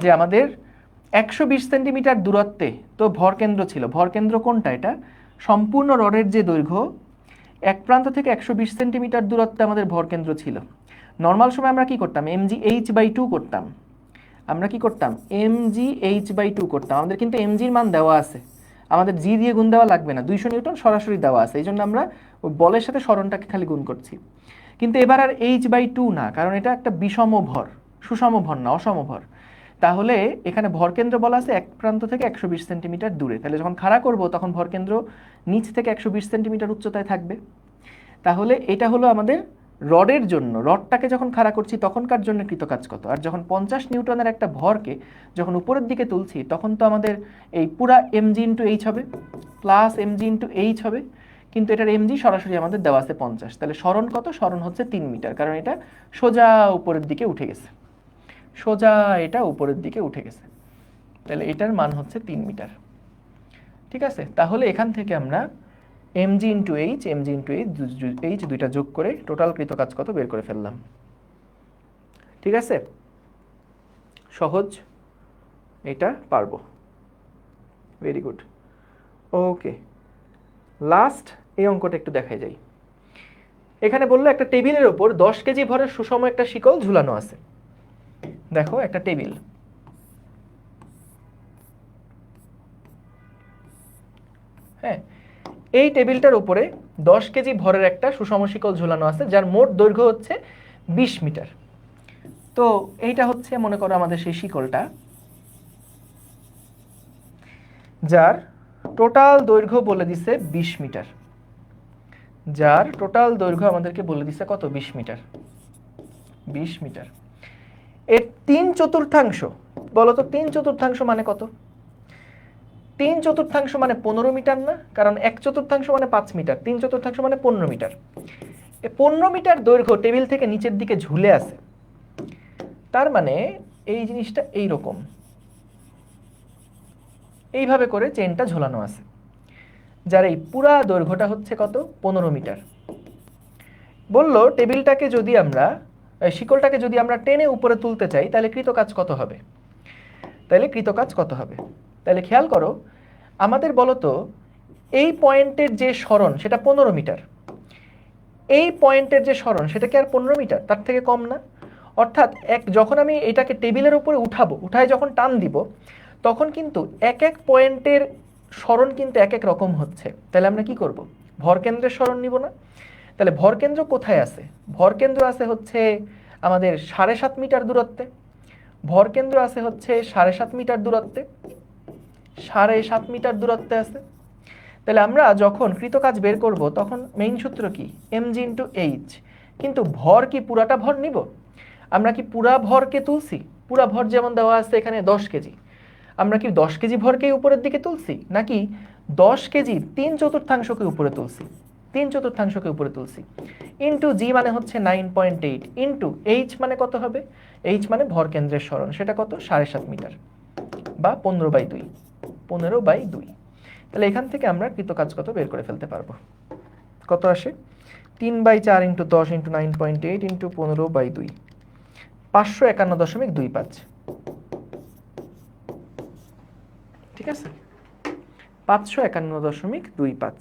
যে আমাদের 120 সেন্টিমিটার দূরত্বে তো ভরকেন্দ্র ছিল, ভরকেন্দ্র কোনটা, এটা সম্পূর্ণ রডের যে দৈর্ঘ্য এক প্রান্ত থেকে 120 সেন্টিমিটার দূরত্বে আমাদের ভরকেন্দ্র ছিল। নর্মাল সময় আমরা কি করতাম, mgh/2 করতাম। আমরা কি করতাম, mgh/2 করতাম। আমাদের কিন্তু mgর মান দেওয়া আছে, আমাদের জি দিয়ে গুণ দেওয়া লাগবে না, 200 নিউটন সরাসরি দেওয়া আছে, এই জন্য আমরা ওই বলের সাথে সরণটাকে খালি গুণ করছি। কিন্তু এবার আর h/2 না, কারণ এটা একটা বিষম ভর, সুষম ভর না, অসম ভর। তাহলে এখানে ভরকেন্দ্র বলা আছে এক প্রান্ত থেকে 120 সেন্টিমিটার দূরে, তাহলে যখন খাড়া করব তখন ভরকেন্দ্র নিচ থেকে 120 সেন্টিমিটার উচ্চতায় থাকবে। তাহলে এটা হলো আমাদের রডের জন্য, রডটাকে যখন খাড়া করছি তখনকার জন্য কৃতকাজ কত। আর যখন 50 নিউটনের একটা ভরকে যখন উপরের দিকে তুলছি তখন তো আমাদের এই পুরা mg/h হবে, প্লাস mg/h হবে, কিন্তু এটার mg সরাসরি আমাদের দেওয়া আছে 50। তাহলে সরণ কত, সরণ হচ্ছে 3 মিটার, কারণ এটা সোজা উপরের দিকে উঠে গেছে, সোজা এটা উপরের দিকে উঠে গেছে। তাহলে এটার মান হচ্ছে 3 মিটার। ঠিক আছে, তাহলে এখান থেকে আমরা mg/h দুইটা যোগ করে টোটাল কৃতকাজ কত বের করে ফেললাম। ঠিক আছে, সহজ, এটা পারবো, ভেরি গুড। ওকে, লাস্ট এই অঙ্কটা একটু দেখাই যাই। এখানে বললো একটা টেবিলের ওপর 10 কেজি ভরের সুষম একটা শিকল ঝুলানো আছে। দেখো একটা টেবিল, হ্যাঁ, এই টেবিলটার উপরে 10 কেজি ভরের একটা সুষম শিকল ঝুলানো আছে, যার মোট দৈর্ঘ্য হচ্ছে 20 মিটার। তো এইটা হচ্ছে মনে করো আমাদের সেই শিকলটা, যার টোটাল দৈর্ঘ্য বলে দিছে 20 মিটার, যার টোটাল দৈর্ঘ্য আমাদেরকে বলে দিছে কত, 20 মিটার। 20 মিটার এর 3/4, বলো তো 3/4 মানে কত? 3/4 মানে 15 মিটার না? কারণ 1/4 মানে 5 মিটার, 3/4 মানে 15 মিটার। এই 15 মিটার দৈর্ঘ্য টেবিল থেকে নিচের দিকে ঝুলে আছে, তার মানে এই জিনিসটা এইরকম, এইভাবে করে চেনটা ঝোলানো আছে, যার এই পুরা দৈর্ঘ্যটা হচ্ছে কত, 15 মিটার। বললো টেবিলটাকে যদি আমরা, শিকলটাকে যদি আমরা টেনে উপরে তুলতে চাই তাহলে কৃতকাজ কত হবে। তাহলে কৃতকাজ কত হবে, তাহলে খেয়াল করো, আমাদের বলো তো এই পয়েন্টের যে সরণ সেটা 15 মিটার, এই পয়েন্টের যে সরণ সেটা কি আর 15 মিটার, তার থেকে কম না? অর্থাৎ যখন আমি এটাকে টেবিলের উপরে উঠাবো, উঠায় যখন টান দিব তখন কিন্তু এক এক পয়েন্টের সরণ কিন্তু এক এক রকম হচ্ছে। তাহলে আমরা কি করব, ভরকেন্দ্রের সরণ নিব না? তাহলে ভরকেন্দ্র কোথায় আছে, ভরকেন্দ্র আছে হচ্ছে আমাদের 7.5 মিটার দূরত্বে, ভরকেন্দ্র আছে হচ্ছে 7.5 মিটার দূরত্বে, 7.5 মিটার দূরত্বে আছে। তাহলে আমরা যখন কৃতকাজ বের করব তখন মেইন সূত্র কি, mg/h। কিন্তু ভর কি পুরাটা ভর নিব, আমরা কি পুরা ভরকে তুলছি? পুরা ভর যেমন দেওয়া আছে এখানে 10 কেজি, আমরা কি 10 কেজি ভরকেই উপরের দিকে তুলছি, নাকি 10 কেজি 3/4 উপরে তুলছি? 3/4 উপরে তুলছি। ইন্টু জি মানে হচ্ছে 9.8, ইন্টু এইচ মানে কত হবে, এইচ মানে ভরকেন্দ্রের সরণ, সেটা কত, 7.5 মিটার বা 15/2, 15/2। তাহলে এখান থেকে আমরা কৃতকাজ কত বের করে ফেলতে পারবো। কত আসে, 3/4 ইন্টু 10 ইন্টু 9.8 ইন্টু 15/2, 551.25। ঠিক আছে, 551.25।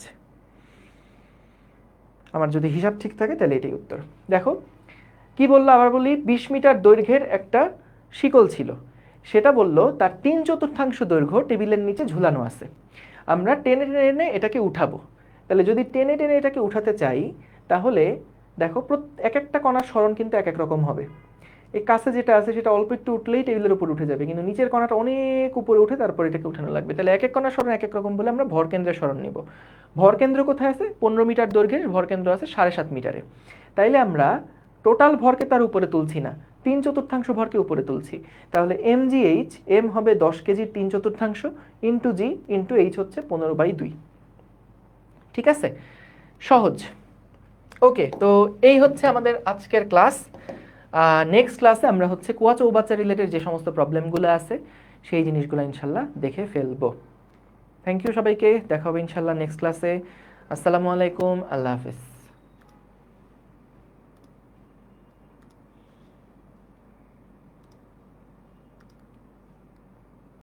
আমার যদি হিসাব ঠিক থাকে তাহলে এটাই উত্তর। দেখো কি বললো, আবার বলি, 20 মিটার দৈর্ঘ্যের একটা শিকল ছিল, সেটা বললো তার 3/4 দৈর্ঘ্য টেবিলের নিচে ঝুলানো আছে, আমরা টেনে টেনে এটাকে উঠাবো। তাহলে যদি টেনে টেনে এটাকে উঠাতে চাই তাহলে দেখো এক একটা কণার সরণ কিন্তু এক এক রকম হবে। এই কাছে যেটা আছে সেটা অল্প একটু উঠলেই টেবিলের উপর উঠে যাবে, কিন্তু নিচের কণাটা অনেক উপরে উঠে তারপর এটাকে উঠানো লাগবে। তাহলে এক এক কণার সরণ এক এক রকম বলে আমরা ভরকেন্দ্রের সরণ নিব। ভরকেন্দ্র কোথায় আছে, 15 মিটার দৈর্ঘ্যের ভরকেন্দ্র আছে 7.5 মিটারে। তাইলে আমরা টোটাল ভরকে তার উপরে তুলছি না, 3/4 ভরকে উপরে তুলছি। তাহলে mgh, m হবে 10 কেজির 3/4 ইন্টু জি ইন্টু এইচ হচ্ছে 15/2। ঠিক আছে, সহজ। ওকে, তো এই হচ্ছে আমাদের আজকের ক্লাস। নেক্সট ক্লাসে আমরা হচ্ছে কুয়া চৌবাচ্চা রিলেটেড যে সমস্ত প্রবলেমগুলো আছে সেই জিনিসগুলো ইনশাল্লাহ দেখে ফেলবো। থ্যাংক ইউ সবাইকে, দেখা হবে ইনশাল্লাহ নেক্সট ক্লাসে। আসসালামু আলাইকুম, আল্লাহ হাফিজ।